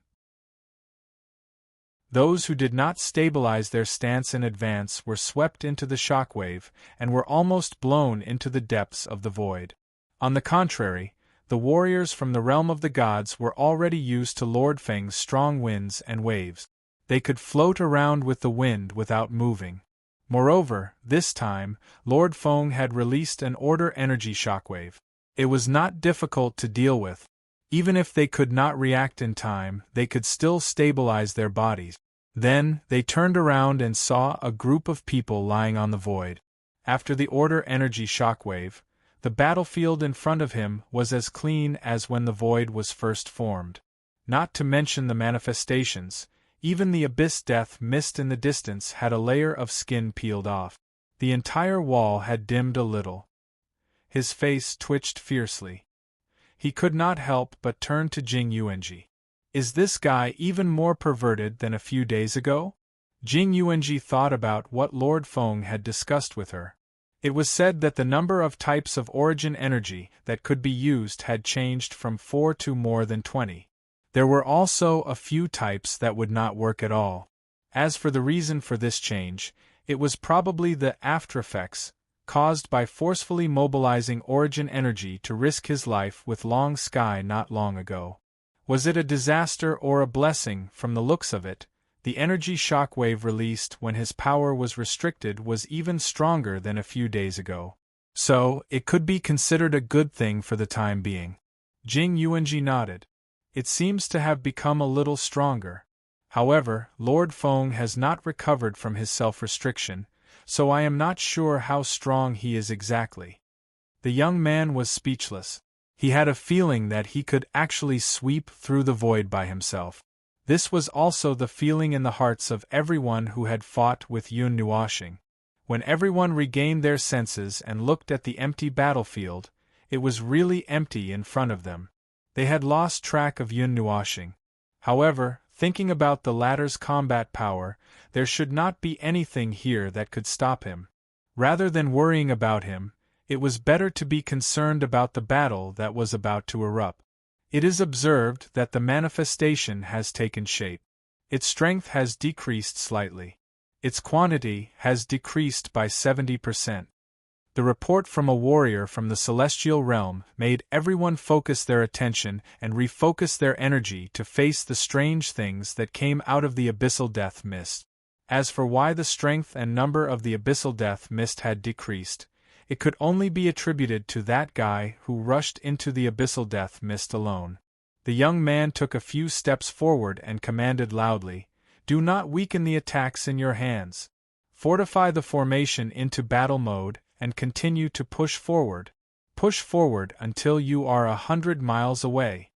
Those who did not stabilize their stance in advance were swept into the shockwave and were almost blown into the depths of the void. On the contrary, the warriors from the realm of the gods were already used to Lord Feng's strong winds and waves. They could float around with the wind without moving. Moreover, this time, Lord Feng had released an order energy shockwave. It was not difficult to deal with. Even if they could not react in time, they could still stabilize their bodies. Then, they turned around and saw a group of people lying on the void. After the order energy shockwave, the battlefield in front of him was as clean as when the void was first formed. Not to mention the manifestations, even the abyss death mist in the distance had a layer of skin peeled off. The entire wall had dimmed a little. His face twitched fiercely. He could not help but turn to Jing Yuanji. Is this guy even more perverted than a few days ago? Jing Yuanji thought about what Lord Feng had discussed with her. It was said that the number of types of origin energy that could be used had changed from 4 to more than 20. There were also a few types that would not work at all. As for the reason for this change, it was probably the aftereffects caused by forcefully mobilizing origin energy to risk his life with Long Sky not long ago. Was it a disaster or a blessing? From the looks of it, the energy shockwave released when his power was restricted was even stronger than a few days ago. So, it could be considered a good thing for the time being. Jing Yuanji nodded. It seems to have become a little stronger. However, Lord Feng has not recovered from his self-restriction, so I am not sure how strong he is exactly. The young man was speechless. He had a feeling that he could actually sweep through the void by himself. This was also the feeling in the hearts of everyone who had fought with Yun Nuoxing. When everyone regained their senses and looked at the empty battlefield, it was really empty in front of them. They had lost track of Yun Nuoxing. However, thinking about the latter's combat power, there should not be anything here that could stop him. Rather than worrying about him, it was better to be concerned about the battle that was about to erupt. It is observed that the manifestation has taken shape. Its strength has decreased slightly. Its quantity has decreased by 70%. The report from a warrior from the celestial realm made everyone focus their attention and refocus their energy to face the strange things that came out of the abyssal death mist. As for why the strength and number of the abyssal death mist had decreased, it could only be attributed to that guy who rushed into the abyssal death mist alone. The young man took a few steps forward and commanded loudly, "Do not weaken the attacks in your hands. Fortify the formation into battle mode, and continue to push forward. Push forward until you are 100 miles away."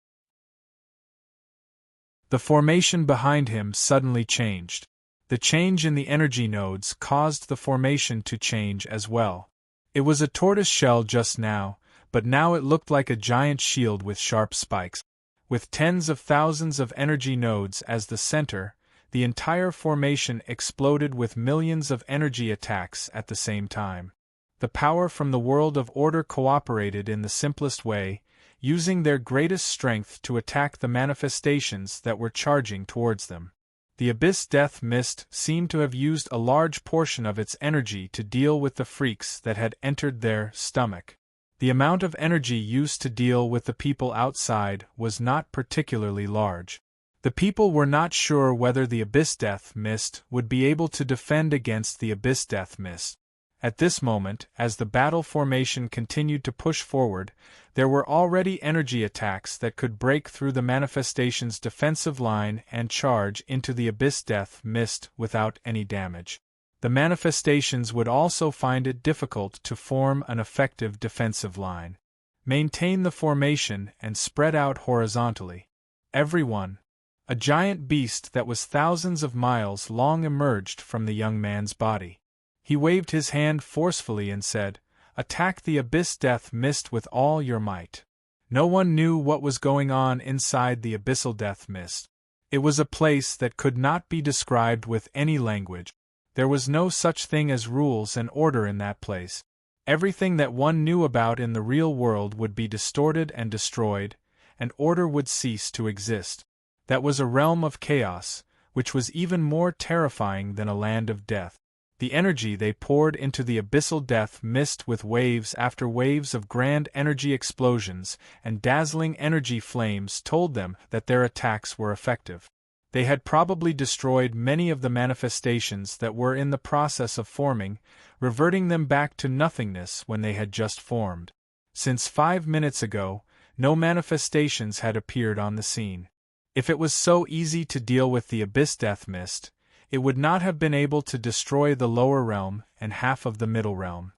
The formation behind him suddenly changed. The change in the energy nodes caused the formation to change as well. It was a tortoise shell just now, but now it looked like a giant shield with sharp spikes. With tens of thousands of energy nodes as the center, the entire formation exploded with millions of energy attacks at the same time. The power from the world of order cooperated in the simplest way, using their greatest strength to attack the manifestations that were charging towards them. The Abyss Death Mist seemed to have used a large portion of its energy to deal with the freaks that had entered their stomach. The amount of energy used to deal with the people outside was not particularly large. The people were not sure whether the Abyss Death Mist would be able to defend against the Abyss Death Mist. At this moment, as the battle formation continued to push forward, there were already energy attacks that could break through the manifestation's defensive line and charge into the Abyss Death Mist without any damage. The manifestations would also find it difficult to form an effective defensive line. Maintain the formation and spread out horizontally. Everyone. A giant beast that was thousands of miles long emerged from the young man's body. He waved his hand forcefully and said, "Attack the Abyss Death Mist with all your might." No one knew what was going on inside the Abyssal Death Mist. It was a place that could not be described with any language. There was no such thing as rules and order in that place. Everything that one knew about in the real world would be distorted and destroyed, and order would cease to exist. That was a realm of chaos, which was even more terrifying than a land of death. The energy they poured into the Abyssal Death Mist with waves after waves of grand energy explosions and dazzling energy flames told them that their attacks were effective. They had probably destroyed many of the manifestations that were in the process of forming, reverting them back to nothingness when they had just formed. Since 5 minutes ago, no manifestations had appeared on the scene. If it was so easy to deal with the Abyss Death Mist, it would not have been able to destroy the lower realm and half of the middle realm.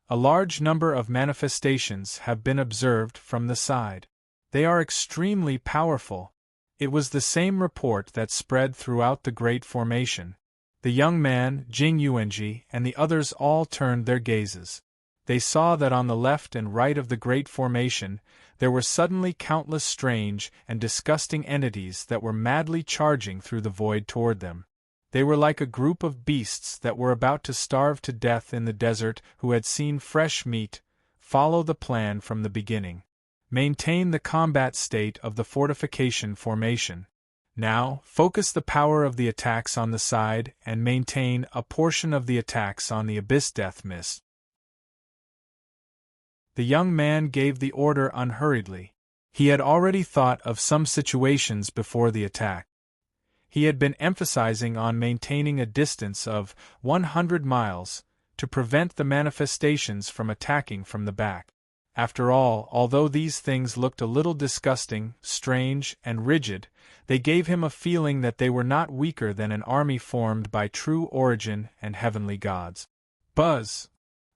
A large number of manifestations have been observed from the side. They are extremely powerful. It was the same report that spread throughout the great formation. The young man, Jing Yuanji, and the others all turned their gazes. They saw that on the left and right of the great formation, there were suddenly countless strange and disgusting entities that were madly charging through the void toward them. They were like a group of beasts that were about to starve to death in the desert who had seen fresh meat. Follow the plan from the beginning. Maintain the combat state of the fortification formation. Now, focus the power of the attacks on the side and maintain a portion of the attacks on the abyss death mist. The young man gave the order unhurriedly. He had already thought of some situations before the attack. He had been emphasizing on maintaining a distance of 100 miles to prevent the manifestations from attacking from the back. After all, although these things looked a little disgusting, strange, and rigid, they gave him a feeling that they were not weaker than an army formed by true origin and heavenly gods. Buzz!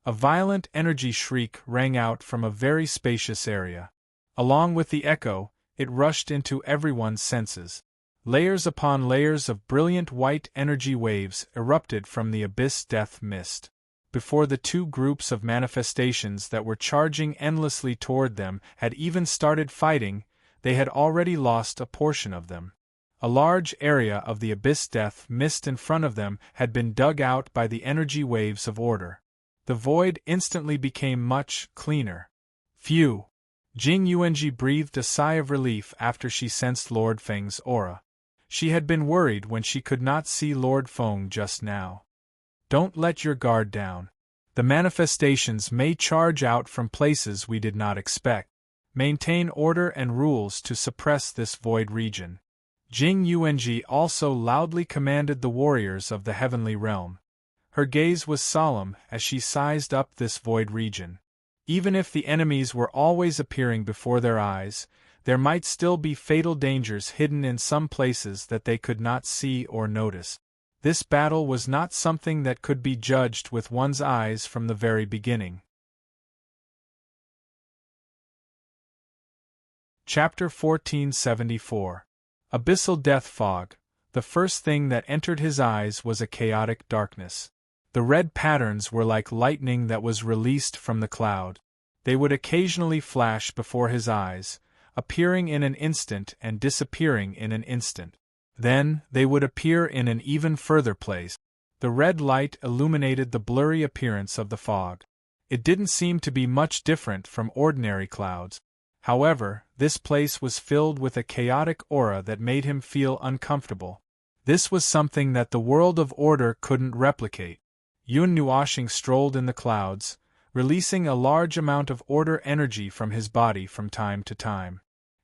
A violent energy shriek rang out from a very spacious area. Along with the echo, it rushed into everyone's senses. Layers upon layers of brilliant white energy waves erupted from the abyss death mist. Before the two groups of manifestations that were charging endlessly toward them had even started fighting, they had already lost a portion of them. A large area of the abyss death mist in front of them had been dug out by the energy waves of order. The void instantly became much cleaner. Phew! Jing Yuanji breathed a sigh of relief after she sensed Lord Feng's aura. She had been worried when she could not see Lord Feng just now. Don't let your guard down. The manifestations may charge out from places we did not expect. Maintain order and rules to suppress this void region. Jing Yuanji also loudly commanded the warriors of the heavenly realm. Her gaze was solemn as she sized up this void region. Even if the enemies were always appearing before their eyes, there might still be fatal dangers hidden in some places that they could not see or notice. This battle was not something that could be judged with one's eyes from the very beginning. Chapter 1474. Abyssal Death Fog. The first thing that entered his eyes was a chaotic darkness. The red patterns were like lightning that was released from the cloud. They would occasionally flash before his eyes, appearing in an instant and disappearing in an instant. Then, they would appear in an even further place. The red light illuminated the blurry appearance of the fog. It didn't seem to be much different from ordinary clouds. However, this place was filled with a chaotic aura that made him feel uncomfortable. This was something that the world of order couldn't replicate. Yun Nuoshing strolled in the clouds, releasing a large amount of order energy from his body from time to time.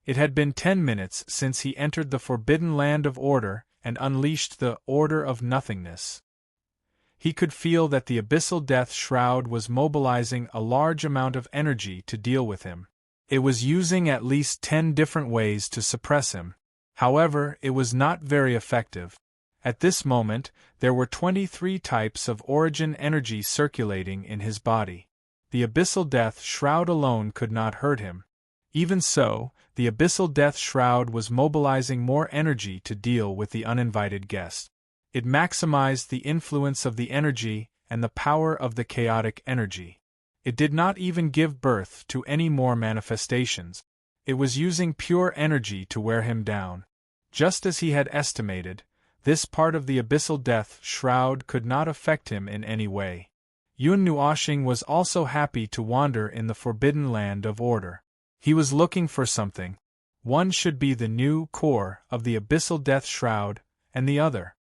It had been 10 minutes since he entered the forbidden land of order and unleashed the order of nothingness. He could feel that the abyssal death shroud was mobilizing a large amount of energy to deal with him. It was using at least 10 different ways to suppress him. However, it was not very effective. At this moment, there were 23 types of origin energy circulating in his body. The abyssal death shroud alone could not hurt him. Even so, the abyssal death shroud was mobilizing more energy to deal with the uninvited guest. It maximized the influence of the energy and the power of the chaotic energy. It did not even give birth to any more manifestations. It was using pure energy to wear him down. Just as he had estimated, this part of the abyssal death shroud could not affect him in any way. Yun Nuoshing was also happy to wander in the forbidden land of order. He was looking for something. One should be the new core of the abyssal death shroud, and the other.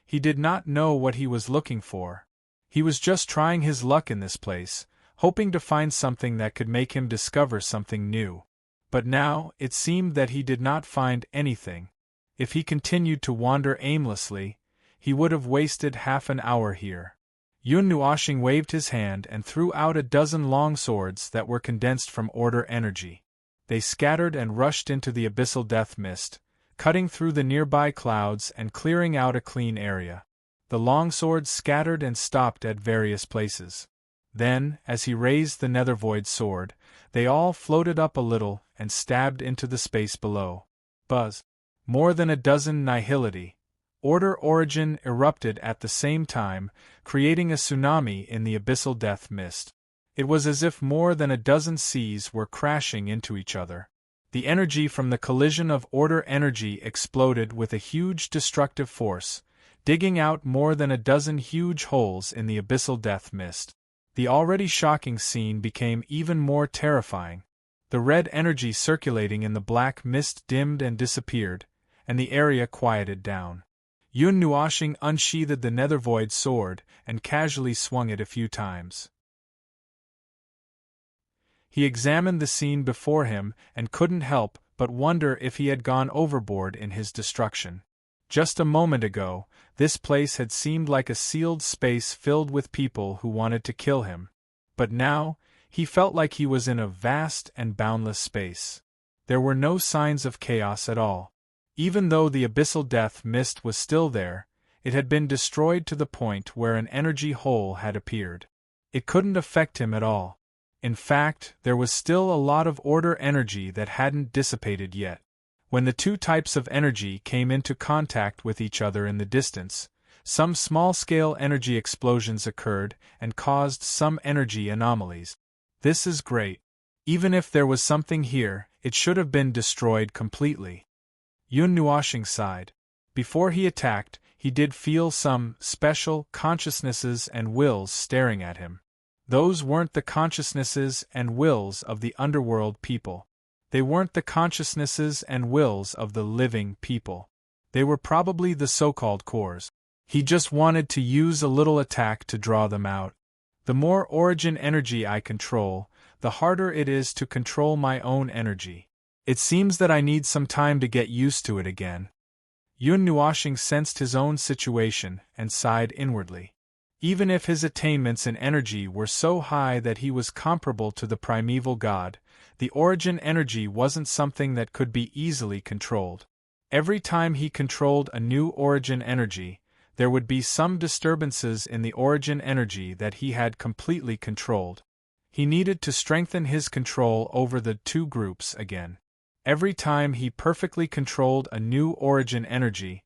He did not know what he was looking for. He was just trying his luck in this place, hoping to find something that could make him discover something new. But now, it seemed that he did not find anything. If he continued to wander aimlessly, he would have wasted half an hour here. Yun Nuoshing waved his hand and threw out a dozen long swords that were condensed from order energy. They scattered and rushed into the abyssal death mist, cutting through the nearby clouds and clearing out a clean area. The long swords scattered and stopped at various places. Then, as he raised the nethervoid sword, they all floated up a little and stabbed into the space below. Buzz! More than a dozen nihility. Order origin erupted at the same time, creating a tsunami in the abyssal death mist. It was as if more than a dozen seas were crashing into each other. The energy from the collision of order energy exploded with a huge destructive force, digging out more than a dozen huge holes in the abyssal death mist. The already shocking scene became even more terrifying. The red energy circulating in the black mist dimmed and disappeared, and the area quieted down. Yun Nuoxing unsheathed the nethervoid sword and casually swung it a few times. He examined the scene before him and couldn't help but wonder if he had gone overboard in his destruction. Just a moment ago, this place had seemed like a sealed space filled with people who wanted to kill him. But now, he felt like he was in a vast and boundless space. There were no signs of chaos at all. Even though the abyssal death mist was still there, it had been destroyed to the point where an energy hole had appeared. It couldn't affect him at all. In fact, there was still a lot of order energy that hadn't dissipated yet. When the two types of energy came into contact with each other in the distance, some small-scale energy explosions occurred and caused some energy anomalies. This is great. Even if there was something here, it should have been destroyed completely. Yun Nuoxing sighed. Before he attacked, he did feel some special consciousnesses and wills staring at him. Those weren't the consciousnesses and wills of the underworld people. They weren't the consciousnesses and wills of the living people. They were probably the so-called cores. He just wanted to use a little attack to draw them out. The more origin energy I control, the harder it is to control my own energy. It seems that I need some time to get used to it again. Yun Nuoxing sensed his own situation and sighed inwardly. Even if his attainments in energy were so high that he was comparable to the primeval god, the origin energy wasn't something that could be easily controlled. Every time he controlled a new origin energy, there would be some disturbances in the origin energy that he had completely controlled. He needed to strengthen his control over the two groups again. Every time he perfectly controlled a new origin energy,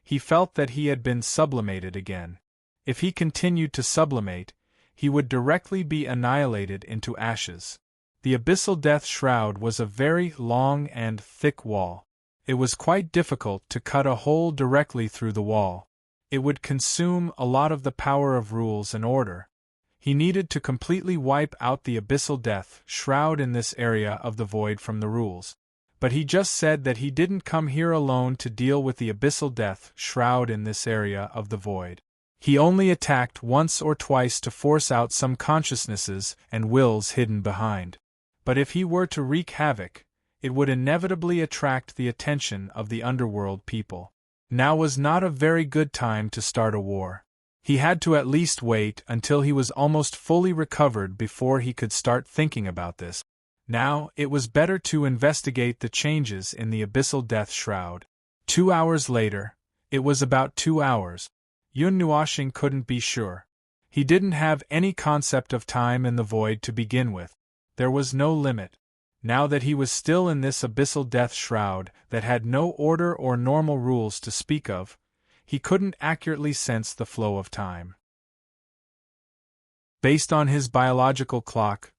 he felt that he had been sublimated again. If he continued to sublimate, he would directly be annihilated into ashes. The abyssal death shroud was a very long and thick wall. It was quite difficult to cut a hole directly through the wall. It would consume a lot of the power of rules and order. He needed to completely wipe out the abyssal death shroud in this area of the void from the rules. But he just said that he didn't come here alone to deal with the abyssal death shroud in this area of the void. He only attacked once or twice to force out some consciousnesses and wills hidden behind. But if he were to wreak havoc, it would inevitably attract the attention of the underworld people. Now was not a very good time to start a war. He had to at least wait until he was almost fully recovered before he could start thinking about this. Now, it was better to investigate the changes in the abyssal death shroud. 2 hours later, it was about 2 hours. Yun Nuoxing couldn't be sure. He didn't have any concept of time in the void to begin with. There was no limit. Now that he was still in this abyssal death shroud that had no order or normal rules to speak of, he couldn't accurately sense the flow of time. Based on his biological clock,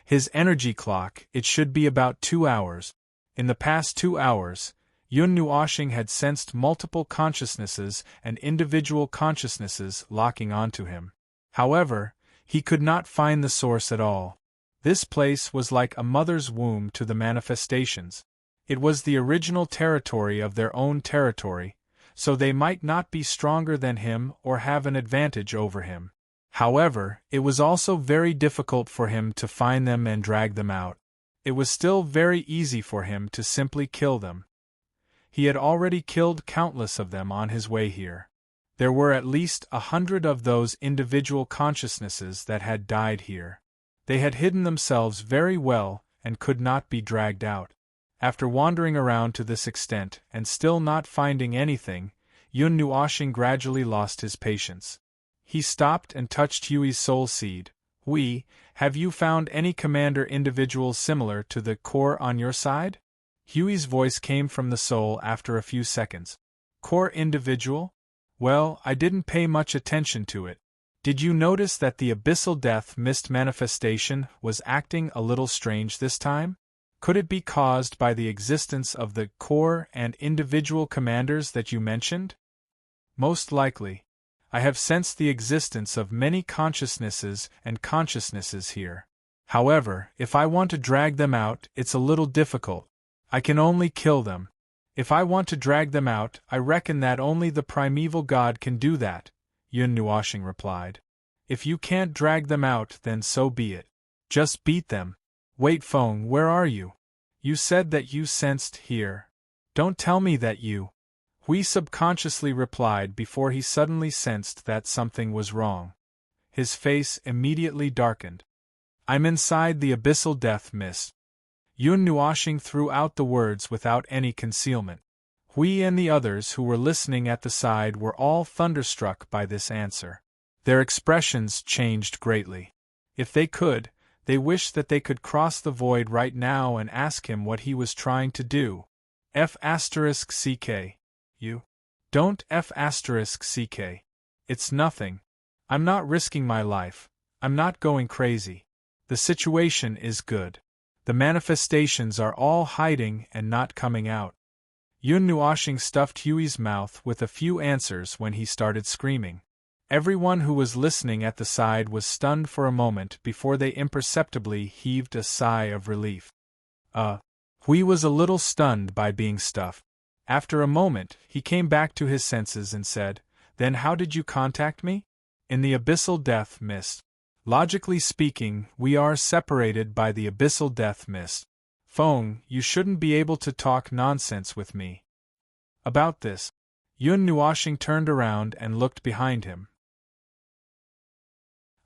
his energy clock, it should be about 2 hours. In the past 2 hours, Yun Nuoxing had sensed multiple consciousnesses and individual consciousnesses locking onto him. However, he could not find the source at all. This place was like a mother's womb to the manifestations. It was the original territory of their own territory, so they might not be stronger than him or have an advantage over him. However, it was also very difficult for him to find them and drag them out. It was still very easy for him to simply kill them. He had already killed countless of them on his way here. There were at least 100 of those individual consciousnesses that had died here. They had hidden themselves very well and could not be dragged out. After wandering around to this extent and still not finding anything, Yun Nuoxing gradually lost his patience. He stopped and touched Hui's soul seed. Hui, have you found any commander individuals similar to the core on your side? Hui's voice came from the soul after a few seconds. Core individual? Well, I didn't pay much attention to it. Did you notice that the abyssal death mist manifestation was acting a little strange this time? Could it be caused by the existence of the core and individual commanders that you mentioned? Most likely. I have sensed the existence of many consciousnesses and consciousnesses here. However, if I want to drag them out, it's a little difficult. I can only kill them. If I want to drag them out, I reckon that only the primeval god can do that, Yun Nuashing replied. If you can't drag them out, then so be it. Just beat them. Wait, Feng, where are you? You said that you sensed here. Don't tell me that you. Hui subconsciously replied before he suddenly sensed that something was wrong. His face immediately darkened. I'm inside the abyssal death mist. Yun Nuashing threw out the words without any concealment. Hui and the others who were listening at the side were all thunderstruck by this answer. Their expressions changed greatly. If they could, they wished that they could cross the void right now and ask him what he was trying to do. F***ck. You? Don't F***ck. It's nothing. I'm not risking my life. I'm not going crazy. The situation is good. The manifestations are all hiding and not coming out. Yun Nuashing stuffed Hui's mouth with a few answers when he started screaming. Everyone who was listening at the side was stunned for a moment before they imperceptibly heaved a sigh of relief. Hui was a little stunned by being stuffed. After a moment, he came back to his senses and said, "Then how did you contact me?" "In the abyssal death mist. Logically speaking, we are separated by the abyssal death mist. Feng, you shouldn't be able to talk nonsense with me." About this, Yun Nuashing turned around and looked behind him.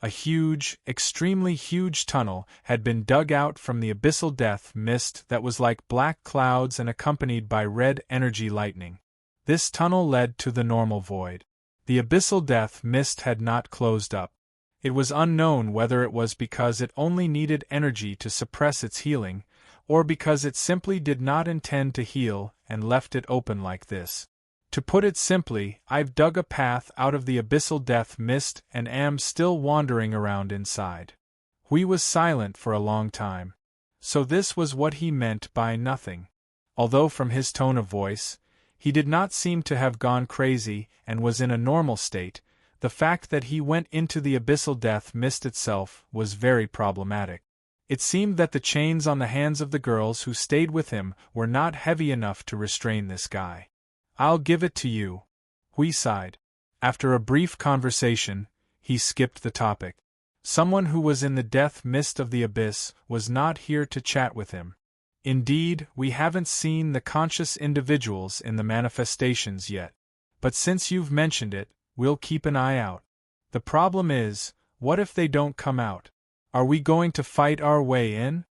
A huge, extremely huge tunnel had been dug out from the abyssal death mist that was like black clouds and accompanied by red energy lightning. This tunnel led to the normal void. The abyssal death mist had not closed up. It was unknown whether it was because it only needed energy to suppress its healing, or because it simply did not intend to heal and left it open like this. To put it simply, I've dug a path out of the abyssal death mist and am still wandering around inside. Hui was silent for a long time. So this was what he meant by nothing. Although from his tone of voice, he did not seem to have gone crazy and was in a normal state, the fact that he went into the abyssal death mist itself was very problematic. It seemed that the chains on the hands of the girls who stayed with him were not heavy enough to restrain this guy. "I'll give it to you," Hui sighed. After a brief conversation, he skipped the topic. Someone who was in the death mist of the abyss was not here to chat with him. Indeed, we haven't seen the conscious individuals in the manifestations yet. But since you've mentioned it, we'll keep an eye out. The problem is, what if they don't come out? Are we going to fight our way in?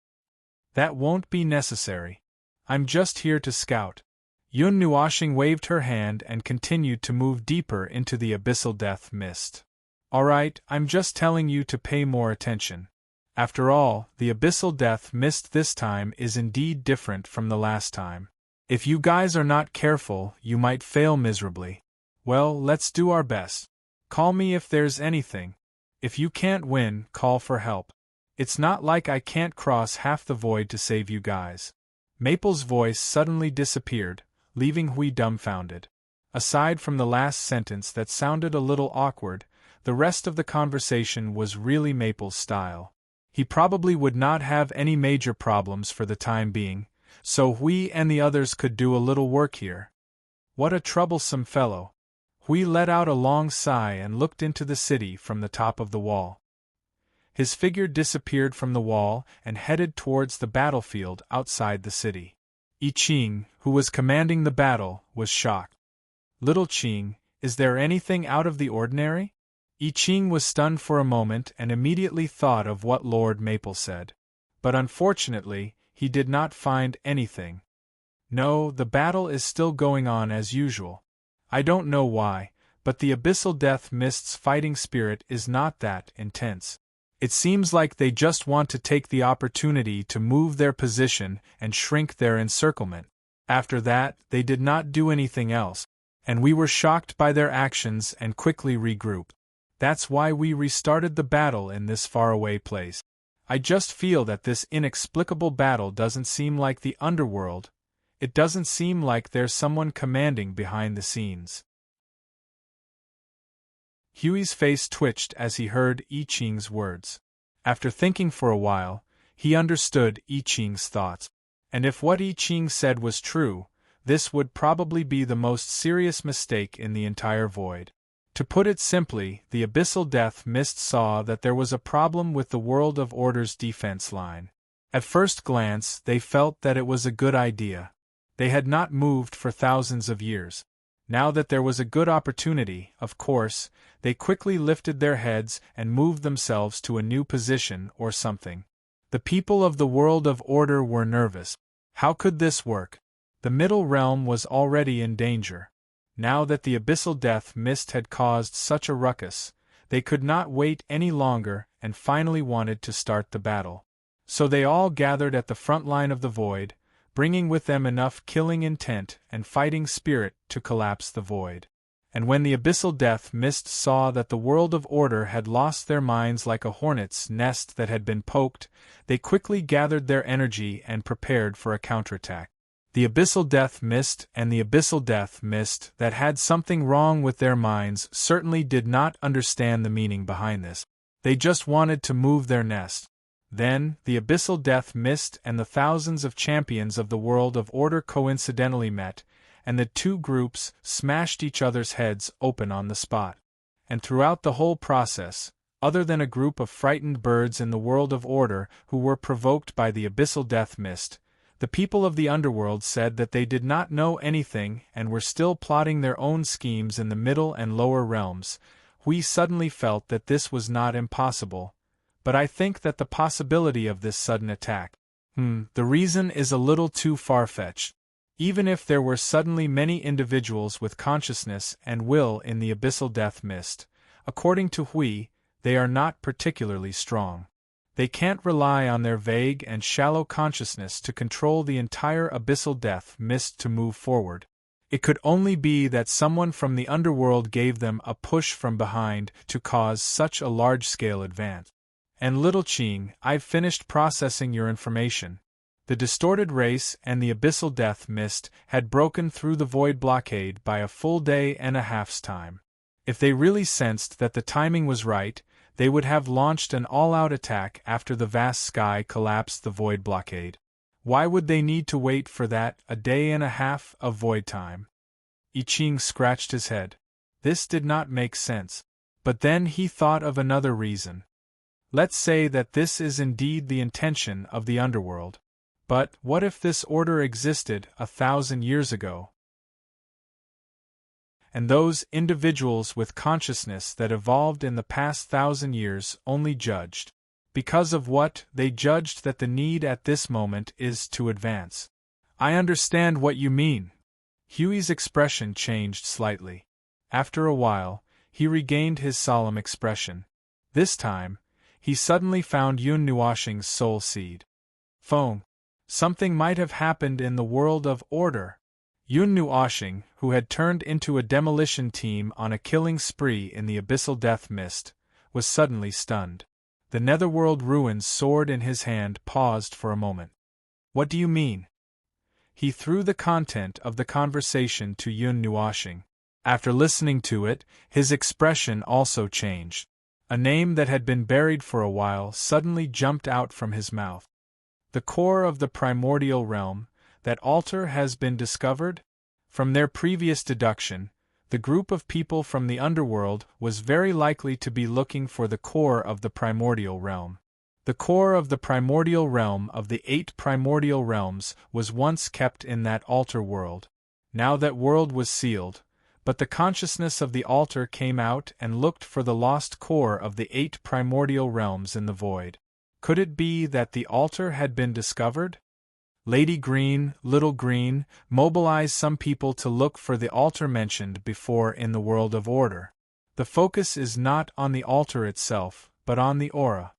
That won't be necessary. I'm just here to scout. Yun Nuashing waved her hand and continued to move deeper into the abyssal death mist. Alright, I'm just telling you to pay more attention. After all, the abyssal death mist this time is indeed different from the last time. If you guys are not careful, you might fail miserably. Well, let's do our best. Call me if there's anything. If you can't win, call for help. It's not like I can't cross half the void to save you guys. Maple's voice suddenly disappeared, leaving Hui dumbfounded. Aside from the last sentence that sounded a little awkward, the rest of the conversation was really Maple's style. He probably would not have any major problems for the time being, so Hui and the others could do a little work here. What a troublesome fellow. Hui let out a long sigh and looked into the city from the top of the wall. His figure disappeared from the wall and headed towards the battlefield outside the city. I Ching, who was commanding the battle, was shocked. "Little Ching, is there anything out of the ordinary?" I Ching was stunned for a moment and immediately thought of what Lord Maple said. But unfortunately, he did not find anything. No, the battle is still going on as usual. I don't know why, but the abyssal death mist's fighting spirit is not that intense. It seems like they just want to take the opportunity to move their position and shrink their encirclement. After that, they did not do anything else, and we were shocked by their actions and quickly regrouped. That's why we restarted the battle in this faraway place. I just feel that this inexplicable battle doesn't seem like the underworld. It doesn't seem like there's someone commanding behind the scenes." Huey's face twitched as he heard I Ching's words. After thinking for a while, he understood I Ching's thoughts. And if what I Ching said was true, this would probably be the most serious mistake in the entire void. To put it simply, the Abyssal Death Mist saw that there was a problem with the World of Order's defense line. At first glance, they felt that it was a good idea. They had not moved for thousands of years. Now that there was a good opportunity, of course, they quickly lifted their heads and moved themselves to a new position or something. The people of the World of Order were nervous. How could this work? The Middle Realm was already in danger. Now that the Abyssal Death Mist had caused such a ruckus, they could not wait any longer and finally wanted to start the battle. So they all gathered at the front line of the void, bringing with them enough killing intent and fighting spirit to collapse the void. And when the Abyssal Death Mist saw that the World of Order had lost their minds like a hornet's nest that had been poked, they quickly gathered their energy and prepared for a counterattack. The Abyssal Death Mist and the Abyssal Death Mist that had something wrong with their minds certainly did not understand the meaning behind this. They just wanted to move their nest. Then, the Abyssal Death Mist and the thousands of champions of the World of Order coincidentally met, and the two groups smashed each other's heads open on the spot. And throughout the whole process, other than a group of frightened birds in the World of Order who were provoked by the Abyssal Death Mist, the people of the underworld said that they did not know anything and were still plotting their own schemes in the middle and lower realms. We suddenly felt that this was not impossible, but I think that the possibility of this sudden attack, the reason is a little too far-fetched. Even if there were suddenly many individuals with consciousness and will in the Abyssal Death Mist, according to Hui, they are not particularly strong. They can't rely on their vague and shallow consciousness to control the entire Abyssal Death Mist to move forward. It could only be that someone from the underworld gave them a push from behind to cause such a large-scale advance. And Little Qing, I've finished processing your information. The distorted race and the Abyssal Death Mist had broken through the void blockade by a full day and a half's time. If they really sensed that the timing was right, they would have launched an all-out attack after the vast sky collapsed the void blockade. Why would they need to wait for that, a day and a half of void time? I Ching scratched his head. This did not make sense. But then he thought of another reason. Let's say that this is indeed the intention of the underworld. But what if this order existed 1,000 years ago? And those individuals with consciousness that evolved in the past 1,000 years only judged. Because of what they judged that the need at this moment is to advance. I understand what you mean. Huey's expression changed slightly. After a while, he regained his solemn expression. This time, he suddenly found Yun Nuoshing's soul seed. Phone. Something might have happened in the World of Order. Yun Nuoshing, who had turned into a demolition team on a killing spree in the Abyssal Death Mist, was suddenly stunned. The netherworld ruin's sword in his hand paused for a moment. What do you mean? He threw the content of the conversation to Yun Nuoshing. After listening to it, his expression also changed. A name that had been buried for a while suddenly jumped out from his mouth. The core of the primordial realm, that altar has been discovered? From their previous deduction, the group of people from the underworld was very likely to be looking for the core of the primordial realm. The core of the primordial realm of the 8 primordial realms was once kept in that altar world. Now that world was sealed, but the consciousness of the altar came out and looked for the lost core of the 8 primordial realms in the void. Could it be that the altar had been discovered? Lady Green, Little Green, mobilize some people to look for the altar mentioned before in the World of Order. The focus is not on the altar itself, but on the aura.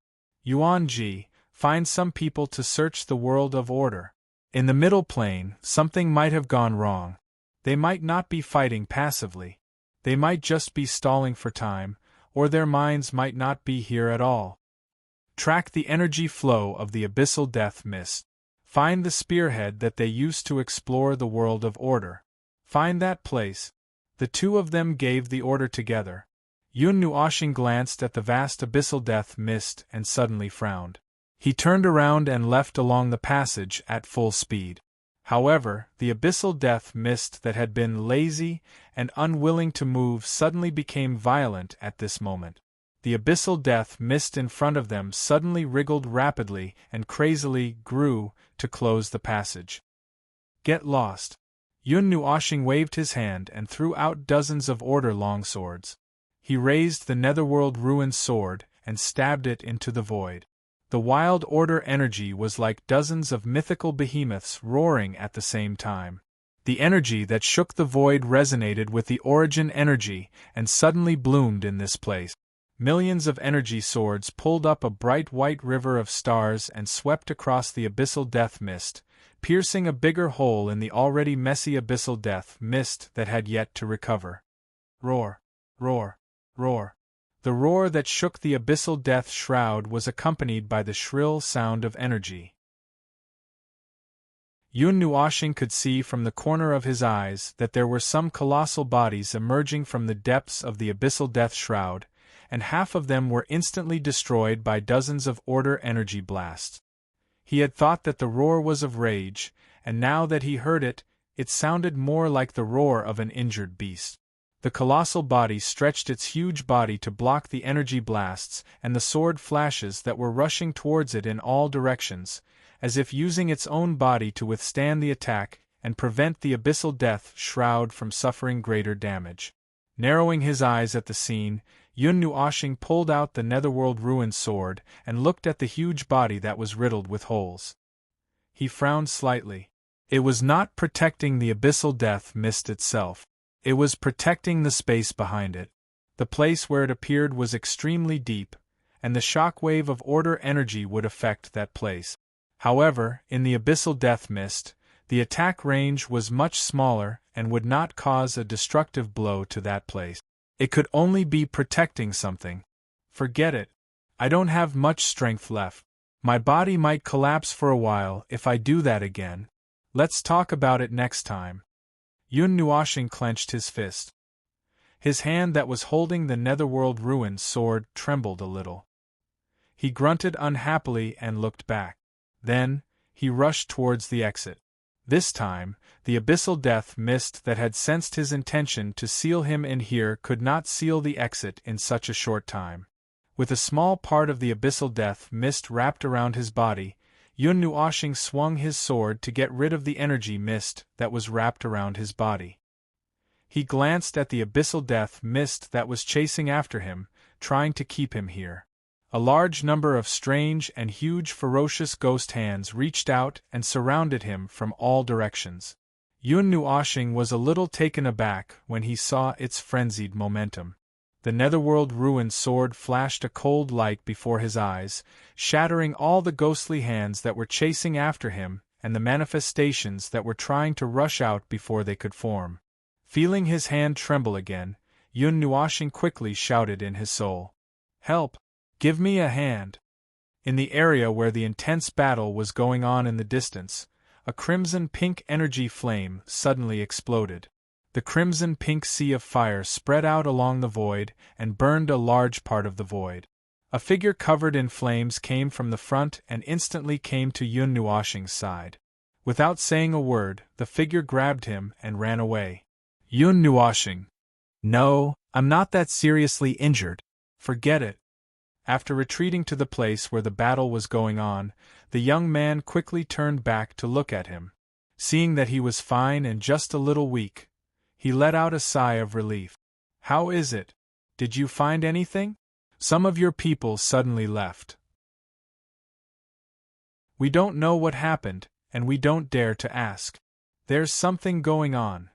Yuan Ji, find some people to search the World of Order. In the middle plane, something might have gone wrong. They might not be fighting passively. They might just be stalling for time, or their minds might not be here at all. Track the energy flow of the abyssal death mist. Find the spearhead that they used to explore the world of order. Find that place. The two of them gave the order together. Yun Nuoxing glanced at the vast abyssal death mist and suddenly frowned. He turned around and left along the passage at full speed. However, the abyssal death mist that had been lazy and unwilling to move suddenly became violent at this moment. The abyssal death mist in front of them suddenly wriggled rapidly and crazily grew to close the passage. Get lost. Yun Nuoxing waved his hand and threw out dozens of order longswords. He raised the Netherworld Ruined sword and stabbed it into the void. The wild order energy was like dozens of mythical behemoths roaring at the same time. The energy that shook the void resonated with the origin energy and suddenly bloomed in this place. Millions of energy swords pulled up a bright white river of stars and swept across the abyssal death mist, piercing a bigger hole in the already messy abyssal death mist that had yet to recover. Roar, roar, roar. The roar that shook the abyssal death shroud was accompanied by the shrill sound of energy. Yun Nuoxing could see from the corner of his eyes that there were some colossal bodies emerging from the depths of the abyssal death shroud, and half of them were instantly destroyed by dozens of order energy blasts. He had thought that the roar was of rage, and now that he heard it, it sounded more like the roar of an injured beast. The colossal body stretched its huge body to block the energy blasts and the sword flashes that were rushing towards it in all directions, as if using its own body to withstand the attack and prevent the abyssal death shroud from suffering greater damage. Narrowing his eyes at the scene, Yun Nuoxing pulled out the Netherworld Ruined sword and looked at the huge body that was riddled with holes. He frowned slightly. It was not protecting the abyssal death mist itself. It was protecting the space behind it. The place where it appeared was extremely deep, and the shockwave of order energy would affect that place. However, in the abyssal death mist, the attack range was much smaller and would not cause a destructive blow to that place. It could only be protecting something. Forget it. I don't have much strength left. My body might collapse for a while if I do that again. Let's talk about it next time. Yun Nuoxing clenched his fist. His hand that was holding the Netherworld Ruined sword trembled a little. He grunted unhappily and looked back. Then, he rushed towards the exit. This time, the abyssal death mist that had sensed his intention to seal him in here could not seal the exit in such a short time. With a small part of the abyssal death mist wrapped around his body, Yun Nuoxing swung his sword to get rid of the energy mist that was wrapped around his body. He glanced at the abyssal death mist that was chasing after him, trying to keep him here. A large number of strange and huge ferocious ghost hands reached out and surrounded him from all directions. Yun Nuoxing was a little taken aback when he saw its frenzied momentum. The Netherworld Ruined sword flashed a cold light before his eyes, shattering all the ghostly hands that were chasing after him and the manifestations that were trying to rush out before they could form. Feeling his hand tremble again, Yun Nuoxing quickly shouted in his soul, "Help! Give me a hand!" In the area where the intense battle was going on in the distance, a crimson-pink energy flame suddenly exploded. The crimson-pink sea of fire spread out along the void and burned a large part of the void. A figure covered in flames came from the front and instantly came to Yun Nuoxing's side. Without saying a word, the figure grabbed him and ran away. Yun Nuoxing. No, I'm not that seriously injured. Forget it. After retreating to the place where the battle was going on, the young man quickly turned back to look at him. Seeing that he was fine and just a little weak, he let out a sigh of relief. How is it? Did you find anything? Some of your people suddenly left. We don't know what happened, and we don't dare to ask. There's something going on.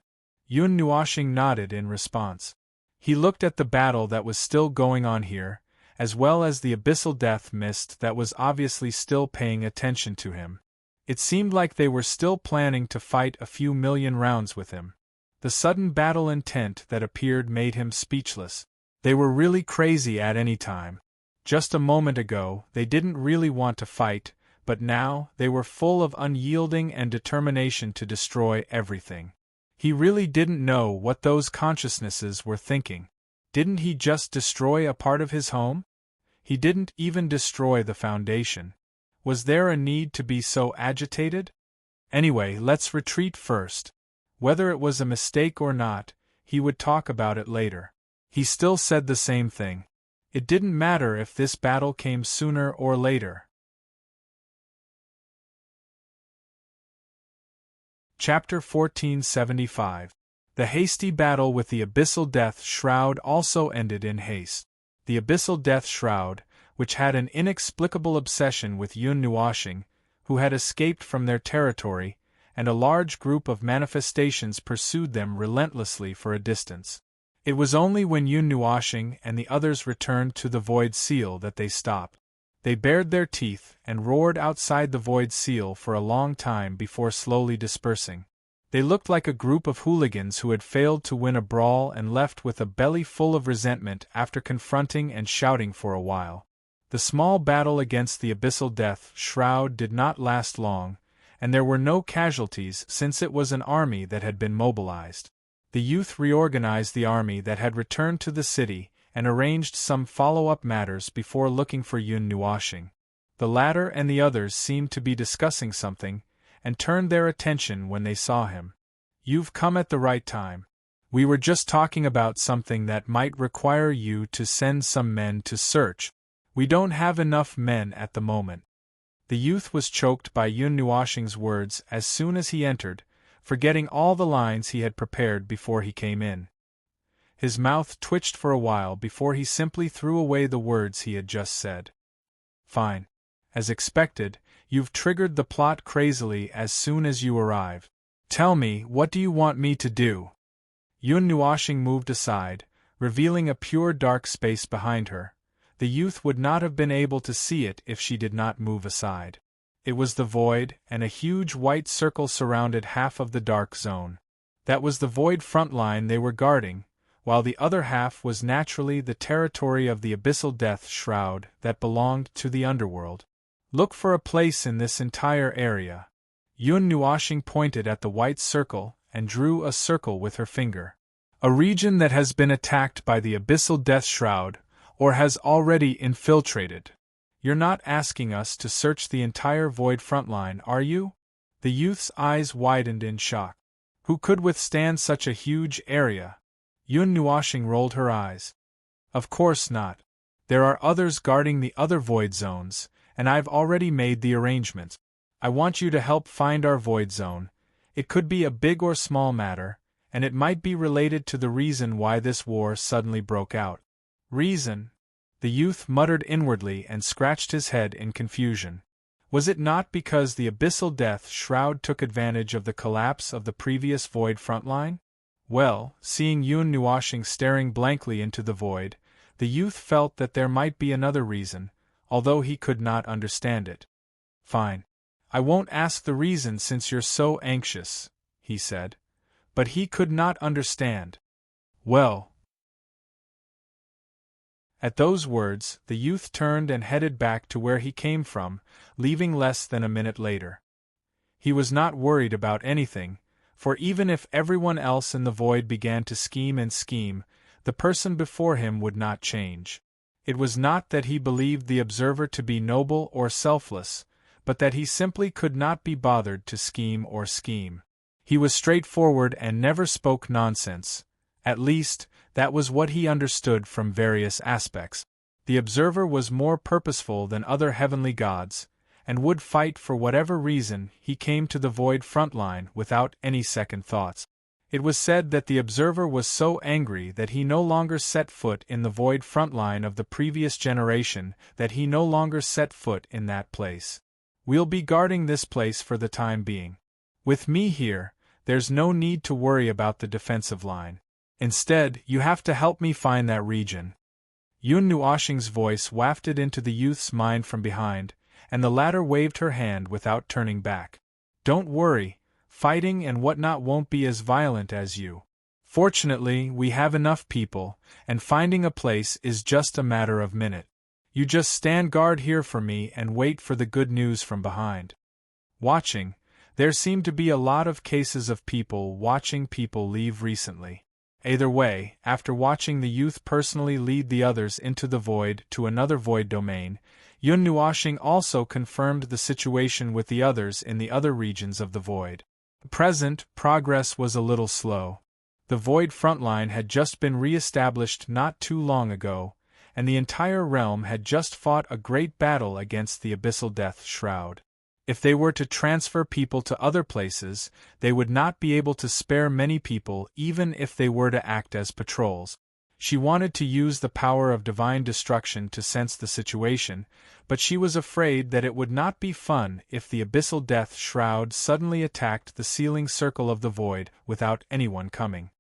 Yun Nuoxing nodded in response. He looked at the battle that was still going on here, as well as the abyssal death mist that was obviously still paying attention to him. It seemed like they were still planning to fight a few million rounds with him. The sudden battle intent that appeared made him speechless. They were really crazy at any time. Just a moment ago, they didn't really want to fight, but now, they were full of unyielding and determination to destroy everything. He really didn't know what those consciousnesses were thinking. Didn't he just destroy a part of his home? He didn't even destroy the foundation. Was there a need to be so agitated? Anyway, let's retreat first. Whether it was a mistake or not, he would talk about it later. He still said the same thing. It didn't matter if this battle came sooner or later. Chapter 1475. The hasty battle with the Abyssal Death Shroud also ended in haste. The Abyssal Death Shroud, which had an inexplicable obsession with Yun Nuashing, who had escaped from their territory, and a large group of manifestations pursued them relentlessly for a distance. It was only when Yun Nuashing and the others returned to the Void Seal that they stopped. They bared their teeth and roared outside the Void Seal for a long time before slowly dispersing. They looked like a group of hooligans who had failed to win a brawl and left with a belly full of resentment after confronting and shouting for a while. The small battle against the Abyssal Death Shroud did not last long, and there were no casualties since it was an army that had been mobilized. The youth reorganized the army that had returned to the city and arranged some follow-up matters before looking for Yun Nuashing. The latter and the others seemed to be discussing something, and turned their attention when they saw him. "You've come at the right time. We were just talking about something that might require you to send some men to search. We don't have enough men at the moment." The youth was choked by Yun Nuashing's words as soon as he entered, forgetting all the lines he had prepared before he came in. His mouth twitched for a while before he simply threw away the words he had just said. "Fine. As expected, you've triggered the plot crazily as soon as you arrive. Tell me, what do you want me to do?" Yun Nuashing moved aside, revealing a pure dark space behind her. The youth would not have been able to see it if she did not move aside. It was the void, and a huge white circle surrounded half of the dark zone. That was the void front line they were guarding, while the other half was naturally the territory of the Abyssal Death Shroud that belonged to the underworld. "Look for a place in this entire area." Yun Nuashing pointed at the white circle and drew a circle with her finger. "A region that has been attacked by the Abyssal Death Shroud, or has already infiltrated. You're not asking us to search the entire void frontline, are you?" The youth's eyes widened in shock. Who could withstand such a huge area? Yun Nuashing rolled her eyes. "Of course not. There are others guarding the other void zones, and I've already made the arrangements. I want you to help find our void zone. It could be a big or small matter, and it might be related to the reason why this war suddenly broke out." "Reason?" The youth muttered inwardly and scratched his head in confusion. Was it not because the Abyssal Death Shroud took advantage of the collapse of the previous void frontline? Well, seeing Yun Nuashing staring blankly into the void, the youth felt that there might be another reason, although he could not understand it. "Fine. I won't ask the reason since you're so anxious," he said. But he could not understand. "Well." At those words, the youth turned and headed back to where he came from, leaving less than a minute later. He was not worried about anything, for even if everyone else in the void began to scheme and scheme, the person before him would not change. It was not that he believed the observer to be noble or selfless, but that he simply could not be bothered to scheme or scheme. He was straightforward and never spoke nonsense. At least, that was what he understood from various aspects. The observer was more purposeful than other heavenly gods, and would fight for whatever reason he came to the void frontline without any second thoughts. It was said that the observer was so angry that he no longer set foot in the void frontline of the previous generation, that he no longer set foot in that place. "We'll be guarding this place for the time being. With me here, there's no need to worry about the defensive line. Instead, you have to help me find that region." Yun Nuashing's voice wafted into the youth's mind from behind, and the latter waved her hand without turning back. "Don't worry, fighting and whatnot won't be as violent as you Fortunately, we have enough people, and finding a place is just a matter of minute. You just stand guard here for me and wait for the good news from behind. Watching, there seemed to be a lot of cases of people watching people leave recently. Either way, after watching the youth personally lead the others into the void to another void domain, Yun Nuoxing also confirmed the situation with the others in the other regions of the void. Present progress was a little slow. The void frontline had just been re-established not too long ago, and the entire realm had just fought a great battle against the abyssal death shroud. If they were to transfer people to other places, they would not be able to spare many people even if they were to act as patrols. She wanted to use the power of divine destruction to sense the situation, but she was afraid that it would not be fun if the abyssal death shroud suddenly attacked the sealing circle of the void without anyone coming.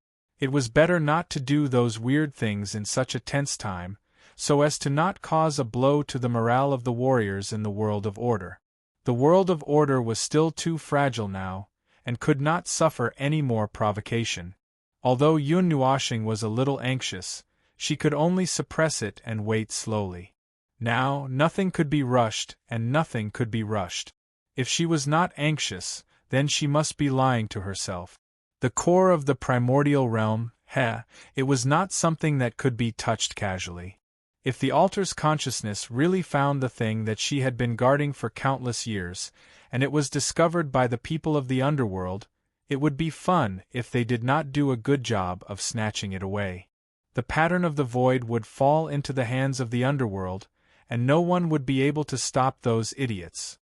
It was better not to do those weird things in such a tense time, so as to not cause a blow to the morale of the warriors in the world of order. The world of order was still too fragile now, and could not suffer any more provocation. Although Yun Nuoxing was a little anxious, she could only suppress it and wait slowly. Now, nothing could be rushed, and nothing could be rushed. If she was not anxious, then she must be lying to herself. The core of the primordial realm, it was not something that could be touched casually. If the altar's consciousness really found the thing that she had been guarding for countless years, and it was discovered by the people of the underworld, it would be fun if they did not do a good job of snatching it away. The pattern of the void would fall into the hands of the underworld, and no one would be able to stop those idiots.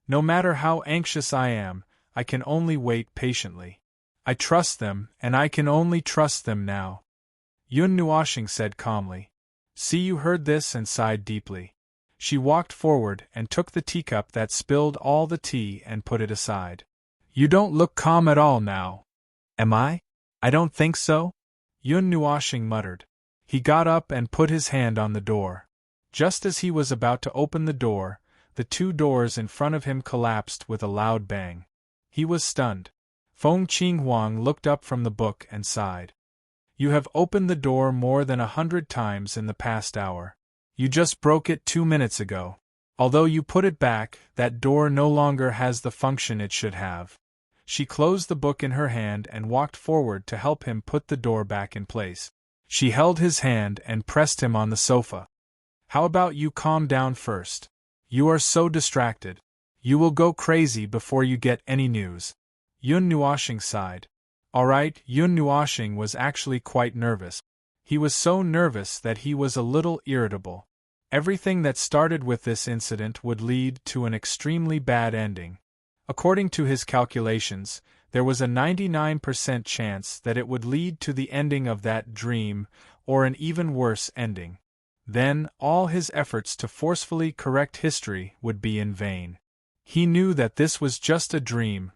No matter how anxious I am, I can only wait patiently. I trust them, and I can only trust them now. Yun Nuoxing said calmly. See, you heard this and sighed deeply. She walked forward and took the teacup that spilled all the tea and put it aside. You don't look calm at all now. Am I? I don't think so. Yun Nuoxing muttered. He got up and put his hand on the door. Just as he was about to open the door, the two doors in front of him collapsed with a loud bang. He was stunned. Feng Qinghuang looked up from the book and sighed. You have opened the door more than 100 times in the past hour. You just broke it 2 minutes ago. Although you put it back, that door no longer has the function it should have. She closed the book in her hand and walked forward to help him put the door back in place. She held his hand and pressed him on the sofa. How about you calm down first? You are so distracted. You will go crazy before you get any news. Yun Nuoxing sighed. All right, Yun Nuoxing was actually quite nervous. He was so nervous that he was a little irritable. Everything that started with this incident would lead to an extremely bad ending. According to his calculations, there was a 99% chance that it would lead to the ending of that dream, or an even worse ending. Then, all his efforts to forcefully correct history would be in vain. He knew that this was just a dream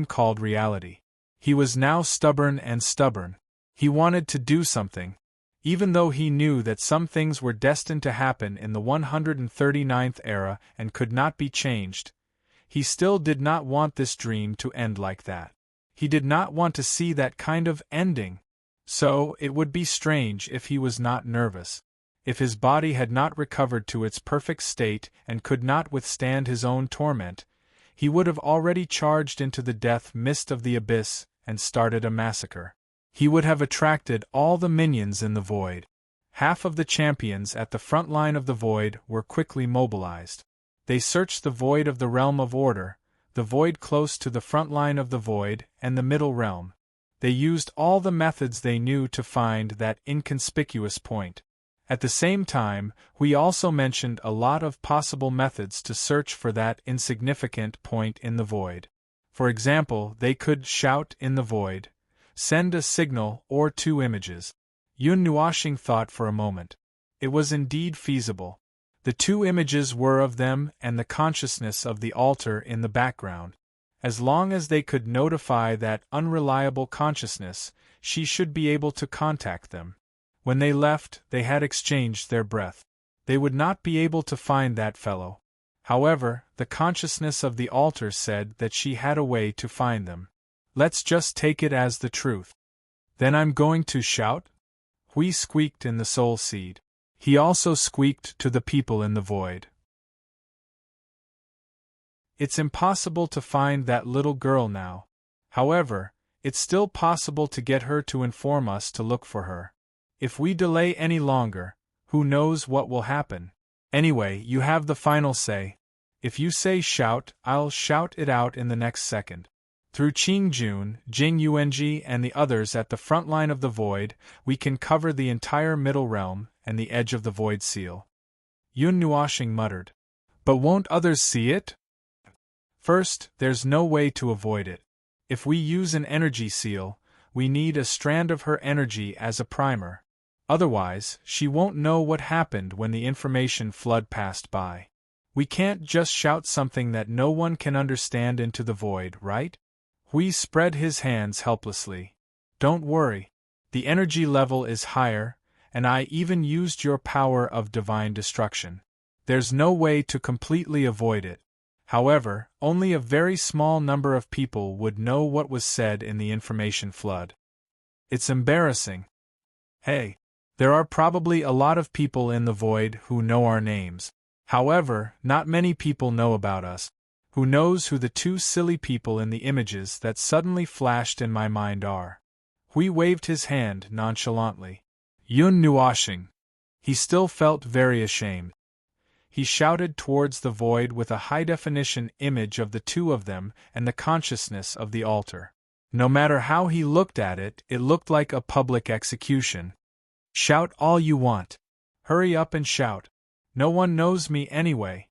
called reality. He was now stubborn and stubborn. He wanted to do something. Even though he knew that some things were destined to happen in the 139th era and could not be changed, he still did not want this dream to end like that. He did not want to see that kind of ending. So, it would be strange if he was not nervous. If his body had not recovered to its perfect state and could not withstand his own torment, he would have already charged into the death mist of the abyss and started a massacre. He would have attracted all the minions in the void. Half of the champions at the front line of the void were quickly mobilized. They searched the void of the realm of order, the void close to the front line of the void, and the middle realm. They used all the methods they knew to find that inconspicuous point. At the same time, we also mentioned a lot of possible methods to search for that insignificant point in the void. For example, they could shout in the void, send a signal or 2 images. Yun Nuoxing thought for a moment. It was indeed feasible. The 2 images were of them and the consciousness of the altar in the background. As long as they could notify that unreliable consciousness, she should be able to contact them. When they left, they had exchanged their breath. They would not be able to find that fellow. However, the consciousness of the altar said that she had a way to find them. Let's just take it as the truth. Then I'm going to shout? Hui squeaked in the soul seed. He also squeaked to the people in the void. It's impossible to find that little girl now. However, it's still possible to get her to inform us to look for her. If we delay any longer, who knows what will happen? Anyway, you have the final say. If you say shout, I'll shout it out in the next second. Through Qing Jun, Jing Yuanji, and the others at the front line of the void, we can cover the entire middle realm and the edge of the void seal. Yun Nuoxing muttered. But won't others see it? First, there's no way to avoid it. If we use an energy seal, we need a strand of her energy as a primer. Otherwise, she won't know what happened when the information flood passed by. We can't just shout something that no one can understand into the void, right? Hui spread his hands helplessly. Don't worry. The energy level is higher, and I even used your power of divine destruction. There's no way to completely avoid it. However, only a very small number of people would know what was said in the information flood. It's embarrassing. Hey, there are probably a lot of people in the void who know our names. However, not many people know about us. Who knows who the two silly people in the images that suddenly flashed in my mind are? Hui waved his hand nonchalantly. Yun Nuoxing. He still felt very ashamed. He shouted towards the void with a high-definition image of the two of them and the consciousness of the altar. No matter how he looked at it, it looked like a public execution. Shout all you want. Hurry up and shout. No one knows me anyway.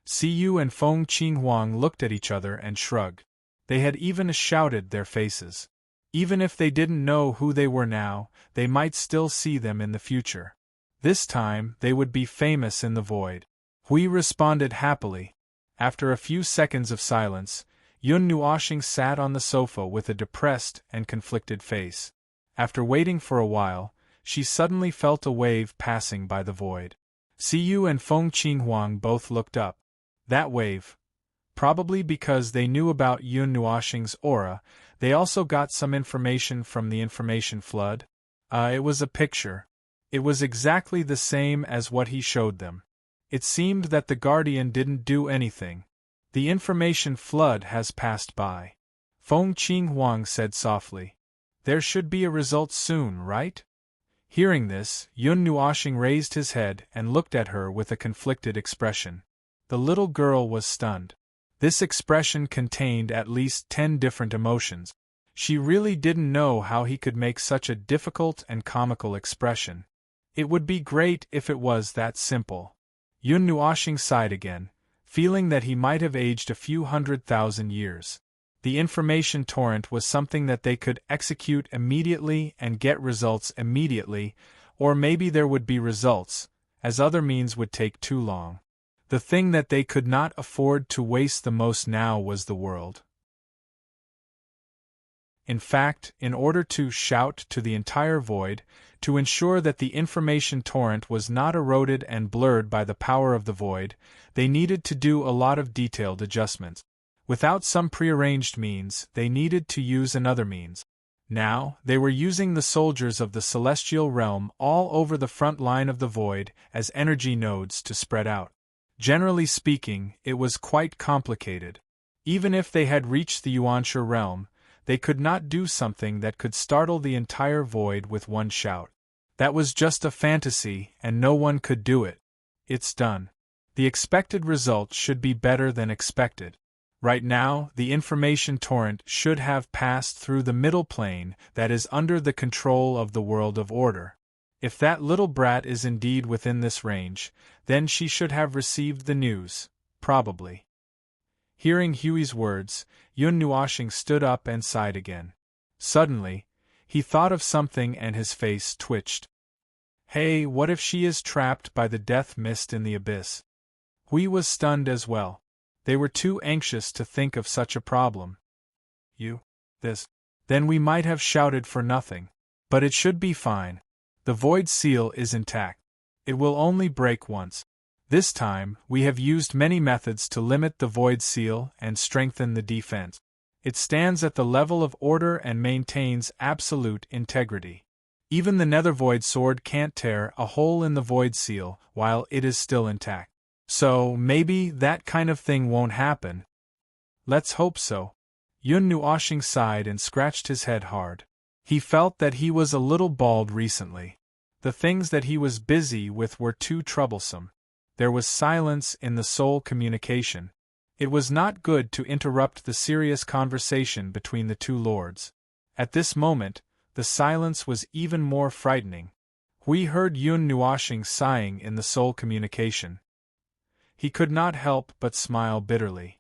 Siyu and Feng Qinghuang looked at each other and shrugged. They had even shouted their faces. Even if they didn't know who they were now, they might still see them in the future. This time, they would be famous in the void. Hui responded happily. After a few seconds of silence, Yun Nuoxing sat on the sofa with a depressed and conflicted face. After waiting for a while, she suddenly felt a wave passing by the void. Siyu and Feng Qinghuang both looked up. That wave. Probably because they knew about Yun Nuoxing's aura, they also got some information from the information flood. It was a picture. It was exactly the same as what he showed them. It seemed that the Guardian didn't do anything. The information flood has passed by. Feng Qinghuang said softly. There should be a result soon, right? Hearing this, Yun Nuoxing raised his head and looked at her with a conflicted expression. The little girl was stunned. This expression contained at least 10 different emotions. She really didn't know how he could make such a difficult and comical expression. It would be great if it was that simple. Yun Nuoxing sighed again, feeling that he might have aged a few 100,000 years. The information torrent was something that they could execute immediately and get results immediately, or maybe there would be results, as other means would take too long. The thing that they could not afford to waste the most now was the world. In fact, in order to shout to the entire void, to ensure that the information torrent was not eroded and blurred by the power of the void, they needed to do a lot of detailed adjustments. Without some prearranged means, they needed to use another means. Now, they were using the soldiers of the celestial realm all over the front line of the void as energy nodes to spread out. Generally speaking, it was quite complicated. Even if they had reached the Yuanshi realm, they could not do something that could startle the entire void with one shout. That was just a fantasy, and no one could do it. It's done. The expected result should be better than expected. Right now, the information torrent should have passed through the middle plane that is under the control of the world of order. If that little brat is indeed within this range, then she should have received the news, probably. Hearing Hui's words, Yun Nuoxing stood up and sighed again. Suddenly, he thought of something and his face twitched. Hey, what if she is trapped by the death mist in the abyss? Hui was stunned as well. They were too anxious to think of such a problem. Then we might have shouted for nothing. But it should be fine. The void seal is intact. It will only break once. This time, we have used many methods to limit the void seal and strengthen the defense. It stands at the level of order and maintains absolute integrity. Even the nether void sword can't tear a hole in the void seal while it is still intact. So, maybe that kind of thing won't happen. Let's hope so. Yun Nuoshing sighed and scratched his head hard. He felt that he was a little bald recently. The things that he was busy with were too troublesome. There was silence in the soul communication. It was not good to interrupt the serious conversation between the two lords. At this moment, the silence was even more frightening. We heard Yun Nuoshing sighing in the soul communication. He could not help but smile bitterly.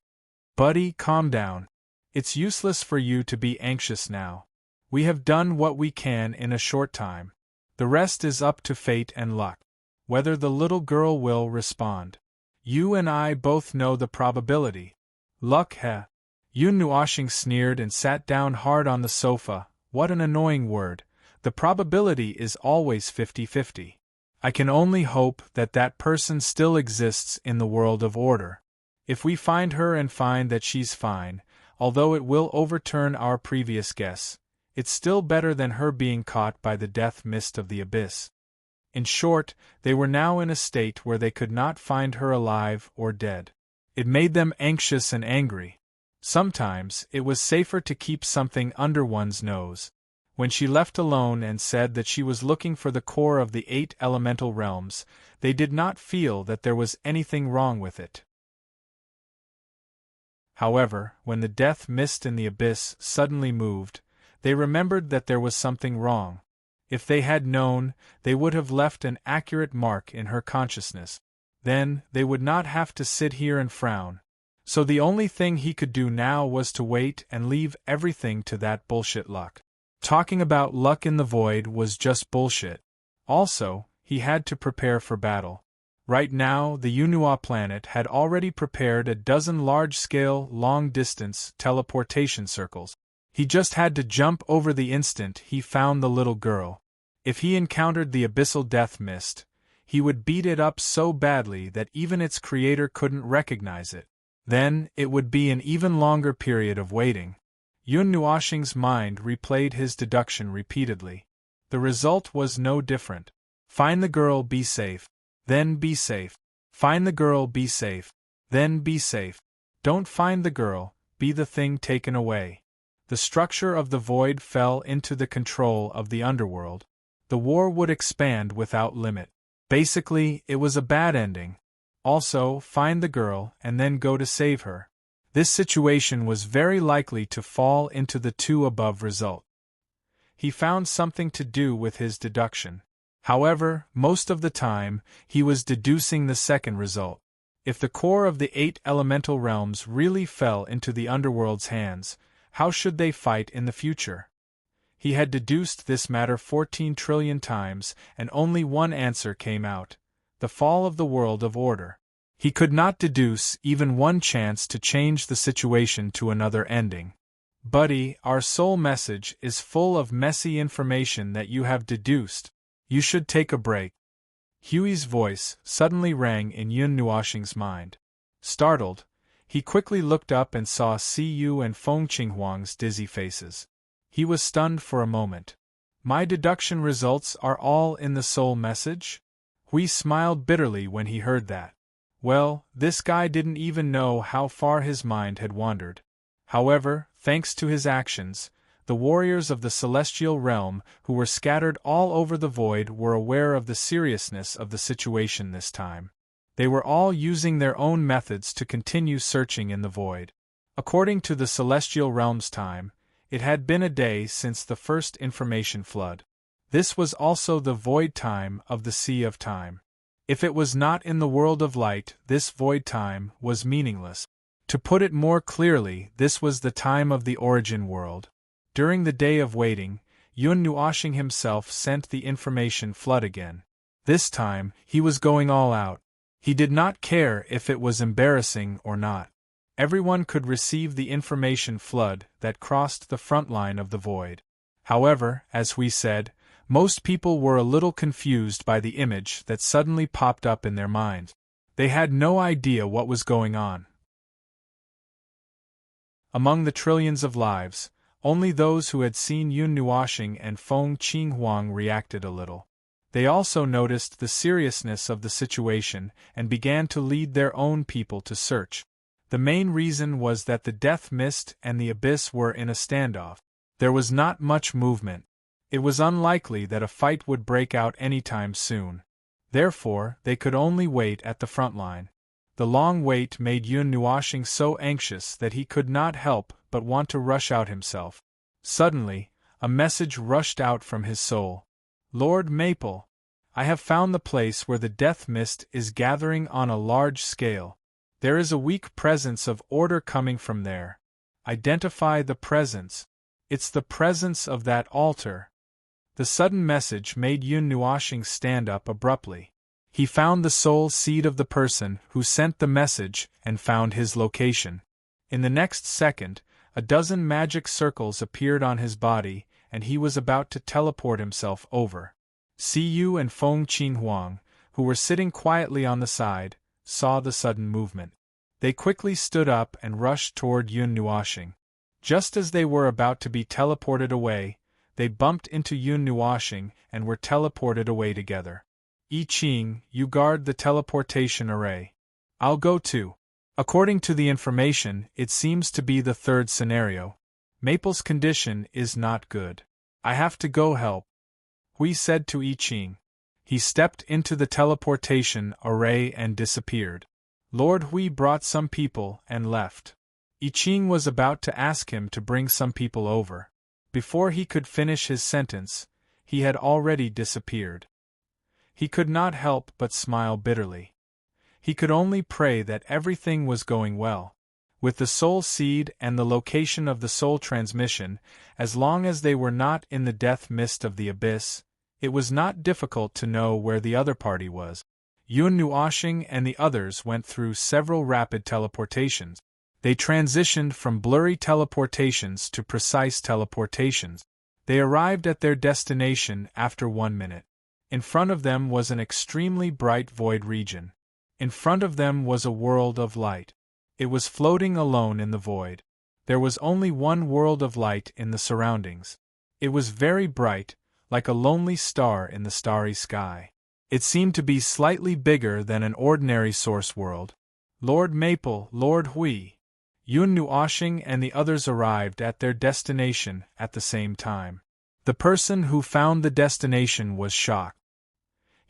Buddy, calm down. It's useless for you to be anxious now. We have done what we can in a short time. The rest is up to fate and luck. Whether the little girl will respond. You and I both know the probability. Luck, heh? Yun Nuoshing sneered and sat down hard on the sofa. What an annoying word. The probability is always 50-50. I can only hope that that person still exists in the world of order. If we find her and find that she's fine, although it will overturn our previous guess, it's still better than her being caught by the death mist of the abyss. In short, they were now in a state where they could not find her alive or dead. It made them anxious and angry. Sometimes it was safer to keep something under one's nose. When she left alone and said that she was looking for the core of the 8 elemental realms, they did not feel that there was anything wrong with it. However, when the death mist in the abyss suddenly moved, they remembered that there was something wrong. If they had known, they would have left an accurate mark in her consciousness. Then, they would not have to sit here and frown. So the only thing he could do now was to wait and leave everything to that bullshit luck. Talking about luck in the void was just bullshit. Also, he had to prepare for battle. Right now, the Yunhua planet had already prepared a dozen large-scale, long-distance teleportation circles. He just had to jump over the instant he found the little girl. If he encountered the abyssal death mist, he would beat it up so badly that even its creator couldn't recognize it. Then, it would be an even longer period of waiting. Yun Nuoshing's mind replayed his deduction repeatedly. The result was no different. Find the girl, be safe. Then be safe. Find the girl, be safe. Then be safe. Don't find the girl, be the thing taken away. The structure of the void fell into the control of the underworld. The war would expand without limit. Basically, it was a bad ending. Also, find the girl and then go to save her. This situation was very likely to fall into the 2 above result. He found something to do with his deduction. However, most of the time, he was deducing the second result. If the core of the 8 elemental realms really fell into the underworld's hands, how should they fight in the future? He had deduced this matter 14 trillion times, and only one answer came out: the fall of the world of order. He could not deduce even one chance to change the situation to another ending. Buddy, our soul message is full of messy information that you have deduced. You should take a break. Huey's voice suddenly rang in Yun Nuoshing's mind. Startled, he quickly looked up and saw Siyu and Feng Qinghuang's dizzy faces. He was stunned for a moment. My deduction results are all in the soul message? Hui smiled bitterly when he heard that. Well, this guy didn't even know how far his mind had wandered. However, thanks to his actions, the warriors of the celestial realm who were scattered all over the void were aware of the seriousness of the situation this time. They were all using their own methods to continue searching in the void. According to the celestial realm's time, it had been a day since the first information flood. This was also the void time of the Sea of Time. If it was not in the world of light, this void time was meaningless. To put it more clearly, this was the time of the origin world. During the day of waiting, Yun Nuoshing himself sent the information flood again. This time, he was going all out. He did not care if it was embarrassing or not. Everyone could receive the information flood that crossed the front line of the void. However, as we said, most people were a little confused by the image that suddenly popped up in their minds. They had no idea what was going on. Among the trillions of lives, only those who had seen Yun Nuoxing and Feng Qinghuang reacted a little. They also noticed the seriousness of the situation and began to lead their own people to search. The main reason was that the death mist and the abyss were in a standoff. There was not much movement. It was unlikely that a fight would break out anytime soon. Therefore, they could only wait at the front line. The long wait made Yun Nuoxing so anxious that he could not help but want to rush out himself. Suddenly, a message rushed out from his soul. Lord Maple, I have found the place where the death mist is gathering on a large scale. There is a weak presence of order coming from there. Identify the presence. It's the presence of that altar. The sudden message made Yun Nuoxing stand up abruptly. He found the soul seed of the person who sent the message and found his location. In the next second, a dozen magic circles appeared on his body, and he was about to teleport himself over. Siyu and Feng Qinghuang, who were sitting quietly on the side, saw the sudden movement. They quickly stood up and rushed toward Yun Nuoxing. Just as they were about to be teleported away, they bumped into Yun Nuoxing and were teleported away together. I Ching, you guard the teleportation array. I'll go too. According to the information, it seems to be the third scenario. Maple's condition is not good. I have to go help. Hui said to I Ching. He stepped into the teleportation array and disappeared. Lord Hui brought some people and left. I Ching was about to ask him to bring some people over. Before he could finish his sentence, he had already disappeared. He could not help but smile bitterly. He could only pray that everything was going well. With the soul seed and the location of the soul transmission, as long as they were not in the death mist of the abyss, it was not difficult to know where the other party was. Yun Nuoxing and the others went through several rapid teleportations. They transitioned from blurry teleportations to precise teleportations. They arrived at their destination after 1 minute. In front of them was an extremely bright void region. In front of them was a world of light. It was floating alone in the void. There was only one world of light in the surroundings. It was very bright, like a lonely star in the starry sky. It seemed to be slightly bigger than an ordinary source world. Lord Maple, Lord Hui, Yun Nuoxing and the others arrived at their destination at the same time. The person who found the destination was shocked.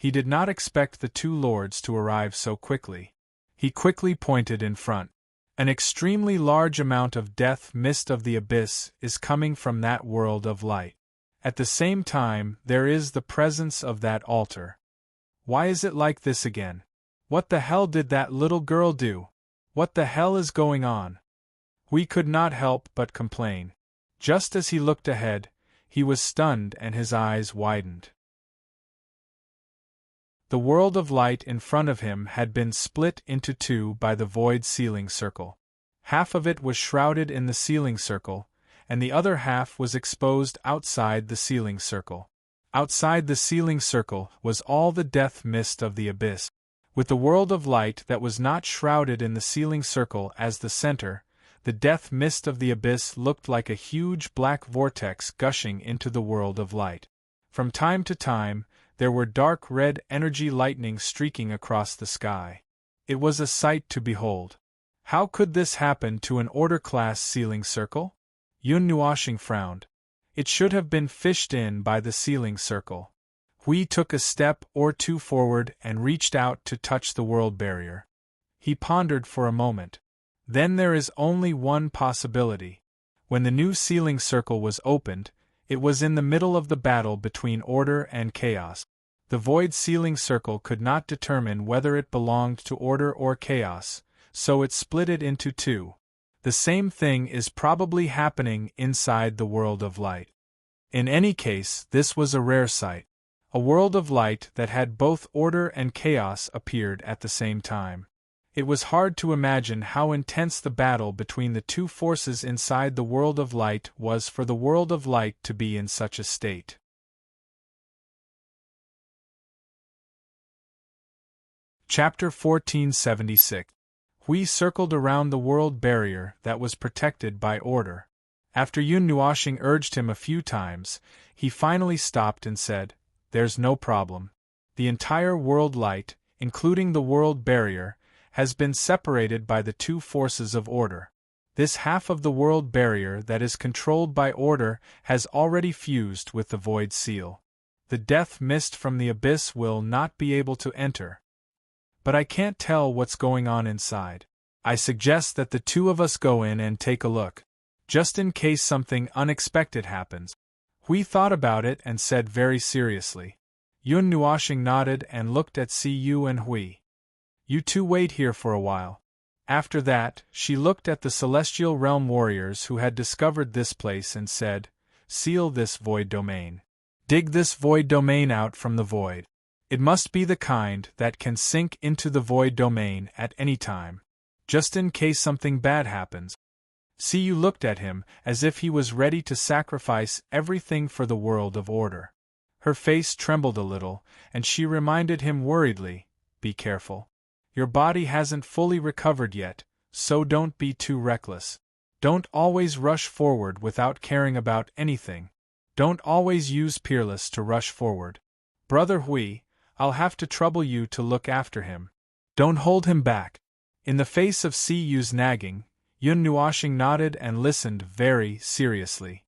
He did not expect the two lords to arrive so quickly. He quickly pointed in front. An extremely large amount of death mist of the abyss is coming from that world of light. At the same time, there is the presence of that altar. Why is it like this again? What the hell did that little girl do? What the hell is going on? We could not help but complain. Just as he looked ahead, he was stunned and his eyes widened. The world of light in front of him had been split into two by the void sealing circle. Half of it was shrouded in the sealing circle, and the other half was exposed outside the sealing circle. Outside the sealing circle was all the death mist of the abyss. With the world of light that was not shrouded in the sealing circle as the center, the death mist of the abyss looked like a huge black vortex gushing into the world of light. From time to time, there were dark red energy lightning streaking across the sky. It was a sight to behold. How could this happen to an order-class sealing circle? Yun Nuoxing frowned. It should have been fished in by the sealing circle. Hui took a step or two forward and reached out to touch the world barrier. He pondered for a moment. Then there is only one possibility. When the new sealing circle was opened, it was in the middle of the battle between order and chaos. The void sealing circle could not determine whether it belonged to order or chaos, so it split it into two. The same thing is probably happening inside the world of light. In any case, this was a rare sight. A world of light that had both order and chaos appeared at the same time. It was hard to imagine how intense the battle between the two forces inside the world of light was for the world of light to be in such a state. Chapter 1476. Hui circled around the world barrier that was protected by order. After Yun Nuoxing urged him a few times, he finally stopped and said, "There's no problem. The entire world light, including the world barrier, has been separated by the two forces of order. This half of the world barrier that is controlled by order has already fused with the void seal. The death mist from the abyss will not be able to enter. But I can't tell what's going on inside. I suggest that the two of us go in and take a look, just in case something unexpected happens." Hui thought about it and said very seriously. Yun Nuoxing nodded and looked at Siyu and Hui. "You two wait here for a while." After that, she looked at the Celestial Realm warriors who had discovered this place and said, "Seal this void domain. Dig this void domain out from the void. It must be the kind that can sink into the void domain at any time, just in case something bad happens." Siyu looked at him as if he was ready to sacrifice everything for the world of order. Her face trembled a little, and she reminded him worriedly, "Be careful. Your body hasn't fully recovered yet, so don't be too reckless. Don't always rush forward without caring about anything. Don't always use Peerless to rush forward. Brother Hui, I'll have to trouble you to look after him. Don't hold him back." In the face of Siyu's nagging, Yun Nuoxing nodded and listened very seriously.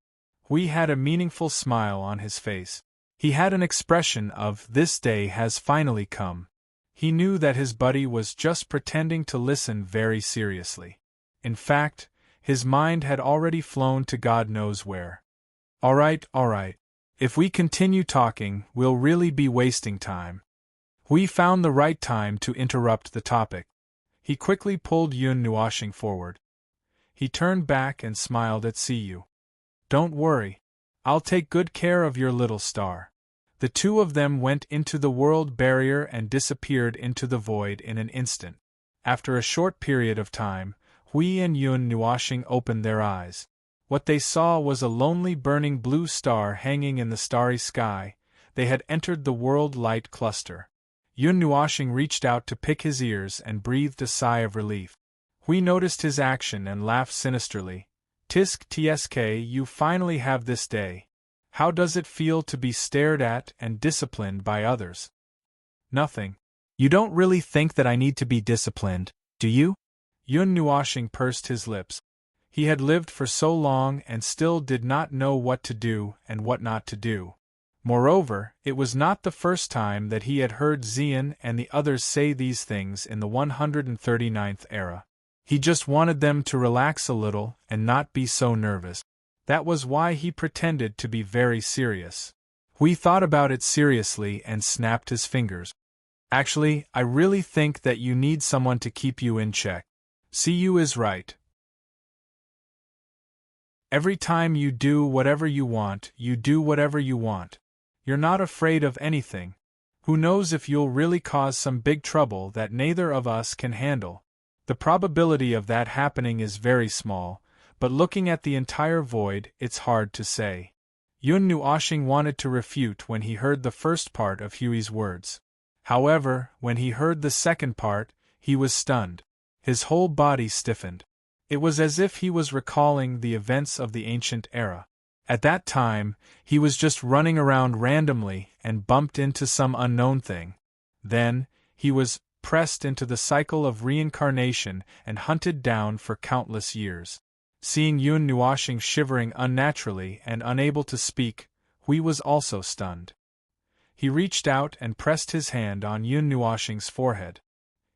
Hui had a meaningful smile on his face. He had an expression of, "This day has finally come." He knew that his buddy was just pretending to listen very seriously. In fact, his mind had already flown to God knows where. All right. If we continue talking, we'll really be wasting time." Hui found the right time to interrupt the topic. He quickly pulled Yun Nuoxing forward. He turned back and smiled at Siyu. "Don't worry. I'll take good care of your little star." The two of them went into the world barrier and disappeared into the void in an instant. After a short period of time, Hui and Yun Nuoxing opened their eyes. What they saw was a lonely burning blue star hanging in the starry sky. They had entered the world light cluster. Yun Nuoxing reached out to pick his ears and breathed a sigh of relief. Hui noticed his action and laughed sinisterly. "Tisk tsk, you finally have this day. How does it feel to be stared at and disciplined by others?" "Nothing. You don't really think that I need to be disciplined, do you?" Yun Nuoxing pursed his lips. He had lived for so long and still did not know what to do and what not to do. Moreover, it was not the first time that he had heard Xian and the others say these things in the 139th era. He just wanted them to relax a little and not be so nervous. That was why he pretended to be very serious. Hui thought about it seriously and snapped his fingers. "Actually, I really think that you need someone to keep you in check. Siyu is right. Every time you do whatever you want, you do whatever you want. You're not afraid of anything. Who knows if you'll really cause some big trouble that neither of us can handle. The probability of that happening is very small, but looking at the entire void, it's hard to say." Yun Nuoxing wanted to refute when he heard the first part of Hui's words. However, when he heard the second part, he was stunned. His whole body stiffened. It was as if he was recalling the events of the ancient era. At that time, he was just running around randomly and bumped into some unknown thing. Then, he was pressed into the cycle of reincarnation and hunted down for countless years. Seeing Yun Nuoxing shivering unnaturally and unable to speak, Hui was also stunned. He reached out and pressed his hand on Yun Nuoxing's forehead.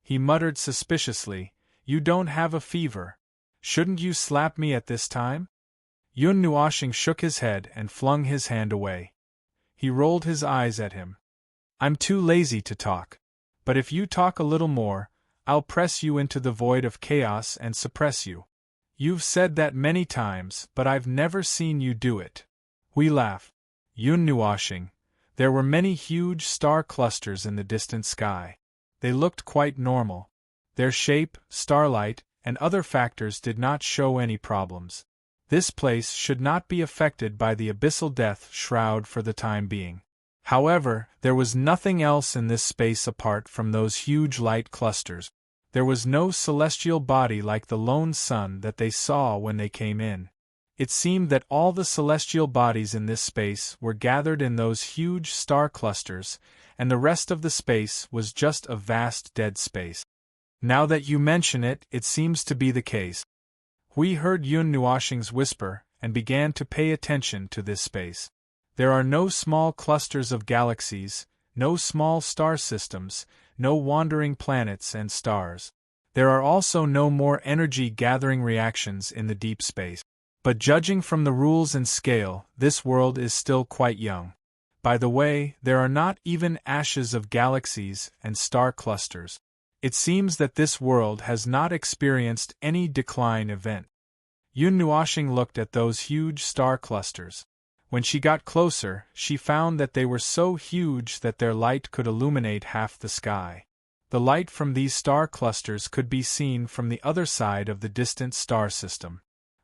He muttered suspiciously, "You don't have a fever. Shouldn't you slap me at this time?" Yun Nuoxing shook his head and flung his hand away. He rolled his eyes at him. "I'm too lazy to talk. But if you talk a little more, I'll press you into the void of chaos and suppress you. You've said that many times, but I've never seen you do it." Hui laughed. Yun Nuoxing. There were many huge star clusters in the distant sky. They looked quite normal. Their shape, starlight, and other factors did not show any problems. This place should not be affected by the abyssal death shroud for the time being. However, there was nothing else in this space apart from those huge light clusters. There was no celestial body like the lone sun that they saw when they came in. It seemed that all the celestial bodies in this space were gathered in those huge star clusters, and the rest of the space was just a vast dead space. Now that you mention it, it seems to be the case. We heard Yun Nuoshing's whisper, and began to pay attention to this space. There are no small clusters of galaxies, no small star systems, no wandering planets and stars. There are also no more energy-gathering reactions in the deep space. But judging from the rules and scale, this world is still quite young. By the way, there are not even ashes of galaxies and star clusters. It seems that this world has not experienced any decline event. Yun Nuoshing looked at those huge star clusters. When she got closer, she found that they were so huge that their light could illuminate half the sky. The light from these star clusters could be seen from the other side of the distant star system.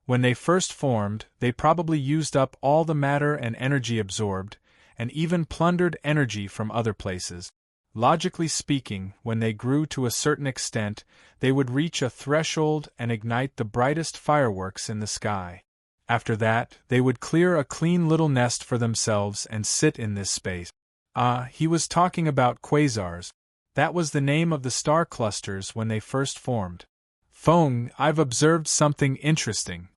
When they first formed, they probably used up all the matter and energy absorbed, and even plundered energy from other places. Logically speaking, when they grew to a certain extent, they would reach a threshold and ignite the brightest fireworks in the sky. After that, they would clear a clean little nest for themselves and sit in this space. He was talking about quasars. That was the name of the star clusters when they first formed. Feng, I've observed something interesting.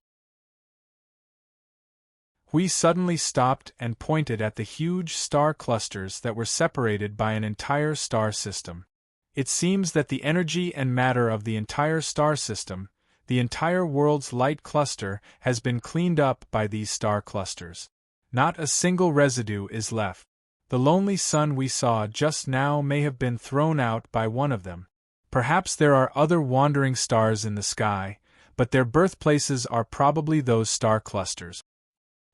We suddenly stopped and pointed at the huge star clusters that were separated by an entire star system. It seems that the energy and matter of the entire star system, the entire world's light cluster, has been cleaned up by these star clusters. Not a single residue is left. The lonely sun we saw just now may have been thrown out by one of them. Perhaps there are other wandering stars in the sky, but their birthplaces are probably those star clusters.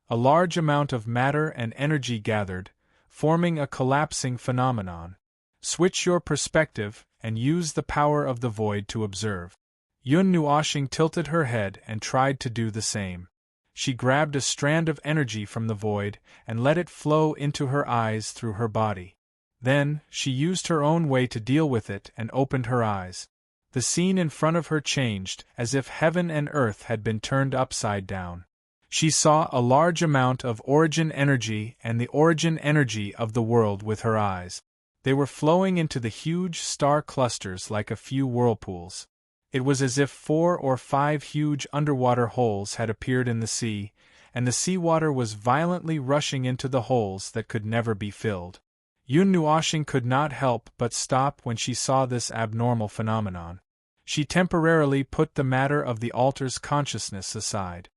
A large amount of matter and energy gathered, forming a collapsing phenomenon. Switch your perspective, and use the power of the void to observe. Yun Nuoshing tilted her head and tried to do the same. She grabbed a strand of energy from the void, and let it flow into her eyes through her body. Then, she used her own way to deal with it and opened her eyes. The scene in front of her changed, as if heaven and earth had been turned upside down. She saw a large amount of origin energy and the origin energy of the world with her eyes. They were flowing into the huge star clusters like a few whirlpools. It was as if 4 or 5 huge underwater holes had appeared in the sea, and the seawater was violently rushing into the holes that could never be filled. Yun Nuoshing could not help but stop when she saw this abnormal phenomenon. She temporarily put the matter of the altar's consciousness aside.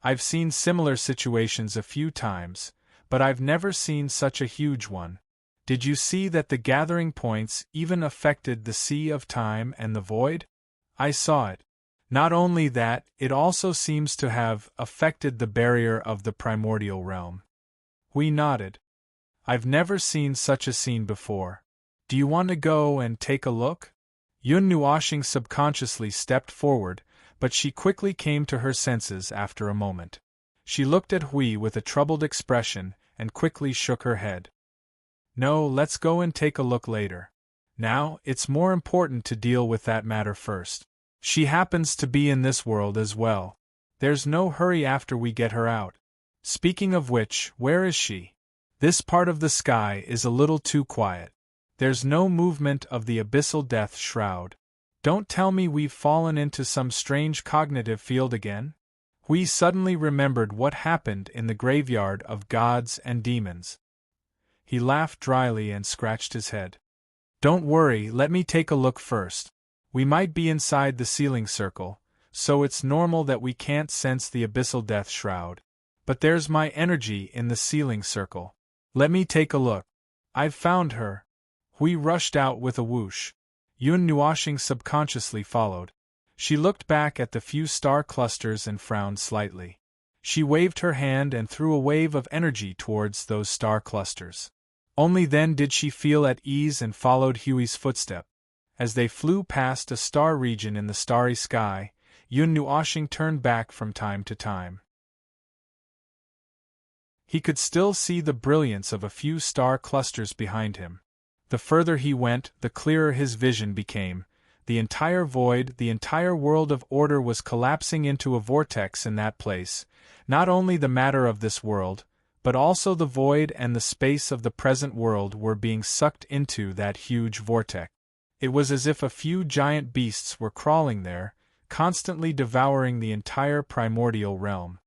I've seen similar situations a few times, but I've never seen such a huge one. Did you see that the gathering points even affected the sea of time and the void? I saw it. Not only that, it also seems to have affected the barrier of the primordial realm. We nodded. I've never seen such a scene before. Do you want to go and take a look? Yun Nuoshing subconsciously stepped forward, but she quickly came to her senses after a moment. She looked at Hui with a troubled expression and quickly shook her head. No, let's go and take a look later. Now, it's more important to deal with that matter first. She happens to be in this world as well. There's no hurry after we get her out. Speaking of which, where is she? This part of the sky is a little too quiet. There's no movement of the abyssal death shroud. Don't tell me we've fallen into some strange cognitive field again? Hui suddenly remembered what happened in the graveyard of gods and demons. He laughed dryly and scratched his head. Don't worry, let me take a look first. We might be inside the sealing circle, so it's normal that we can't sense the abyssal death shroud. But there's my energy in the sealing circle. Let me take a look. I've found her. Hui rushed out with a whoosh. Yun Nuoshing subconsciously followed. She looked back at the few star clusters and frowned slightly. She waved her hand and threw a wave of energy towards those star clusters. Only then did she feel at ease and followed Hui's footstep. As they flew past a star region in the starry sky, Yun Nuoshing turned back from time to time. He could still see the brilliance of a few star clusters behind him. The further he went, the clearer his vision became. The entire void, the entire world of order was collapsing into a vortex in that place, not only the matter of this world, but also the void and the space of the present world were being sucked into that huge vortex. It was as if a few giant beasts were crawling there, constantly devouring the entire primordial realm.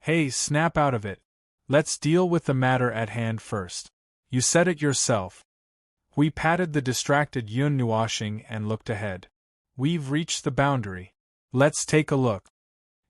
Hey, snap out of it. Let's deal with the matter at hand first. You said it yourself. We patted the distracted Yun Nuoshing and looked ahead. We've reached the boundary. Let's take a look.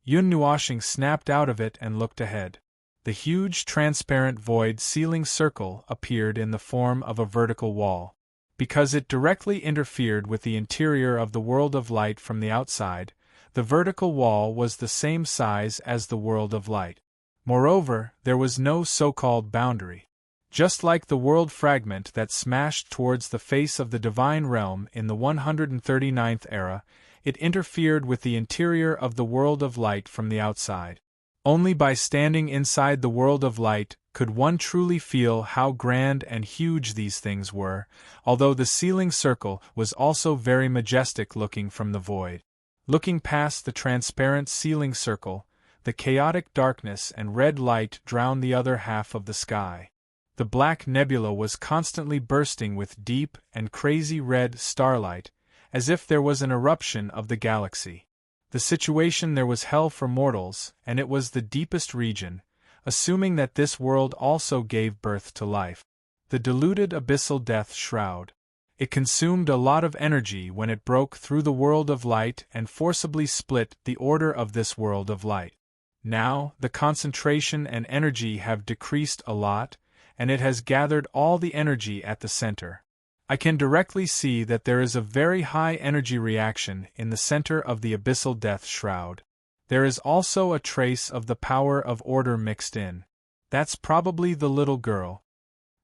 Yun Nuoshing snapped out of it and looked ahead. The huge transparent void ceiling circle appeared in the form of a vertical wall. Because it directly interfered with the interior of the world of light from the outside, the vertical wall was the same size as the world of light. Moreover, there was no so-called boundary. Just like the world fragment that smashed towards the face of the divine realm in the 139th era, it interfered with the interior of the world of light from the outside. Only by standing inside the world of light could one truly feel how grand and huge these things were, although the ceiling circle was also very majestic looking from the void. Looking past the transparent ceiling circle, the chaotic darkness and red light drowned the other half of the sky. The black nebula was constantly bursting with deep and crazy red starlight, as if there was an eruption of the galaxy. The situation there was hell for mortals, and it was the deepest region, assuming that this world also gave birth to life. The diluted abyssal death shroud. It consumed a lot of energy when it broke through the world of light and forcibly split the order of this world of light. Now, the concentration and energy have decreased a lot, and it has gathered all the energy at the center. I can directly see that there is a very high energy reaction in the center of the abyssal death shroud. There is also a trace of the power of order mixed in. That's probably the little girl.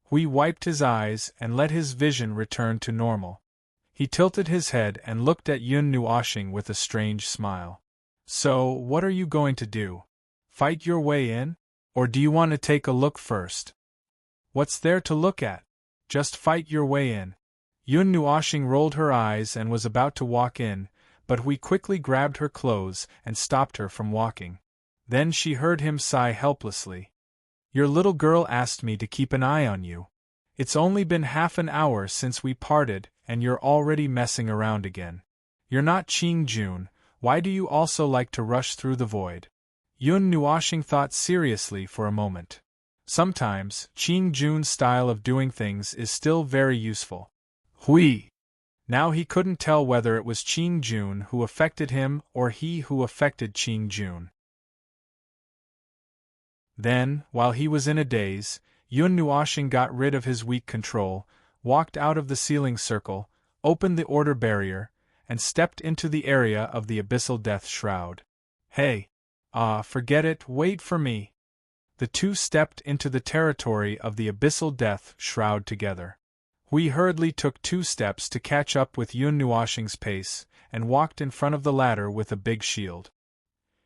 Hui wiped his eyes and let his vision return to normal. He tilted his head and looked at Yun Nuoshing with a strange smile. So, what are you going to do? Fight your way in? Or do you want to take a look first? What's there to look at? Just fight your way in. Yun Nuoshing rolled her eyes and was about to walk in, but Hui quickly grabbed her clothes and stopped her from walking. Then she heard him sigh helplessly. Your little girl asked me to keep an eye on you. It's only been half an hour since we parted, and you're already messing around again. You're not Qing Jun, why do you also like to rush through the void? Yun Nuoshing thought seriously for a moment. Sometimes, Qing Jun's style of doing things is still very useful. Hui! Now he couldn't tell whether it was Qing Jun who affected him or he who affected Qing Jun. Then, while he was in a daze, Yun Nuoshing got rid of his weak control, walked out of the ceiling circle, opened the order barrier, and stepped into the area of the abyssal death shroud. Hey! Forget it, wait for me. The two stepped into the territory of the abyssal death shroud together. Hui hurriedly took 2 steps to catch up with Yun Nuoshing's pace, and walked in front of the latter with a big shield.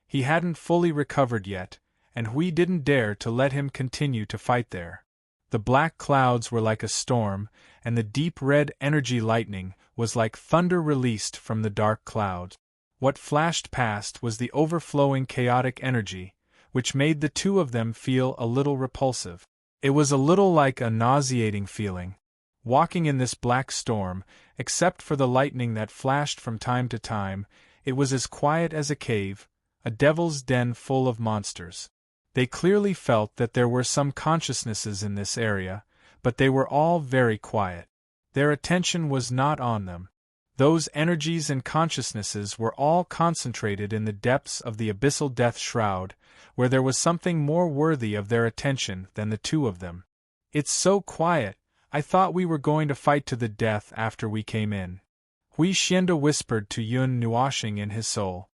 He hadn't fully recovered yet, and Hui didn't dare to let him continue to fight there. The black clouds were like a storm, and the deep red energy lightning was like thunder released from the dark clouds. What flashed past was the overflowing chaotic energy, which made the two of them feel a little repulsive. It was a little like a nauseating feeling. Walking in this black storm, except for the lightning that flashed from time to time, it was as quiet as a cave, a devil's den full of monsters. They clearly felt that there were some consciousnesses in this area, but they were all very quiet. Their attention was not on them. Those energies and consciousnesses were all concentrated in the depths of the abyssal death shroud, where there was something more worthy of their attention than the two of them. It's so quiet, I thought we were going to fight to the death after we came in. Hui Xianda whispered to Yun Nuoshing in his soul.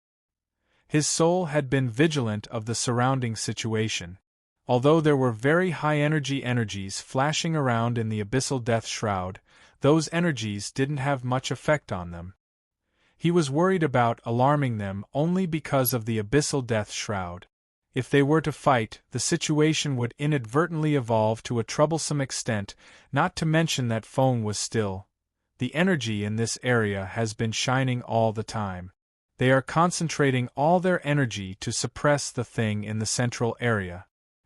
His soul had been vigilant of the surrounding situation. Although there were very high-energy energies flashing around in the abyssal death shroud, those energies didn't have much effect on them. He was worried about alarming them only because of the abyssal death shroud. If they were to fight, the situation would inadvertently evolve to a troublesome extent, not to mention that Feng was still The energy in this area has been shining all the time. They are concentrating all their energy to suppress the thing in the central area.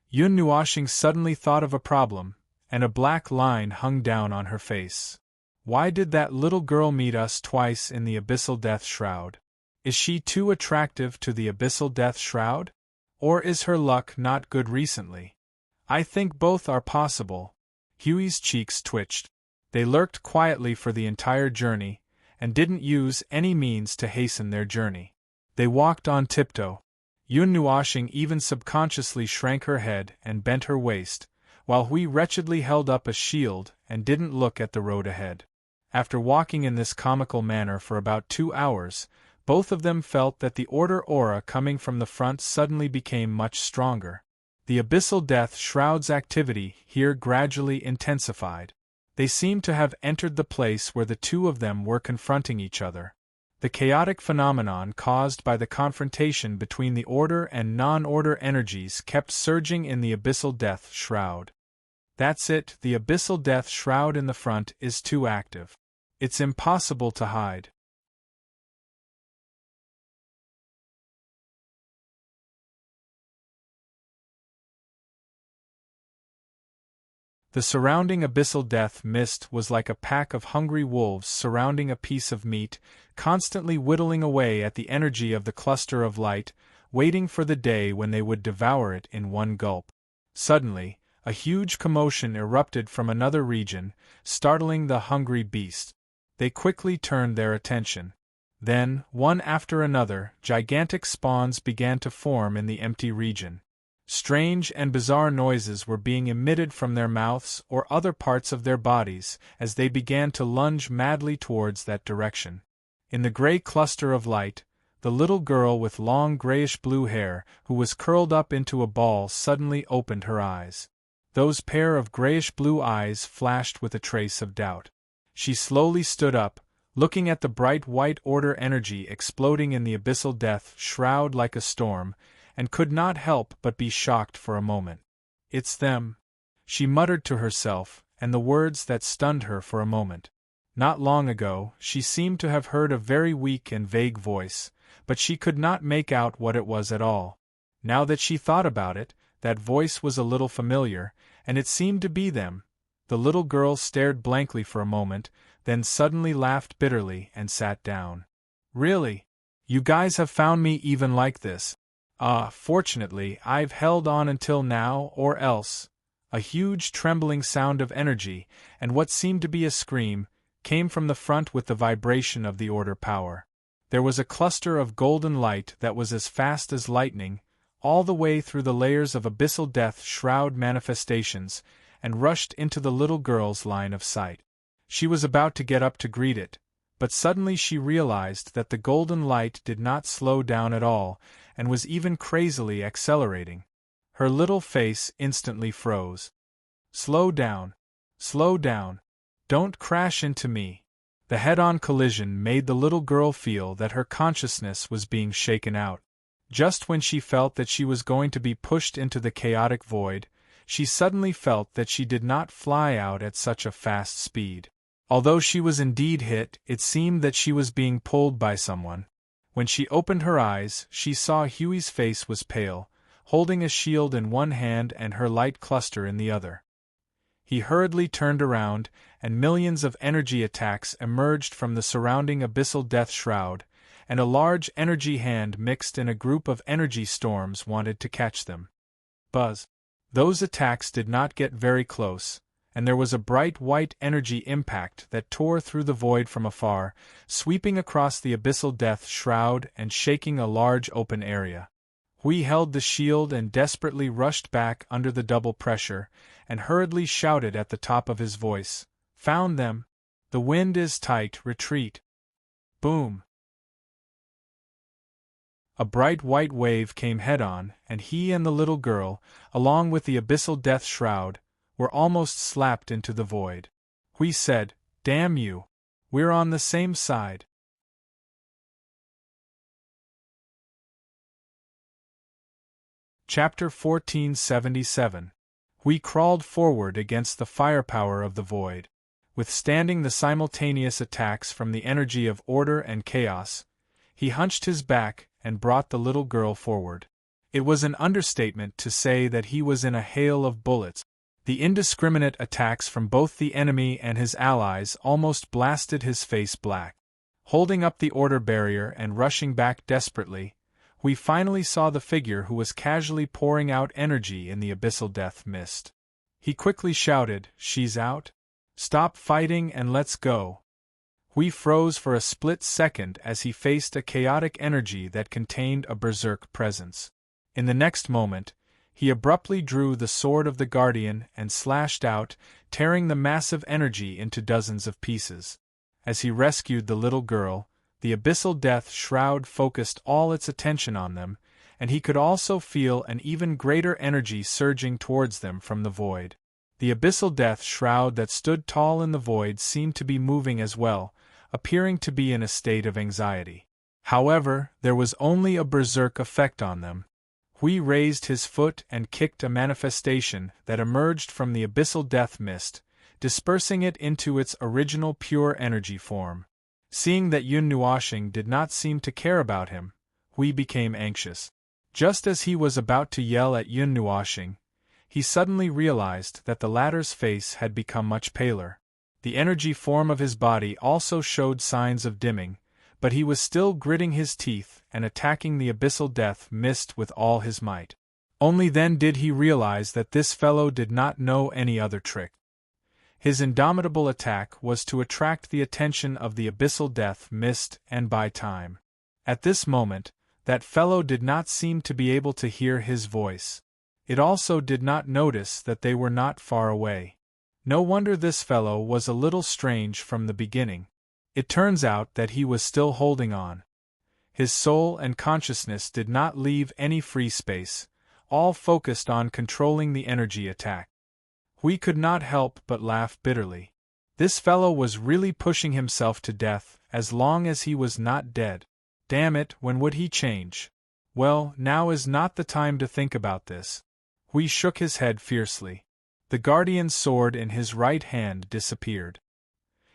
Yun Nuoshing suddenly thought of a problem, and a black line hung down on her face. Why did that little girl meet us twice in the Abyssal Death Shroud? Is she too attractive to the Abyssal Death Shroud? Or is her luck not good recently? I think both are possible. Huey's cheeks twitched. They lurked quietly for the entire journey, and didn't use any means to hasten their journey. They walked on tiptoe. Yun Nuoshing even subconsciously shrank her head and bent her waist, while Hui wretchedly held up a shield and didn't look at the road ahead. After walking in this comical manner for about 2 hours, both of them felt that the order aura coming from the front suddenly became much stronger. The Abyssal Death Shroud's activity here gradually intensified. They seemed to have entered the place where the two of them were confronting each other. The chaotic phenomenon caused by the confrontation between the order and non-order energies kept surging in the Abyssal Death Shroud. That's it, the Abyssal Death Shroud in the front is too active. It's impossible to hide. The surrounding abyssal death mist was like a pack of hungry wolves surrounding a piece of meat, constantly whittling away at the energy of the cluster of light, waiting for the day when they would devour it in one gulp. Suddenly, a huge commotion erupted from another region, startling the hungry beast. They quickly turned their attention. Then, one after another, gigantic spawns began to form in the empty region. Strange and bizarre noises were being emitted from their mouths or other parts of their bodies as they began to lunge madly towards that direction. In the gray cluster of light, the little girl with long grayish-blue hair, who was curled up into a ball, suddenly opened her eyes. Those pair of grayish-blue eyes flashed with a trace of doubt. She slowly stood up, looking at the bright white order energy exploding in the Abyssal Death Shroud like a storm, and could not help but be shocked for a moment. "It's them," she muttered to herself, and the words that stunned her for a moment. Not long ago, she seemed to have heard a very weak and vague voice, but she could not make out what it was at all. Now that she thought about it, that voice was a little familiar, and it seemed to be them. The little girl stared blankly for a moment, then suddenly laughed bitterly and sat down. "Really? You guys have found me even like this? Fortunately, I've held on until now, or else." A huge trembling sound of energy, and what seemed to be a scream, came from the front with the vibration of the order power. There was a cluster of golden light that was as fast as lightning, all the way through the layers of Abyssal Death Shroud manifestations, and rushed into the little girl's line of sight. She was about to get up to greet it, but suddenly she realized that the golden light did not slow down at all, and was even crazily accelerating. Her little face instantly froze. "Slow down. Slow down. Don't crash into me." The head-on collision made the little girl feel that her consciousness was being shaken out. Just when she felt that she was going to be pushed into the chaotic void, she suddenly felt that she did not fly out at such a fast speed. Although she was indeed hit, it seemed that she was being pulled by someone. When she opened her eyes, she saw Huey's face was pale, holding a shield in one hand and her light cluster in the other. He hurriedly turned around, and millions of energy attacks emerged from the surrounding Abyssal Death Shroud, and a large energy hand mixed in a group of energy storms wanted to catch them. Buzz. Those attacks did not get very close, and there was a bright white energy impact that tore through the void from afar, sweeping across the Abyssal Death Shroud and shaking a large open area. Hui held the shield and desperately rushed back under the double pressure, and hurriedly shouted at the top of his voice, "Found them! The wind is tight, retreat!" Boom! A bright white wave came head-on, and he and the little girl, along with the Abyssal Death Shroud, were almost slapped into the void. Hui said, "Damn you! We're on the same side." Chapter 1477. Hui crawled forward against the firepower of the void. Withstanding the simultaneous attacks from the energy of order and chaos, he hunched his back and brought the little girl forward. It was an understatement to say that he was in a hail of bullets. The indiscriminate attacks from both the enemy and his allies almost blasted his face black. Holding up the order barrier and rushing back desperately, we finally saw the figure who was casually pouring out energy in the abyssal death mist. He quickly shouted, "She's out? Stop fighting and let's go." We froze for a split second as he faced a chaotic energy that contained a berserk presence. In the next moment, he abruptly drew the sword of the Guardian and slashed out, tearing the massive energy into dozens of pieces. As he rescued the little girl, the abyssal death shroud focused all its attention on them, and he could also feel an even greater energy surging towards them from the void. The abyssal death shroud that stood tall in the void seemed to be moving as well, appearing to be in a state of anxiety. However, there was only a berserk effect on them. Hui raised his foot and kicked a manifestation that emerged from the abyssal death mist, dispersing it into its original pure energy form. Seeing that Yun Nuoxing did not seem to care about him, Hui became anxious. Just as he was about to yell at Yun Nuoxing, he suddenly realized that the latter's face had become much paler. The energy form of his body also showed signs of dimming, but he was still gritting his teeth and attacking the abyssal death mist with all his might. Only then did he realize that this fellow did not know any other trick. His indomitable attack was to attract the attention of the abyssal death mist and buy time. At this moment, that fellow did not seem to be able to hear his voice. It also did not notice that they were not far away. No wonder this fellow was a little strange from the beginning. It turns out that he was still holding on. His soul and consciousness did not leave any free space, all focused on controlling the energy attack. We could not help but laugh bitterly. This fellow was really pushing himself to death, as long as he was not dead. Damn it, when would he change? Well, now is not the time to think about this. Hui shook his head fiercely. The Guardian's sword in his right hand disappeared.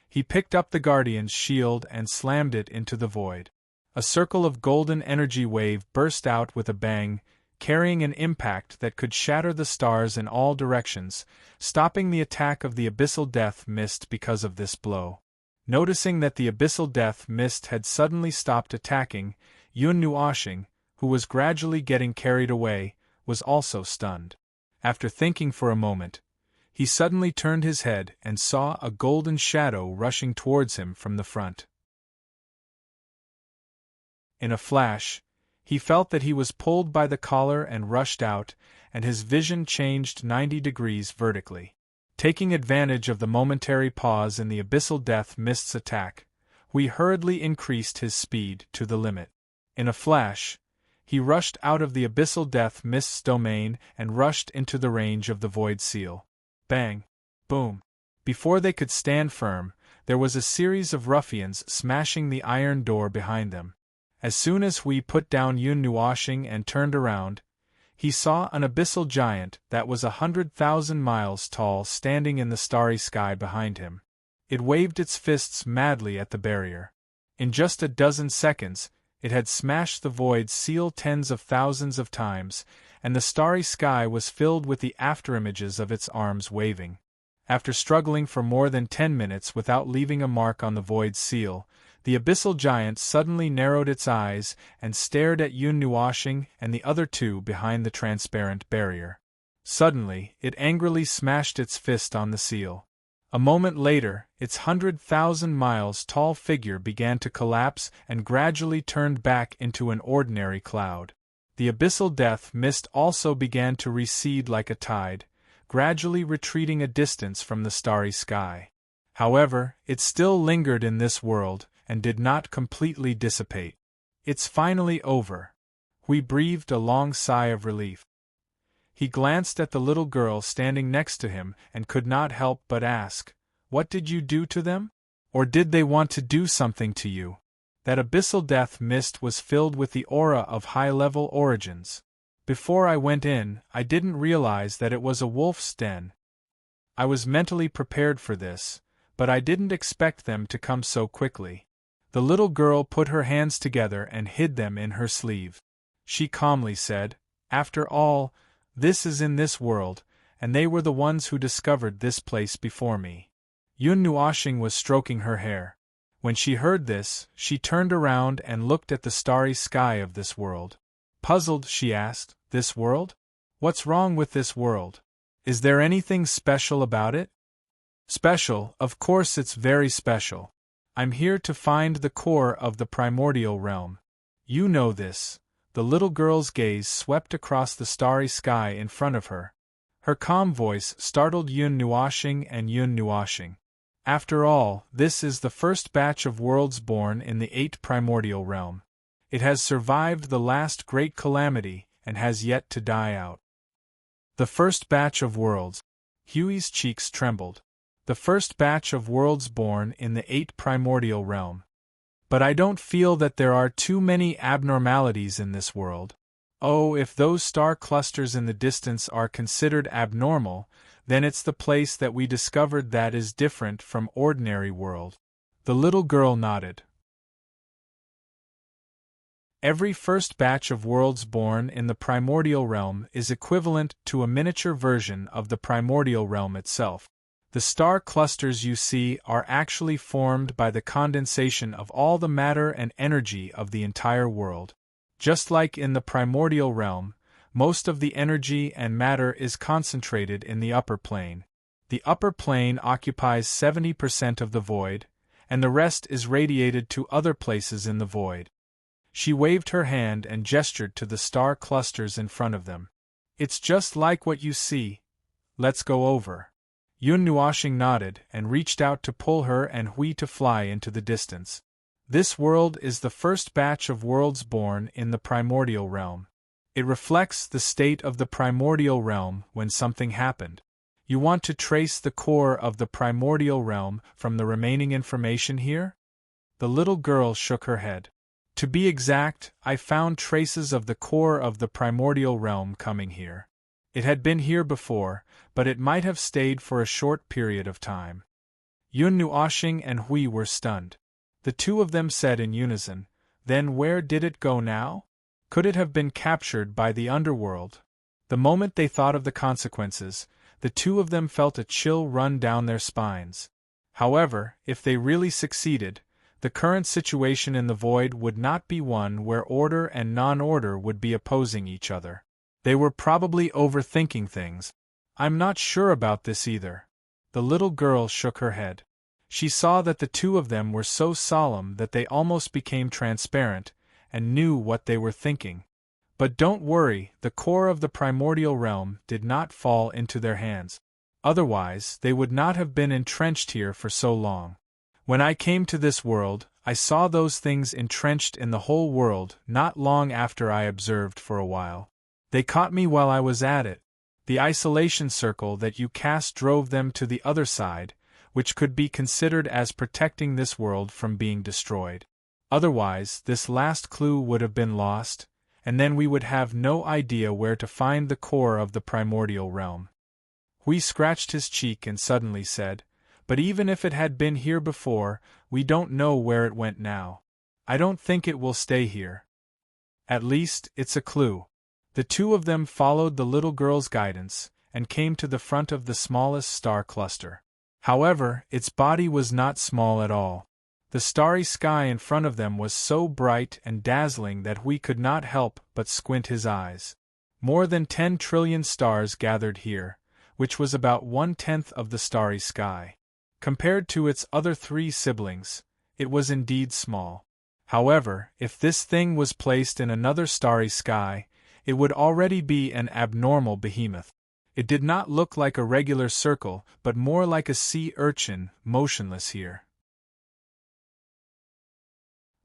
He picked up the Guardian's shield and slammed it into the void. A circle of golden energy wave burst out with a bang, carrying an impact that could shatter the stars in all directions, stopping the attack of the abyssal death mist because of this blow. Noticing that the abyssal death mist had suddenly stopped attacking, Yun Nuoxing, who was gradually getting carried away, was also stunned. After thinking for a moment, he suddenly turned his head and saw a golden shadow rushing towards him from the front. In a flash, he felt that he was pulled by the collar and rushed out, and his vision changed 90 degrees vertically. Taking advantage of the momentary pause in the abyssal death mist's attack, Hui hurriedly increased his speed to the limit. In a flash, he rushed out of the abyssal death mist's domain and rushed into the range of the void seal. Bang! Boom! Before they could stand firm, there was a series of ruffians smashing the iron door behind them. As soon as Hui put down Yun Nuoxing and turned around, he saw an abyssal giant that was 100,000 miles tall standing in the starry sky behind him. It waved its fists madly at the barrier. In just a dozen seconds, it had smashed the void seal tens of thousands of times, and the starry sky was filled with the afterimages of its arms waving. After struggling for more than 10 minutes without leaving a mark on the void seal, the abyssal giant suddenly narrowed its eyes and stared at Yun Nuoxing and the other two behind the transparent barrier. Suddenly, it angrily smashed its fist on the seal. A moment later, its 100,000 miles tall figure began to collapse and gradually turned back into an ordinary cloud. The abyssal death mist also began to recede like a tide, gradually retreating a distance from the starry sky. However, it still lingered in this world, and did not completely dissipate. It's finally over. Hui breathed a long sigh of relief. He glanced at the little girl standing next to him and could not help but ask, "What did you do to them? Or did they want to do something to you?" That abyssal death mist was filled with the aura of high-level origins. Before I went in, I didn't realize that it was a wolf's den. I was mentally prepared for this, but I didn't expect them to come so quickly. The little girl put her hands together and hid them in her sleeve. She calmly said, "After all, this is in this world, and they were the ones who discovered this place before me." Yun Nuoxing was stroking her hair. When she heard this, she turned around and looked at the starry sky of this world. Puzzled, she asked, "This world? What's wrong with this world? Is there anything special about it?" "Special, of course it's very special. I'm here to find the core of the primordial realm. You know this." The little girl's gaze swept across the starry sky in front of her. Her calm voice startled Yun Nuoxing and Yun Nuoxing. "After all, this is the first batch of worlds born in the 8th primordial realm. It has survived the last great calamity and has yet to die out." The first batch of worlds. Huey's cheeks trembled. The first batch of worlds born in the 8th primordial realm. "But I don't feel that there are too many abnormalities in this world." "Oh, if those star clusters in the distance are considered abnormal, then it's the place that we discovered that is different from ordinary world." The little girl nodded. Every first batch of worlds born in the primordial realm is equivalent to a miniature version of the primordial realm itself. The star clusters you see are actually formed by the condensation of all the matter and energy of the entire world. Just like in the primordial realm, most of the energy and matter is concentrated in the upper plane. The upper plane occupies 70% of the void, and the rest is radiated to other places in the void. She waved her hand and gestured to the star clusters in front of them. "It's just like what you see. Let's go over." Yun Nuoxing nodded and reached out to pull her and Hui to fly into the distance. This world is the first batch of worlds born in the primordial realm. It reflects the state of the primordial realm when something happened. You want to trace the core of the primordial realm from the remaining information here? The little girl shook her head. "To be exact, I found traces of the core of the primordial realm coming here. It had been here before, but it might have stayed for a short period of time." Yun Nuoxing and Hui were stunned. The two of them said in unison, "Then where did it go now? Could it have been captured by the underworld?" The moment they thought of the consequences, the two of them felt a chill run down their spines. However, if they really succeeded, the current situation in the void would not be one where order and non-order would be opposing each other. They were probably overthinking things. "I'm not sure about this either." The little girl shook her head. She saw that the two of them were so solemn that they almost became transparent, and knew what they were thinking. "But don't worry, the core of the primordial realm did not fall into their hands. Otherwise, they would not have been entrenched here for so long. When I came to this world, I saw those things entrenched in the whole world not long after I observed for a while. They caught me while I was at it. The isolation circle that you cast drove them to the other side, which could be considered as protecting this world from being destroyed. Otherwise, this last clue would have been lost, and then we would have no idea where to find the core of the primordial realm." Hui scratched his cheek and suddenly said, "But even if it had been here before, we don't know where it went now. I don't think it will stay here. At least, it's a clue." The two of them followed the little girl's guidance, and came to the front of the smallest star cluster. However, its body was not small at all. The starry sky in front of them was so bright and dazzling that Hui could not help but squint his eyes. More than 10 trillion stars gathered here, which was about 1/10 of the starry sky. Compared to its other 3 siblings, it was indeed small. However, if this thing was placed in another starry sky, it would already be an abnormal behemoth. It did not look like a regular circle, but more like a sea urchin, motionless here.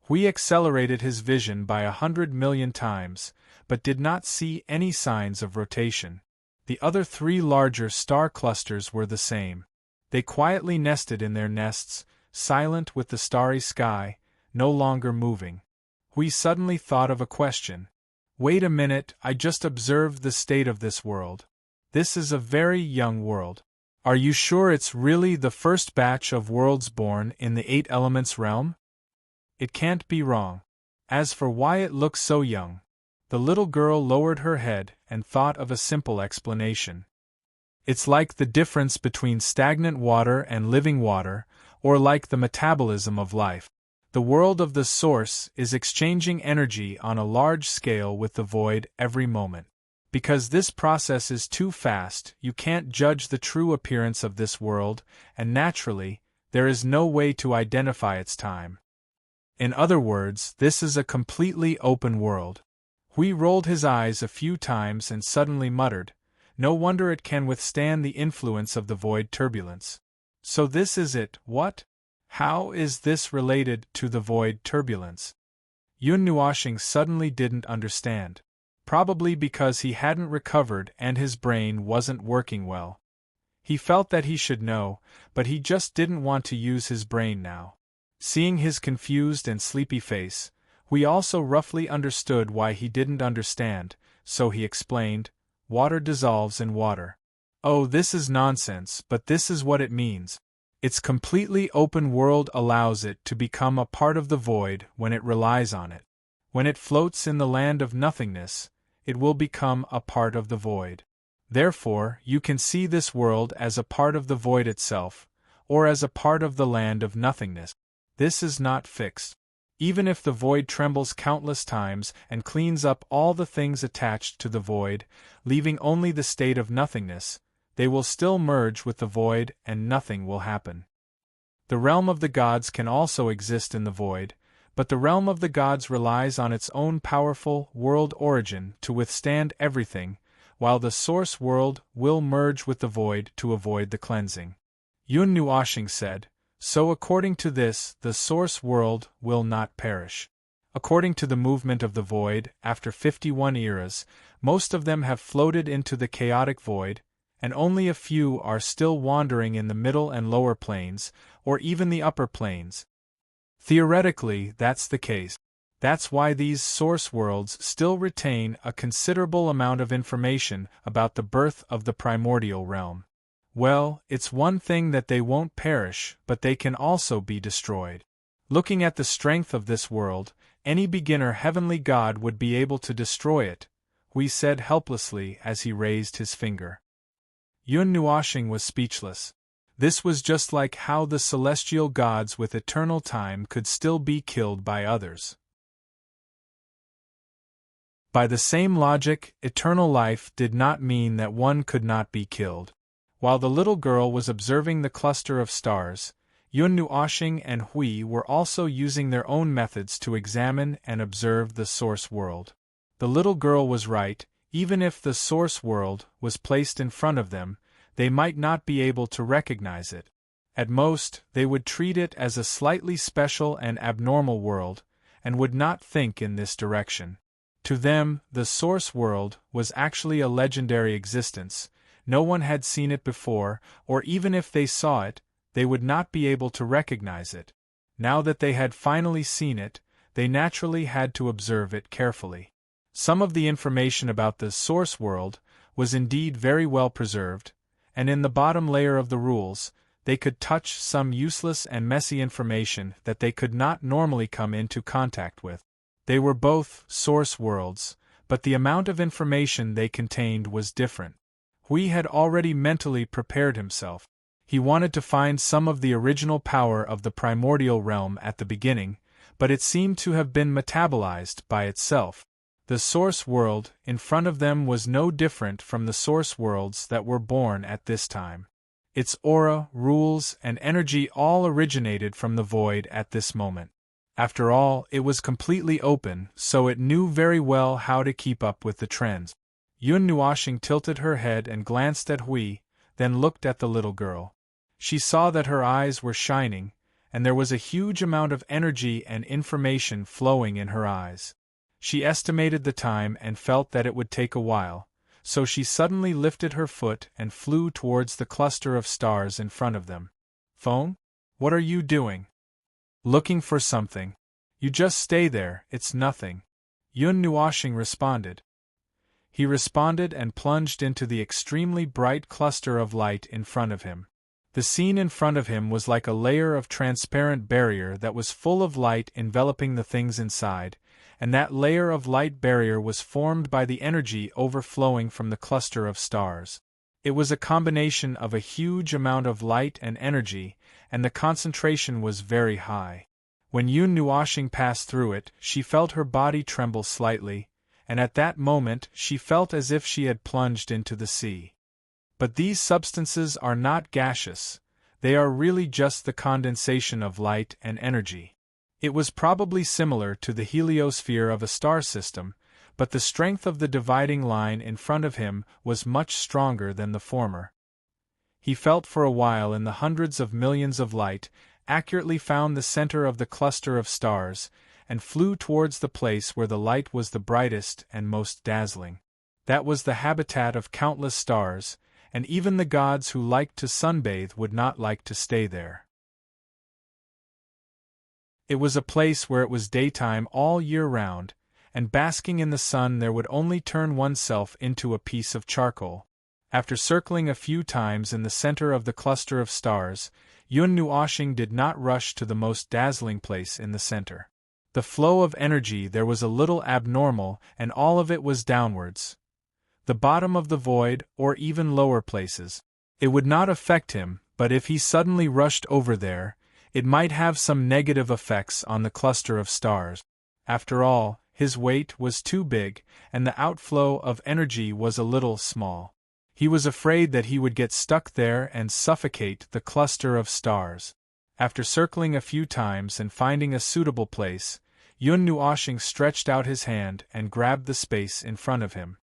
Hui accelerated his vision by 100 million times, but did not see any signs of rotation. The other 3 larger star clusters were the same. They quietly nested in their nests, silent with the starry sky, no longer moving. Hui suddenly thought of a question. "Wait a minute, I just observed the state of this world. This is a very young world. Are you sure it's really the first batch of worlds born in the Eight Elements realm? It can't be wrong. As for why it looks so young, the little girl lowered her head and thought of a simple explanation. It's like the difference between stagnant water and living water, or like the metabolism of life. The world of the source is exchanging energy on a large scale with the void every moment. Because this process is too fast, you can't judge the true appearance of this world, and naturally, there is no way to identify its time. In other words, this is a completely open world. Hui rolled his eyes a few times and suddenly muttered, "No wonder it can withstand the influence of the void turbulence." So this is it, what? How is this related to the void turbulence? Yun Nuoshing suddenly didn't understand. Probably because he hadn't recovered and his brain wasn't working well. He felt that he should know, but he just didn't want to use his brain now. Seeing his confused and sleepy face, we also roughly understood why he didn't understand, so he explained, "Water dissolves in water." Oh, this is nonsense, but this is what it means. Its completely open world allows it to become a part of the void when it relies on it. When it floats in the land of nothingness, it will become a part of the void. Therefore, you can see this world as a part of the void itself, or as a part of the land of nothingness. This is not fixed. Even if the void trembles countless times and cleans up all the things attached to the void, leaving only the state of nothingness, they will still merge with the void and nothing will happen. The realm of the gods can also exist in the void, but the realm of the gods relies on its own powerful world origin to withstand everything, while the source world will merge with the void to avoid the cleansing. Yun Nuoshing said, "So according to this, the source world will not perish. According to the movement of the void, after 51 eras, most of them have floated into the chaotic void, and only a few are still wandering in the middle and lower planes, or even the upper planes. Theoretically, that's the case. That's why these source worlds still retain a considerable amount of information about the birth of the primordial realm. Well, it's one thing that they won't perish, but they can also be destroyed. Looking at the strength of this world, any beginner heavenly god would be able to destroy it," Hui said helplessly as he raised his finger. Yun Nuoshing was speechless. This was just like how the celestial gods with eternal time could still be killed by others. By the same logic, eternal life did not mean that one could not be killed. While the little girl was observing the cluster of stars, Yun Nuoshing and Hui were also using their own methods to examine and observe the source world. The little girl was right. Even if the source world was placed in front of them, they might not be able to recognize it. At most, they would treat it as a slightly special and abnormal world, and would not think in this direction. To them, the source world was actually a legendary existence. No one had seen it before, or even if they saw it, they would not be able to recognize it. Now that they had finally seen it, they naturally had to observe it carefully. Some of the information about the source world was indeed very well preserved, and in the bottom layer of the rules, they could touch some useless and messy information that they could not normally come into contact with. They were both source worlds, but the amount of information they contained was different. Hui had already mentally prepared himself. He wanted to find some of the original power of the primordial realm at the beginning, but it seemed to have been metabolized by itself. The source world in front of them was no different from the source worlds that were born at this time. Its aura, rules, and energy all originated from the void at this moment. After all, it was completely open, so it knew very well how to keep up with the trends. Yun Nuoshing tilted her head and glanced at Hui, then looked at the little girl. She saw that her eyes were shining, and there was a huge amount of energy and information flowing in her eyes. She estimated the time and felt that it would take a while, so she suddenly lifted her foot and flew towards the cluster of stars in front of them. "Phone? What are you doing?" "Looking for something." "You just stay there, it's nothing," Yun Nuoshing responded. He responded and plunged into the extremely bright cluster of light in front of him. The scene in front of him was like a layer of transparent barrier that was full of light enveloping the things inside, and that layer of light barrier was formed by the energy overflowing from the cluster of stars. It was a combination of a huge amount of light and energy, and the concentration was very high. When Yun Nuoxing passed through it, she felt her body tremble slightly, and at that moment she felt as if she had plunged into the sea. But these substances are not gaseous, they are really just the condensation of light and energy. It was probably similar to the heliosphere of a star system, but the strength of the dividing line in front of him was much stronger than the former. He felt for a while in the hundreds of millions of light, accurately found the center of the cluster of stars, and flew towards the place where the light was the brightest and most dazzling. That was the habitat of countless stars, and even the gods who liked to sunbathe would not like to stay there. It was a place where it was daytime all year round, and basking in the sun there would only turn oneself into a piece of charcoal. After circling a few times in the center of the cluster of stars, Yun Nuoxing did not rush to the most dazzling place in the center. The flow of energy there was a little abnormal, and all of it was downwards. The bottom of the void, or even lower places. It would not affect him, but if he suddenly rushed over there, it might have some negative effects on the cluster of stars. After all, his weight was too big, and the outflow of energy was a little small. He was afraid that he would get stuck there and suffocate the cluster of stars. After circling a few times and finding a suitable place, Yun Nuoxing stretched out his hand and grabbed the space in front of him.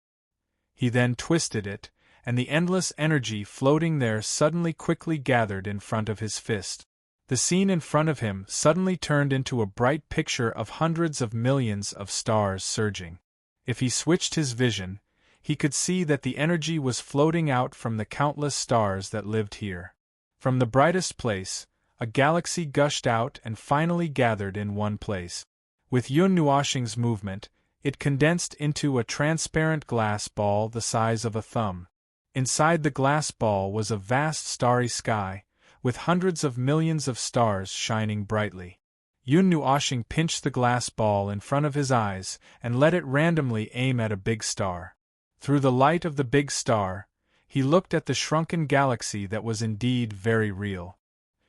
He then twisted it, and the endless energy floating there suddenly quickly gathered in front of his fist. The scene in front of him suddenly turned into a bright picture of hundreds of millions of stars surging. If he switched his vision, he could see that the energy was floating out from the countless stars that lived here. From the brightest place, a galaxy gushed out and finally gathered in one place. With Yun Nuoxing's movement, it condensed into a transparent glass ball the size of a thumb. Inside the glass ball was a vast starry sky, with hundreds of millions of stars shining brightly. Yun Nuoxing pinched the glass ball in front of his eyes and let it randomly aim at a big star. Through the light of the big star, he looked at the shrunken galaxy that was indeed very real.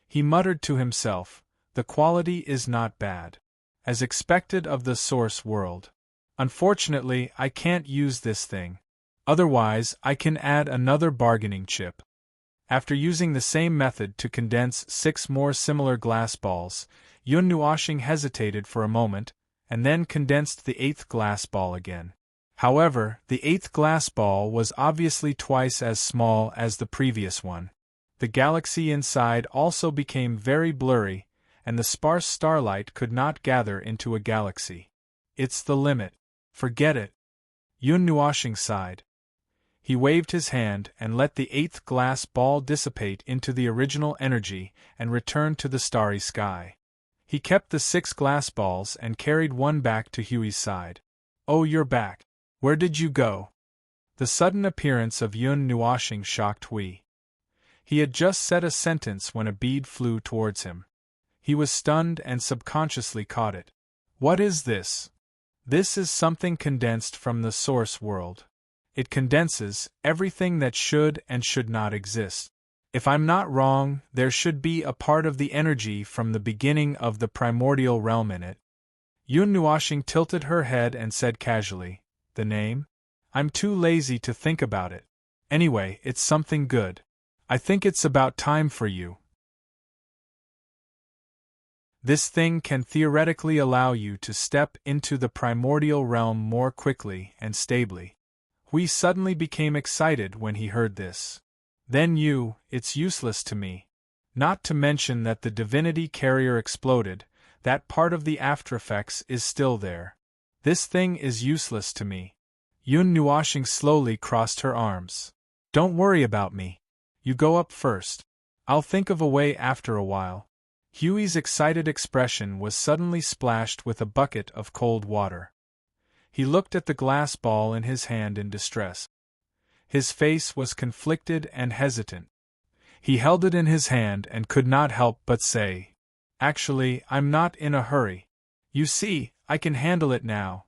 He muttered to himself, "The quality is not bad. As expected of the source world. Unfortunately, I can't use this thing. Otherwise, I can add another bargaining chip." After using the same method to condense 6 more similar glass balls, Yun Nuoxing hesitated for a moment, and then condensed the 8th glass ball again. However, the 8th glass ball was obviously twice as small as the previous one. The galaxy inside also became very blurry, and the sparse starlight could not gather into a galaxy. "It's the limit. Forget it." Yun Nuoxing sighed. He waved his hand and let the 8th glass ball dissipate into the original energy and return to the starry sky. He kept the 6 glass balls and carried one back to Huey's side. "Oh, you're back. Where did you go?" The sudden appearance of Yun Nuoxing shocked Huey. He had just said a sentence when a bead flew towards him. He was stunned and subconsciously caught it. "What is this?" "This is something condensed from the source world. It condenses everything that should and should not exist. If I'm not wrong, there should be a part of the energy from the beginning of the primordial realm in it." Yun Nuoxing tilted her head and said casually, "The name? I'm too lazy to think about it. Anyway, it's something good. I think it's about time for you. This thing can theoretically allow you to step into the primordial realm more quickly and stably." Hui suddenly became excited when he heard this. "Then it's useless to me. Not to mention that the divinity carrier exploded, that part of the aftereffects is still there. This thing is useless to me." Yun Nuoxing slowly crossed her arms. "Don't worry about me. You go up first. I'll think of a way after a while." Huey's excited expression was suddenly splashed with a bucket of cold water. He looked at the glass ball in his hand in distress. His face was conflicted and hesitant. He held it in his hand and could not help but say, "Actually, I'm not in a hurry. You see, I can handle it now."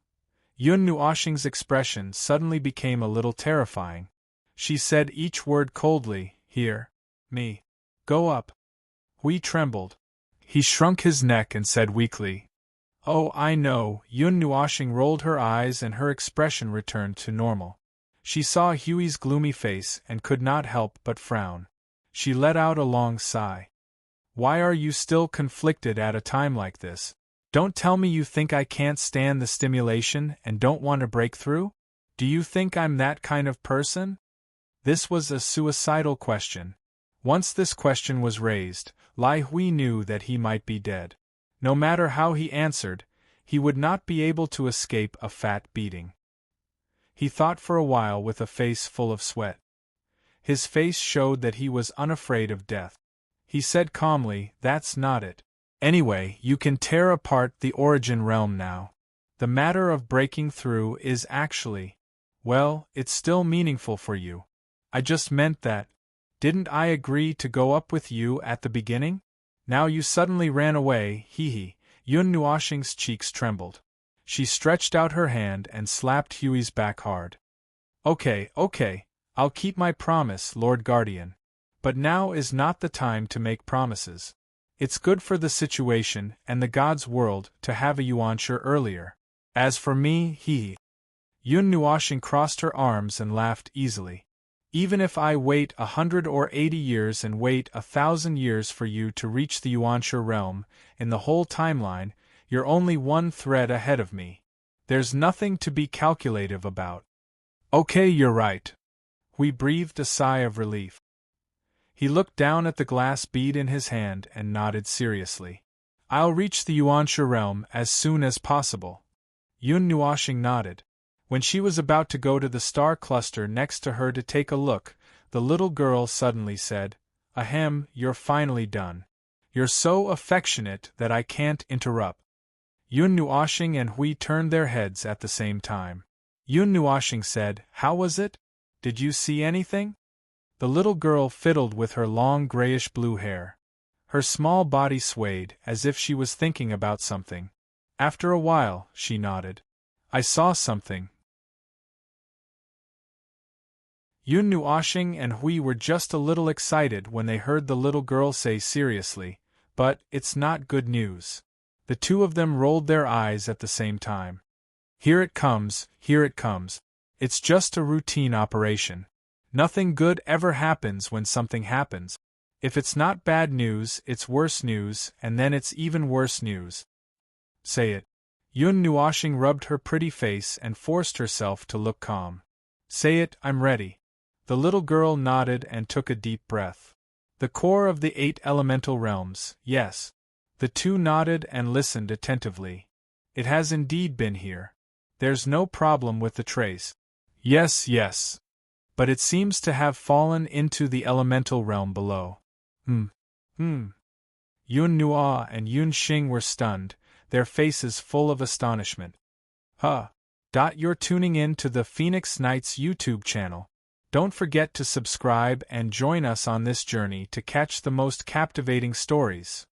Yun Nuoshing's expression suddenly became a little terrifying. She said each word coldly, "Here. Me. Go up." Hui trembled. He shrunk his neck and said weakly, "Oh, I know." Yun Nuoshing rolled her eyes and her expression returned to normal. She saw Huey's gloomy face and could not help but frown. She let out a long sigh. "Why are you still conflicted at a time like this? Don't tell me you think I can't stand the stimulation and don't want to break through? Do you think I'm that kind of person?" This was a suicidal question. Once this question was raised, Lai Hui knew that he might be dead. No matter how he answered, he would not be able to escape a fat beating. He thought for a while with a face full of sweat. His face showed that he was unafraid of death. He said calmly, "That's not it. Anyway, you can tear apart the origin realm now. The matter of breaking through is actually, well, it's still meaningful for you. I just meant that. Didn't I agree to go up with you at the beginning? Now you suddenly ran away, hee." Yun Nuoshing's cheeks trembled. She stretched out her hand and slapped Huey's back hard. Okay, I'll keep my promise, Lord Guardian. But now is not the time to make promises. It's good for the situation and the God's world to have a yuanshi earlier. As for me, Yun Nuoshing crossed her arms and laughed easily. Even if I wait 100 or 80 years and wait 1,000 years for you to reach the yuanshi realm, in the whole timeline, you're only one thread ahead of me. There's nothing to be calculative about. Okay, you're right. We breathed a sigh of relief. He looked down at the glass bead in his hand and nodded seriously. I'll reach the yuanshi realm as soon as possible. Yun Nuoshing nodded. When she was about to go to the star cluster next to her to take a look, the little girl suddenly said, "Ahem, you're finally done. You're so affectionate that I can't interrupt." Yun Nuoshing and Hui turned their heads at the same time. Yun Nuoshing said, "How was it? Did you see anything?" The little girl fiddled with her long grayish-blue hair. Her small body swayed, as if she was thinking about something. After a while, she nodded. "I saw something." Yun Nuoshing and Hui were just a little excited when they heard the little girl say seriously, "But it's not good news." The two of them rolled their eyes at the same time. Here it comes. It's just a routine operation. Nothing good ever happens when something happens. If it's not bad news, it's worse news, and then it's even worse news. Say it. Yun Nuoshing rubbed her pretty face and forced herself to look calm. Say it, I'm ready. The little girl nodded and took a deep breath. The core of the 8 elemental realms, yes. The two nodded and listened attentively. It has indeed been here. There's no problem with the trace. Yes. But it seems to have fallen into the elemental realm below. Yun Nuo and Yun Xing were stunned, their faces full of astonishment. You're tuning in to the Phoenix Knights YouTube channel. Don't forget to subscribe and join us on this journey to catch the most captivating stories.